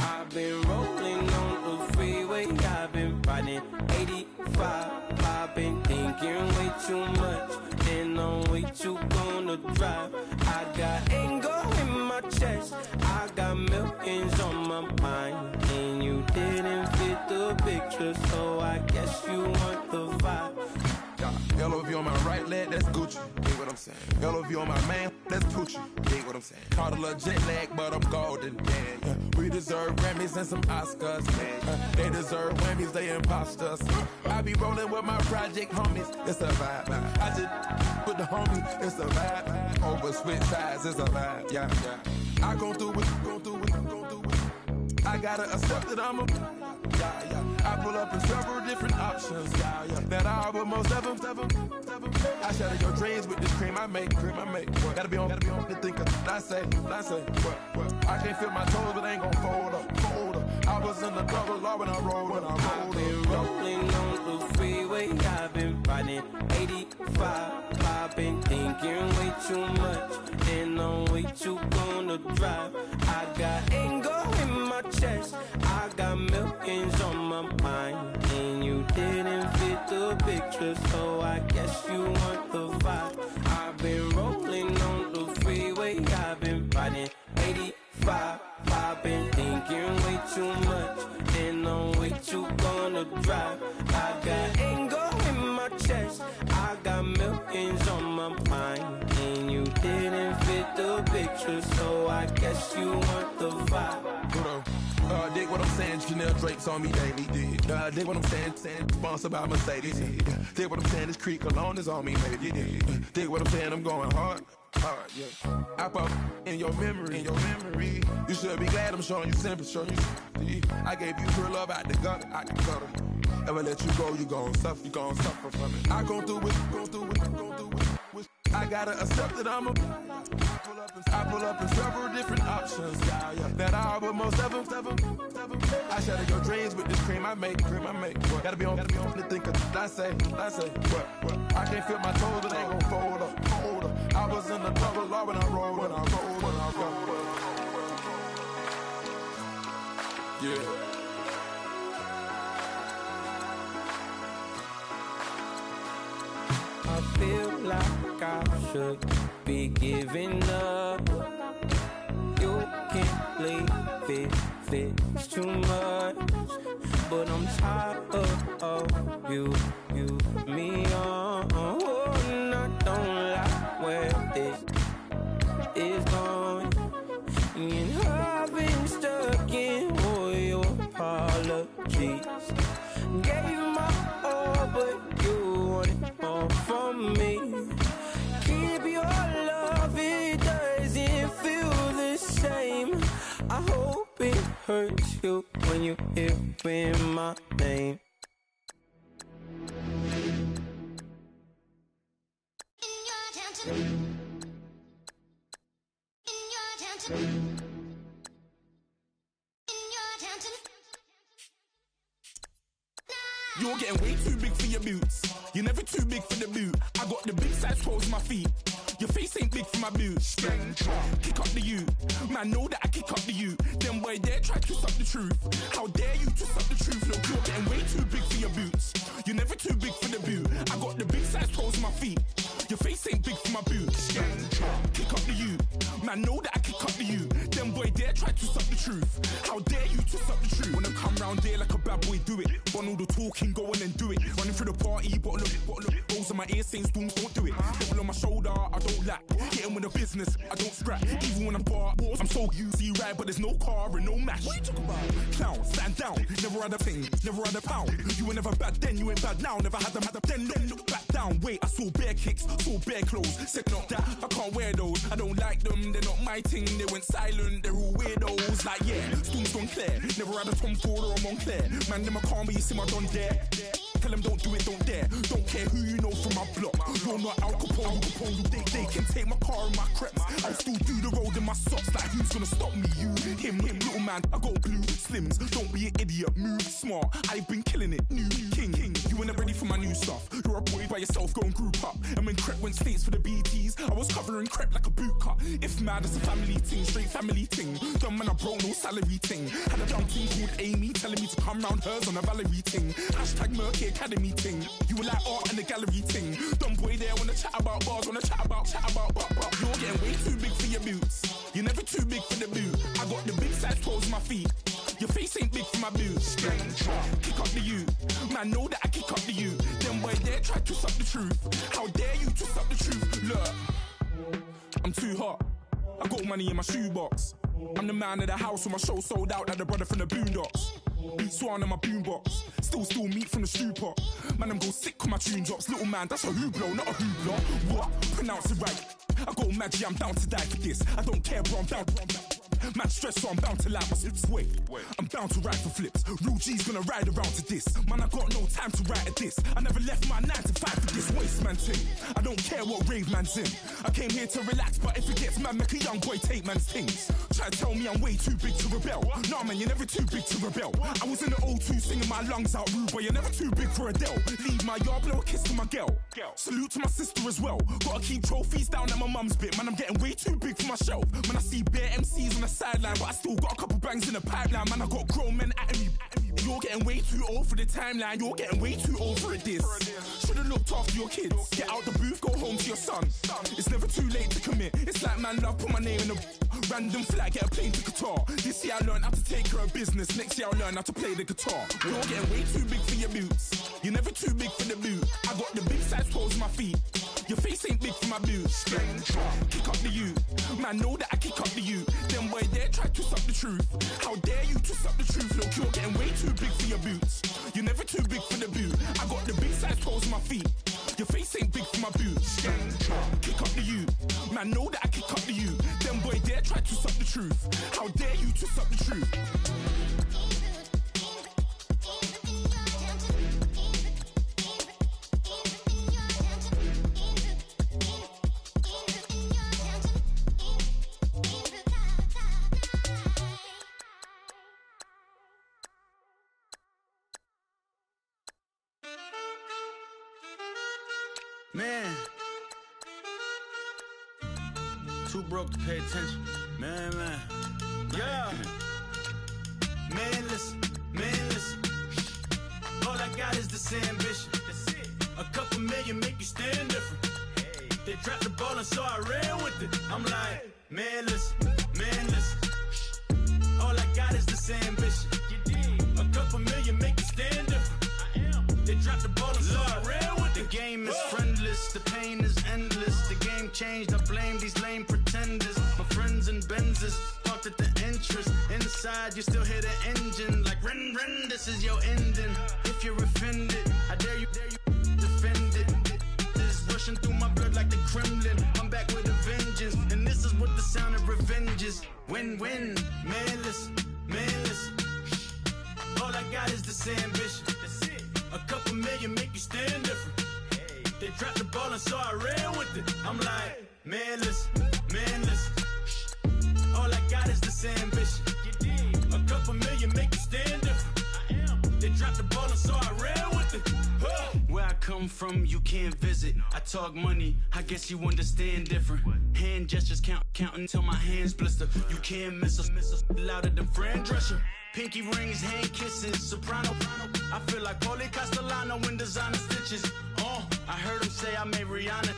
I've been rolling on the freeway, I've been riding 85. I've been thinking way too much, and I'm way too gonna drive. I got anger in my chest, I got millions on my mind, and you didn't fit the picture, so I guess you want the vibe. LOV on my right leg, that's Gucci. Dig what I'm saying? LOV on my man, that's Poochie. Dig what I'm saying? Caught a little jet lag, but I'm golden. Yeah. We deserve Grammys and some Oscars. They deserve Whammies, they imposters. I be rolling with my project homies, it's a vibe. I just with the homies, it's a vibe. Over switch sides, it's a vibe. Yeah. I gon' do it, I gotta accept that I'm a. I pull up in several different options. That I will most ever. I shatter your dreams with this cream I make. Gotta be on the thinker. I say. I can't feel my toes, but I ain't gon' fold up. I was in the double law when I rolled. I've been rolling on the freeway, I've been riding 85. I've been thinking way too much, and I'm way too gonna drive. I got anger in my chest, I got millions on my mind, and you didn't fit the picture, so I guess you want the vibe. I've been rolling on the freeway, I've been riding 85. I've been thinking way too much, and I'm way too gonna drive. I got anger in my chest, I got millions on my mind, and you didn't fit the picture. closer, so I guess you want the vibe. Dig what I'm saying, Chanel drapes on me daily. Dig what I'm saying, sponsored by Mercedes. Dig what I'm saying, this Creek Cologne is on me, maybe. Dig what I'm saying, I'm going hard, yeah. I pop in your memory, You should be glad I'm showing you sympathy, I gave you real love out the gutter, Ever let you go, you gon' suffer from it. I go through it. I gotta accept that I pull up in several different options, that I but most of them. I shatter your dreams with this cream I make. Gotta be on the thinker. I say, what? I can't feel my toes, but ain't gon' fold up. I was in the double law when I rolled. Yeah. I feel like I should be giving up. You can't leave it's too much. But I'm tired of you, me on. And I don't like where this is going. And I've been stuck in all your apologies. Gave my all, but you wanted more from me. Keep your love, it doesn't feel the same. I hope it hurts you when you hear my name. You're getting way too big for your boots. You're never too big for the boot. I got the big size toes on my feet. Your face ain't big for my boots. Kick up the you. Man, know that I kick up the you. Them boy there try to suck the truth. How dare you to suck the truth? Look, you're getting way too big for your boots. You're never too big for the boot. I got the big size toes on my feet. Your face ain't big for my boots. Kick up the you. Man, know that I kick up the you. Them boy there try to suck the truth. How dare you to suck the truth? Wanna come round there like a bad boy, do it. Want all the talking, go on and do it. Running through the party, bottle up. Rolls on my ear saying storms, don't do it. Devil on my shoulder, I don't lack. Getting with the business, I don't scrap. Even when I'm bar, I'm so easy right, but there's no car and no match. What you talk about? Clown, stand down. Never had a thing, never had a pound. You were never bad then, you ain't bad now. Never had a then look back down. Wait, I saw bare kicks, saw bare clothes. Said not that, I can't wear those. I don't like them, they're not my thing. They went silent, they're all weirdos. Like yeah, Storm's gone clear. Never had a Tom Ford or a Montclair. Man, them I can't, but you see my done there. Tell them don't do it, don't dare. Don't care who you know from my block. You're not Al Capone, they can take my car and my crepes. I still do the road in my socks. Like who's gonna stop me? You, him, little man. I got blue slims. Don't be an idiot, move smart. I've been killing it, new king. You ain't ready for my new stuff. You're a boy by yourself, go and group up. And when Crep went states for the BTs, I was covering Crep like a boot cut. If mad, it's a family thing, straight family thing. Dumb man, I broke no salary thing. Had a young thing called Amy telling me to come round hers on a Valerie thing. Hashtag Murky Academy thing. You were like art and the gallery thing. Dumb boy there wanna chat about bars, wanna chat about. You're getting way too big for your boots. You're never too big for the boot. I got the big size toes on my feet. Your face ain't big for my boots. Kick up the you. Man, know that I kick up the you. Them boy there try to suck the truth. How dare you to suck the truth? Look, I'm too hot. I got money in my shoebox. I'm the man of the house when my show sold out like the brother from the Boondocks. Beat Swan in my boombox. Still meat from the stew pot. Man, I'm go sick when my tune drops. Little man, that's a hooplo, not a hoopla. What? Pronounce it right. I got Maggie, I'm down to die for this. I don't care, bro, I'm down. Man stressed, so I'm bound to like my slips. Wait, I'm bound to ride for flips. Real G's gonna ride around to this. Man, I got no time to write at this. I never left my 9 to 5 for this waste man thing. I don't care what rave man's in. I came here to relax, but if it gets mad, make a young boy take man's things. Try to tell me I'm way too big to rebel. Nah, man, you're never too big to rebel. I was in the O2 singing my lungs out rude, but you're never too big for Adele. Leave my yard, blow a kiss to my girl. Salute to my sister as well. Gotta keep trophies down at my mum's bit. Man, I'm getting way too big for my shelf. Man, I see bare MCs on the sideline, but I still got a couple bangs in the pipeline. Man, I got grown men at me. You're getting way too old for the timeline. You're getting way too old for a diss. Should've looked after your kids. Get out the booth, go home to your son. It's never too late to commit. It's like man love, put my name in a random flag, get a plane to Qatar. This year I learned how to take care of business. Next year I'll learn how to play the guitar. You're getting way too big for your boots. You're never too big for the boot. I got the big size toes on my feet. Your face ain't big for my boots. Kick up the you. Man, know that I kick up the you. Them boy there try to twist up the truth. How dare you twist up the truth? Look, you're getting way too big for your boots. You're never too big for the boot. I got the big size toes on my feet. Your face ain't big for my boots. Kick up the you. Man, know that I kick up the you. Them boy there try to twist up the truth. How dare you twist up the truth? Man, too broke to pay attention. Man. Yeah. Man, listen. All I got is this ambition. A couple million make you stand different. They dropped the ball and so I ran with it. I'm like, man, listen. All I got is this ambition. A couple million make you stand different. They dropped the ball and so I ran with it. The game is friendless, the pain is endless. The game changed, I blame these lame pretenders. My friends and Benzes parked at the entrance. Inside, you still hear the engine. Like, rin, this is your ending. If you're offended, I dare you defend it. This is rushing through my blood like the Kremlin. I'm back with a vengeance, and this is what the sound of revenge is. Win-win, man, listen. All I got is this ambition. A couple million make you stand different. They dropped the ball and so I ran with it. I'm like, man, listen. All I got is this ambition. A couple million make you stand different. They dropped the ball and so I ran with it. Where I come from, you can't visit. I talk money, I guess you understand different. Hand gestures counting till my hands blister. You can't miss us, louder than Fran Drescher. Pinky rings, hand kisses, soprano. I feel like Paulie Castellano in designer stitches. I heard him say I made Rihanna.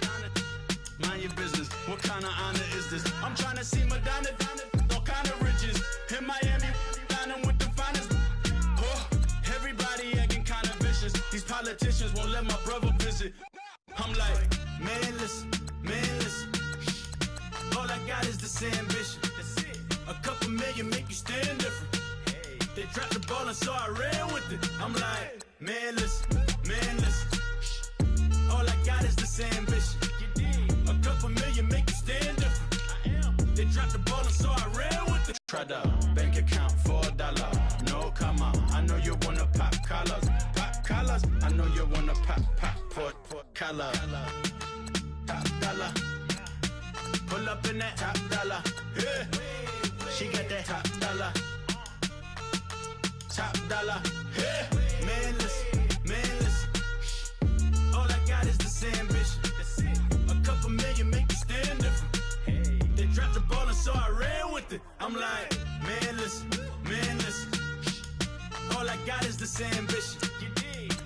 Mind your business, what kind of honor is this? I'm trying to see Madonna, all kind of riches. In Miami, dining with the finest. Everybody acting kind of vicious. These politicians won't let my brother visit. I'm like, man, listen. All I got is this ambition. A couple million make you stand different. They dropped the ball and so I ran with it. I'm like, man, listen. All I got is this ambition. A couple million make you stand different. They dropped the ball and so I ran with it. Trada, bank account $4. No, come on. I know you wanna pop collars. I know you wanna pop collar. Top dollar. Pull up in that top dollar. Yeah. She got that top dollar. Top dollar. Yeah. Man, listen. All I got is this ambition. A couple million make you stand different. They dropped the ball and so I ran with it. I'm like, man, listen. All I got is this ambition.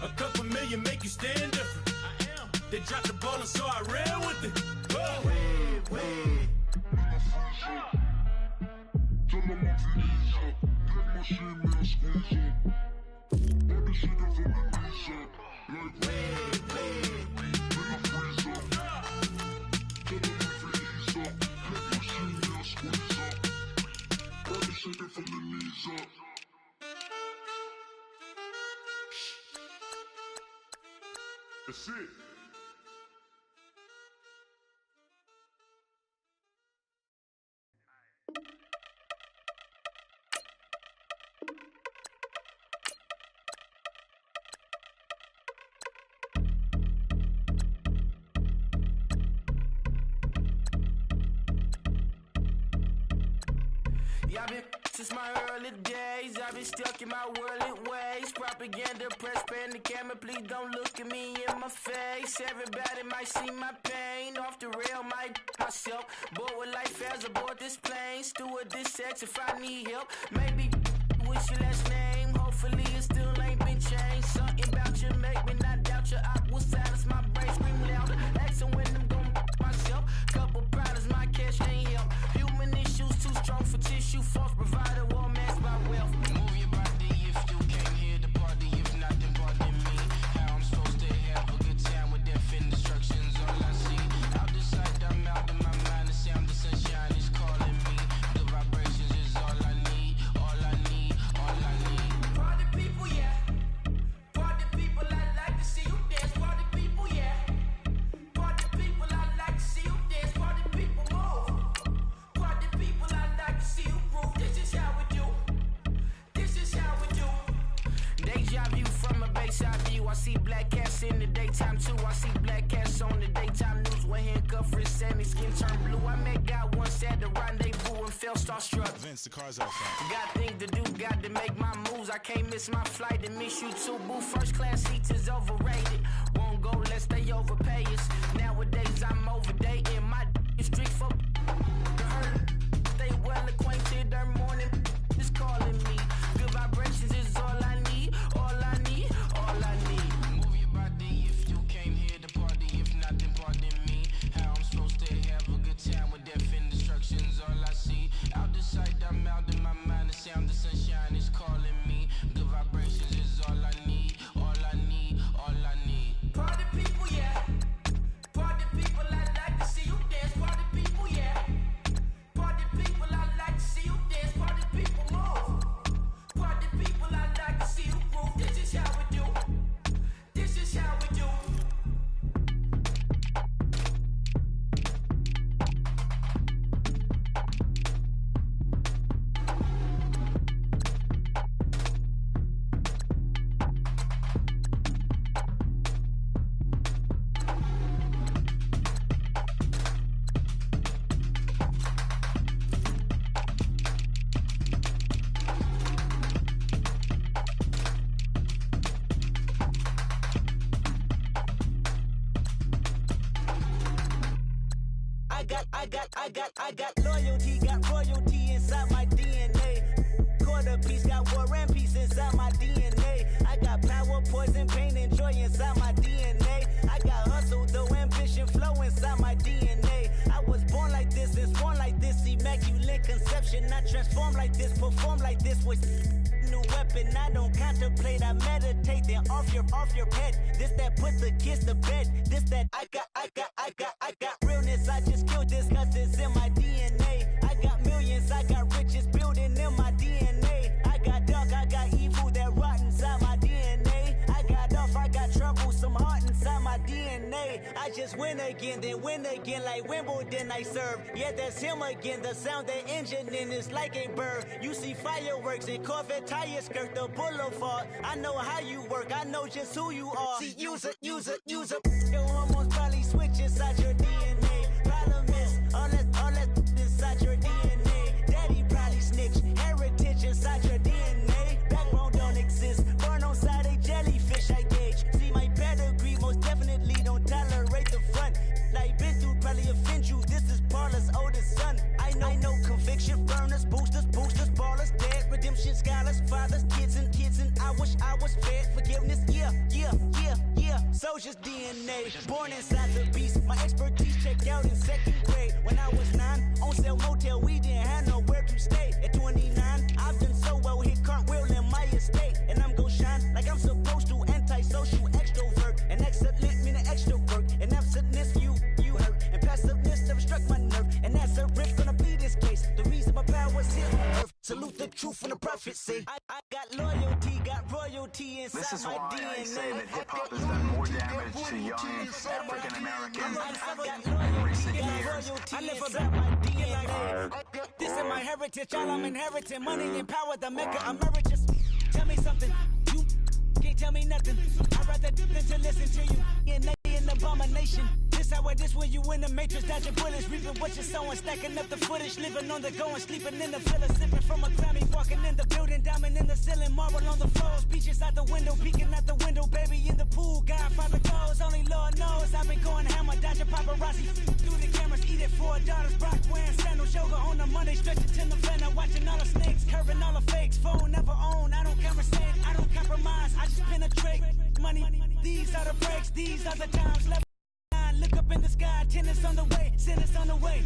A couple million make you stand different. They dropped the ball and so I ran with it. Wait. That's it. I've been since my early days. I've been stuck in my worldly ways. Propaganda, press, pan the camera. Please don't look at me in my face. Everybody might see my pain. Off the rail, might myself. Bored with life as aboard this plane. Steward this sex if I need help. Maybe what's your last name? Hopefully it still ain't been changed. Something about you make me not doubt you. I will silence my brain, scream louder. Asking when I'm gonna myself. Couple problems, my cash ain't help. Human issues too strong for tissue. False provider, war mask by wealth. Move your body if you came here to party. If not, then pardon me. How I'm supposed to have a good time with them fin instructions. All I see see black cats in the daytime too. I see black cats on the daytime news when handcuffed, wrist and his skin turned blue. I met God once at the rendezvous and felt starstruck. Vince, the car's outside. Got things to do, got to make my moves. I can't miss my flight and miss you too, boo. First class seats is overrated. Won't go less they overpay us. Nowadays I'm overdating my street for stay well acquainted. Their morning is calling me. Good vibrations is all I need. All I need. All I need. Move your body if you came here to party. If not, then pardon me. How I'm supposed to have a good time with death and destruction's all I see. Out the sight, I'm out in my mind. The sound of sunshine is calling me. Good vibrations is all I need. All I need. All I need. Party people, yeah. Party people, I like to see you dance. Party people, yeah. Party people, I like to see you dance. Party people, move. Party people, I like to see you groove. This is how we do. This is how we do. I got loyalty, got royalty inside my DNA. Quarter piece, got war and peace inside my DNA. I got power, poison, pain, and joy inside my DNA. I got hustle, though, ambition, flow inside my DNA. I was born like this and sworn like this. Immaculate conception, I transform like this, perform like this with new weapon. I don't contemplate, I meditate. Then off your head. This that put the kids to bed. This that I got realness. I just killed this cause it's in my DNA. I got millions, I got riches building in my DNA. I got dark, I got evil that rot inside my DNA. I got off, I got trouble, some heart inside my DNA. I just win again, then win again like Wimbledon I serve. Yeah, that's him again. The sound that engine in is like a bird. You see fireworks and Corvette tires skirt the boulevard. I know how you work, I know just who you are. See, use it. Your hormones probably switch inside your DNA. Problem is, all that inside your DNA. Daddy probably snitch, heritage inside your DNA. Backbone don't exist, born on side a jellyfish I gauge. See my pedigree, most definitely don't tolerate the front. Like been through, probably offend you. This is Paula's oldest son. I know conviction, burners, boosters, ballers, dead, redemption, scholars, fathers, kids and I wish I was fed forgiveness. Yeah. Soldier's DNA, born inside the beast. My expertise checked out in second grade. When I was 9, on sale motel, we didn't have nowhere to stay. At 29, I've done so well, hit cartwheel in my estate. And I'm gon' shine like I'm supposed to, antisocial extrovert. And excellent mean an extra work. And absentness, you hurt. And passiveness never struck my nerve. And that's a riff gonna be this case. The reason my power's here on earth. Salute the truth and the prophecy. I got loyalty, got royalty inside this is my why DNA. I say that hip-hop has done more damage to young African-Americans than recent years. I live inside my DNA. This is my heritage, all I'm inheriting. Money and power, the mecca emeritus. Tell me something, you can't tell me nothing. I'd rather than to listen to you. An abomination. This how it is when you in the matrix, dodging bullets, reaping what you're sowing, stacking up the footage, living on the go and sleeping in the villa, sipping from a Grammy, walking in the building, diamond in the ceiling, marble on the floors, beaches out the window, peeking out the window, baby in the pool, Godfather goes, only Lord knows, I've been going hammer, dodging paparazzi, through the cameras, eating $4, Brock wearing sandals, yoga on a Monday, stretching to November, watching all the snakes, curving all the fakes, phone never own, I don't conversate, I don't compromise, I just penetrate, money, these are the breaks, these are the times, look up in the sky, tennis on the way, sentence on the way,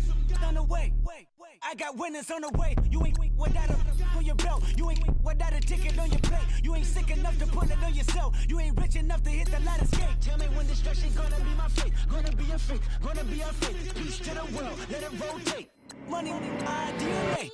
I got winners on the way. You ain't without a on your belt. You ain't without a ticket on your plate. You ain't sick enough to pull it on yourself. You ain't rich enough to hit the ladder skate. Tell me when destruction gonna be my fate. Gonna be a fate, gonna be a fate. Peace to the world, let it rotate. Money, DNA.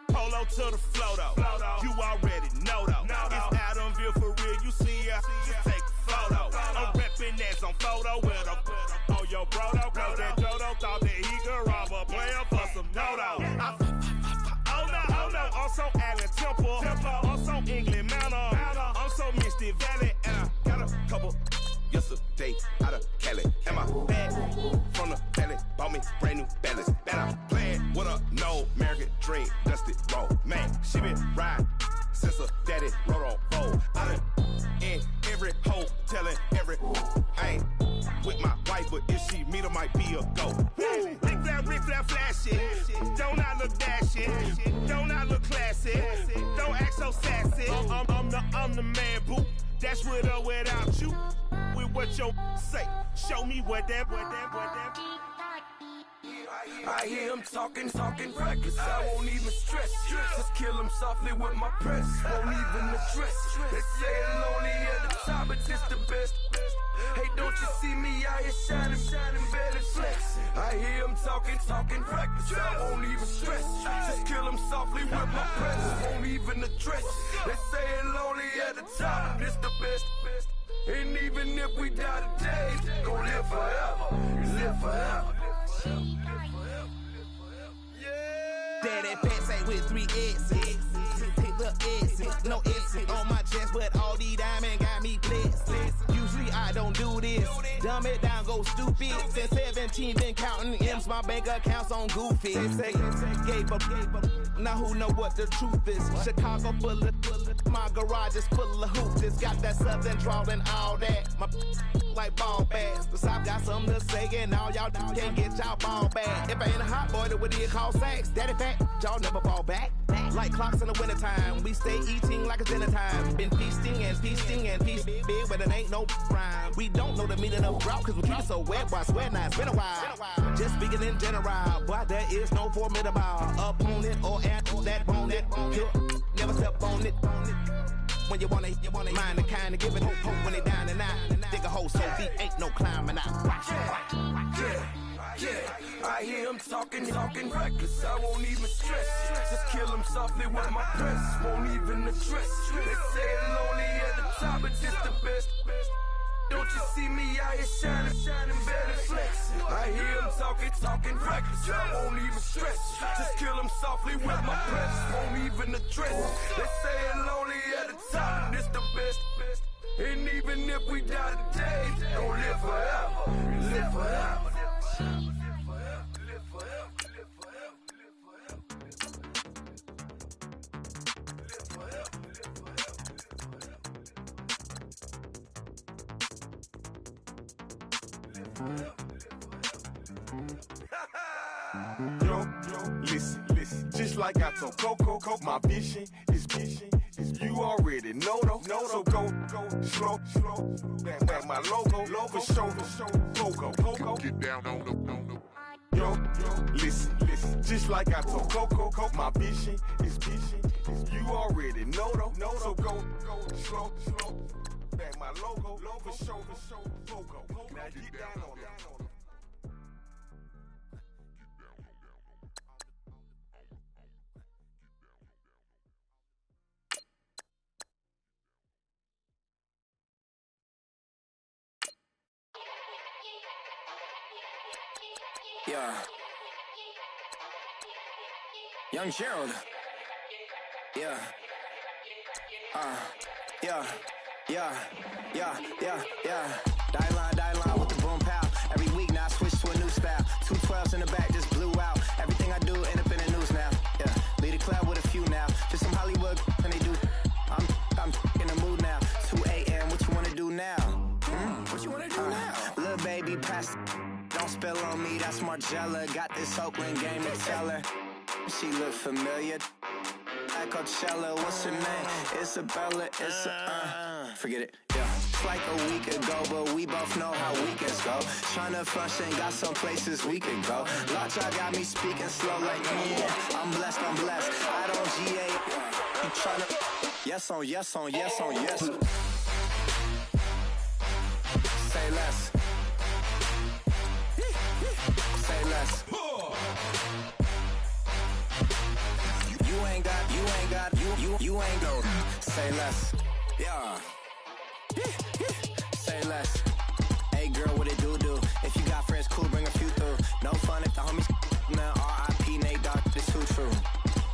Polo to the flow though. You already know though. It's Adamville for real. You see ya, just take a photo. I'm reppin' as on photo with a on your bro though. Cause that Dodo thought that he could rob a player for some dodo. Oh no, also Allen Temple. Also England Mountain. Also Misty Valley. And I got a couple yesterday out of Cali. And my bag from the Valley bought me brand new balance. And I'm playing with a no American dream, dusty roll. Man, she been riding since her daddy rode on fold. I done in every hole, telling every I ain't with my wife, but if she meet her, might be a go. Rick Flair flashing. Don't I look dashing? Don't I look classy? Don't act so sassy. I'm the man, boo. That's with or without you. With what your say. Show me what that. I hear him talking reckless. I won't even stress. Just kill him softly with my press. Won't even address. They say it lonely at the top, but this the best. Hey, don't you see me out here shining, better flex. I hear him talking reckless. I won't even stress. Just kill him softly with my press. Won't even address. They say it lonely at the top, but this the best. And even if we die today, gon' live forever. Live forever. Daddy pants ain't with 3 S's. The S's, no S's on my chest, but all these diamonds got me blessed. Usually I don't do this. Dumb it down, go stupid. Since 17, been counting M's, my bank account's on Goofy. They say gave up. Now who know what the truth is? Chicago full of my garage is full of hoops. It's got that southern drawl and all that. My like ball bags. The South got something to say, and all y'all can't get y'all ball back. If I ain't a hot boy, then what do you call sex? Daddy fat, y'all never fall back. Like clocks in the wintertime, we stay eating like it's dinner time. Been feasting and feasting big, but it ain't no rhyme. We don't know the meaning of drought, cause we keep it so wet, boy, I swear now it's been a while. Just speaking in general, boy, there is no formidable opponent or at that bone that never step on it. When you wanna mind the kind of give it hope when they down and out. Dig a hole so deep, ain't no climbing out. Yeah, I hear him talking reckless. I won't even stress. Just kill him softly with my press. Won't even address. They say it lonely at the top, but this the best. Don't you see me out here shining, better flex. I hear him talking reckless. I won't even stress. Just kill him softly with my press. Won't even address. They say it lonely at the top, this the best. And even if we die today, don't live forever. Live forever. Yo, listen, just like I told Coco, my vision is you already know though. So go slow, back my logo, for show, Pogo. Get down on the. Yo, listen, just like I told Coco, my vision is you already know though. So go slow, back my logo, for show, Pogo. Now get down on it. Yeah. Young Gerald. Yeah. Die line with the boom pow. Every week now I switch to a new style. 212s in the back just blew out. Everything I do end up in the news now. Yeah. Lead a club with a few now. Just some Hollywood and they do. I'm in the mood now. 2 a.m. What you wanna do now? What you wanna do now? Little baby pass. Don't spill on me, that's Margella. Got this Oakland game to tell her. She look familiar. At Coachella, what's her name? Isabella, forget it, yeah. It's like a week ago, but we both know how weekends go. Tryna function, got some places we could go. Lot y'all got me speaking slow like, I'm blessed. I don't GA. You tryna, yes on yes. Say less. Say less. You ain't go. Say less. Yeah. Say less. Hey girl, what it do? If you got friends, cool, bring a few through. No fun if the homies now R.I.P. Nate Dogg, it's too true.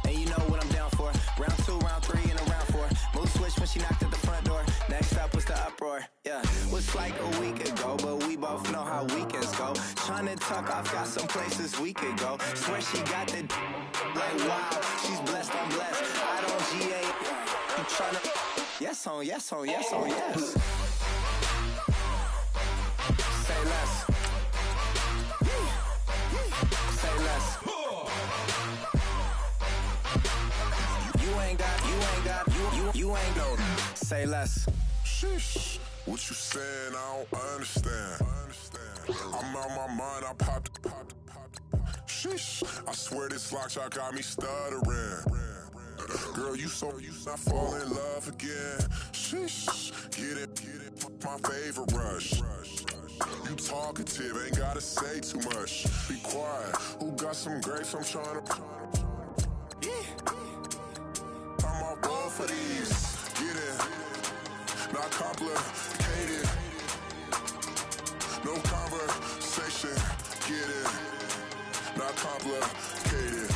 And you know what I'm down for. Round 2, round 3, and a round 4. Mood switch when she knocked at the front door. Next up was the uproar. Yeah, was like a week ago, but we both know how weekends go. Tryna tuck off, got some places we could go. Swear she got the like wow, she's blessed, I'm blessed. I don't GA. You tryna yes on yes. Say less. Say less. You ain't go. Say less. Sheesh. What you saying? I don't understand. I'm out my mind. I popped. Sheesh. I swear this lock shot got me stuttering. Girl, you I fall in love again. Sheesh. Get it. My favorite rush. You talkative, ain't gotta say too much. Be quiet. Who got some grapes? I'm trying to. I'm all ball for these. Get it. Not complicated. No conversation. Get it. Not complicated.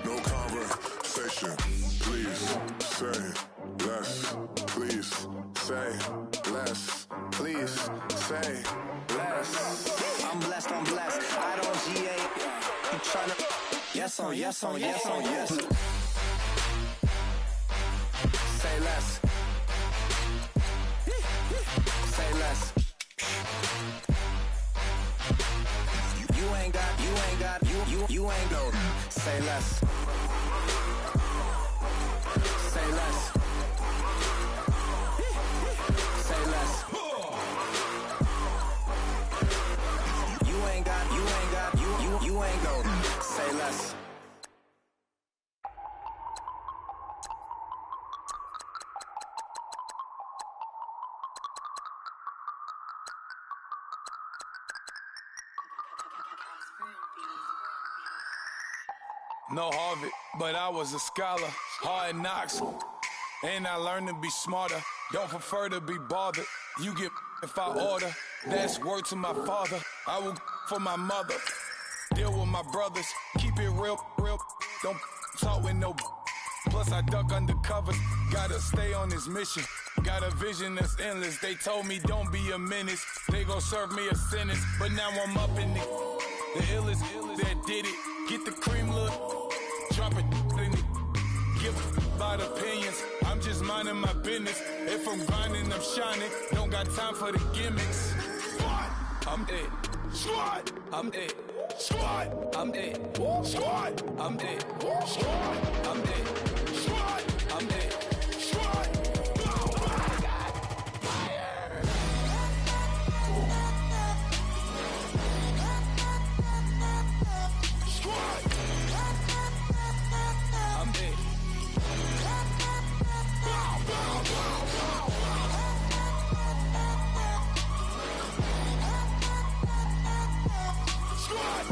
No conversation. Please say less. Please say less. Please say less. I'm blessed. I don't GA. You tryna yes on yes. Say less. Say less. You ain't go. Say less. Say less. Say less. You ain't go. Say less. No Harvard, but I was a scholar. Hard knocks, and I learned to be smarter. Don't prefer to be bothered. You get if I order. That's word to my father. I will for my mother. Deal with my brothers. Keep it real. Don't talk with no. Plus I duck undercover. Gotta stay on this mission. Got a vision that's endless. They told me don't be a menace. They gon' serve me a sentence. But now I'm up in the illest that did it. Get the cream look. Drop it in the give about opinions. I'm just minding my business. If I'm grinding, I'm shining. Don't got time for the gimmicks. Squad, I'm dead. Squad, I'm dead. Squad, I'm dead. Squad, I'm dead. Squad, I'm dead. Squad, I'm dead. Squad. Oh my God. Fire. Squad. I'm dead. Squad.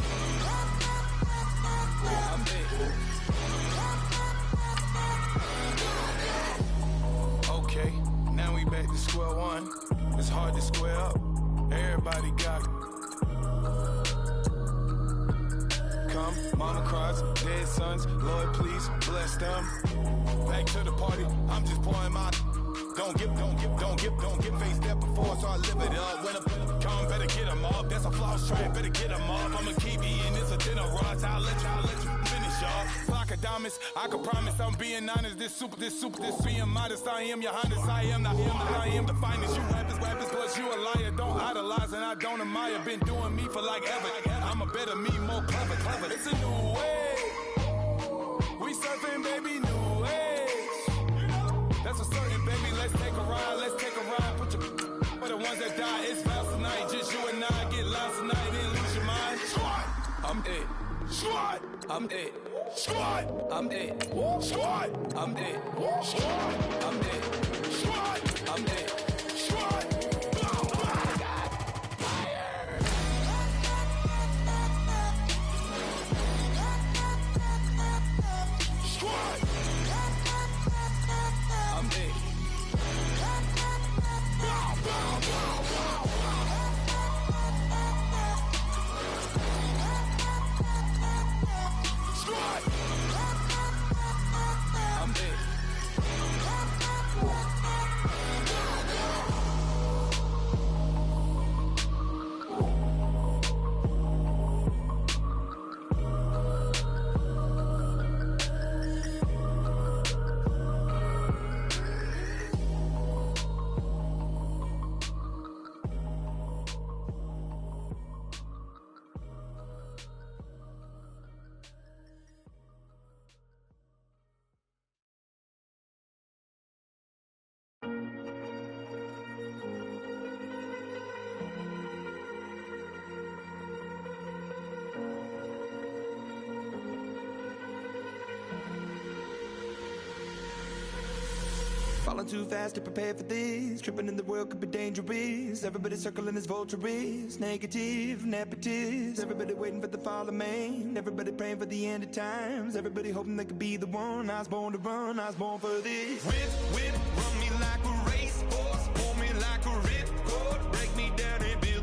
I'm dead. Okay, now we back to square one. It's hard to square up. Everybody got come, mama cries, dead sons. Lord, please bless them. Back to the party. I'm just pouring my. Don't get face that before, so I live it up. When I come, better get them up. That's a floss track, better get them up. I'ma keep eating, it's a dinner rush. I'll let you finish, y'all. Flock of diamonds, I can promise I'm being honest. This being modest. I am your highness, I am not him, I am the finest. You rappers, plus you a liar. Don't idolize and I don't admire. Been doing me for like ever. I'm a better me, more clever. It's a new way. We surfing, baby, new age. That's a certain, baby. Let's take a ride. Put your for the ones that die. It's vows tonight. Just you and I get lost tonight and lose your mind. Squad, I'm dead. Squad, I'm dead. Squad, I'm dead. Squad, I'm dead. Squad, I'm dead. Squad, I'm dead. Squad. Oh my God. Fire. Falling too fast to prepare for this. Tripping in the world could be dangerous. Everybody circling as vultures. Negative, nepotist. Everybody waiting for the fall of man. Everybody praying for the end of times. Everybody hoping they could be the one. I was born to run, I was born for this. Whip, run me like a racehorse. Pull me like a ripcord. Break me down and build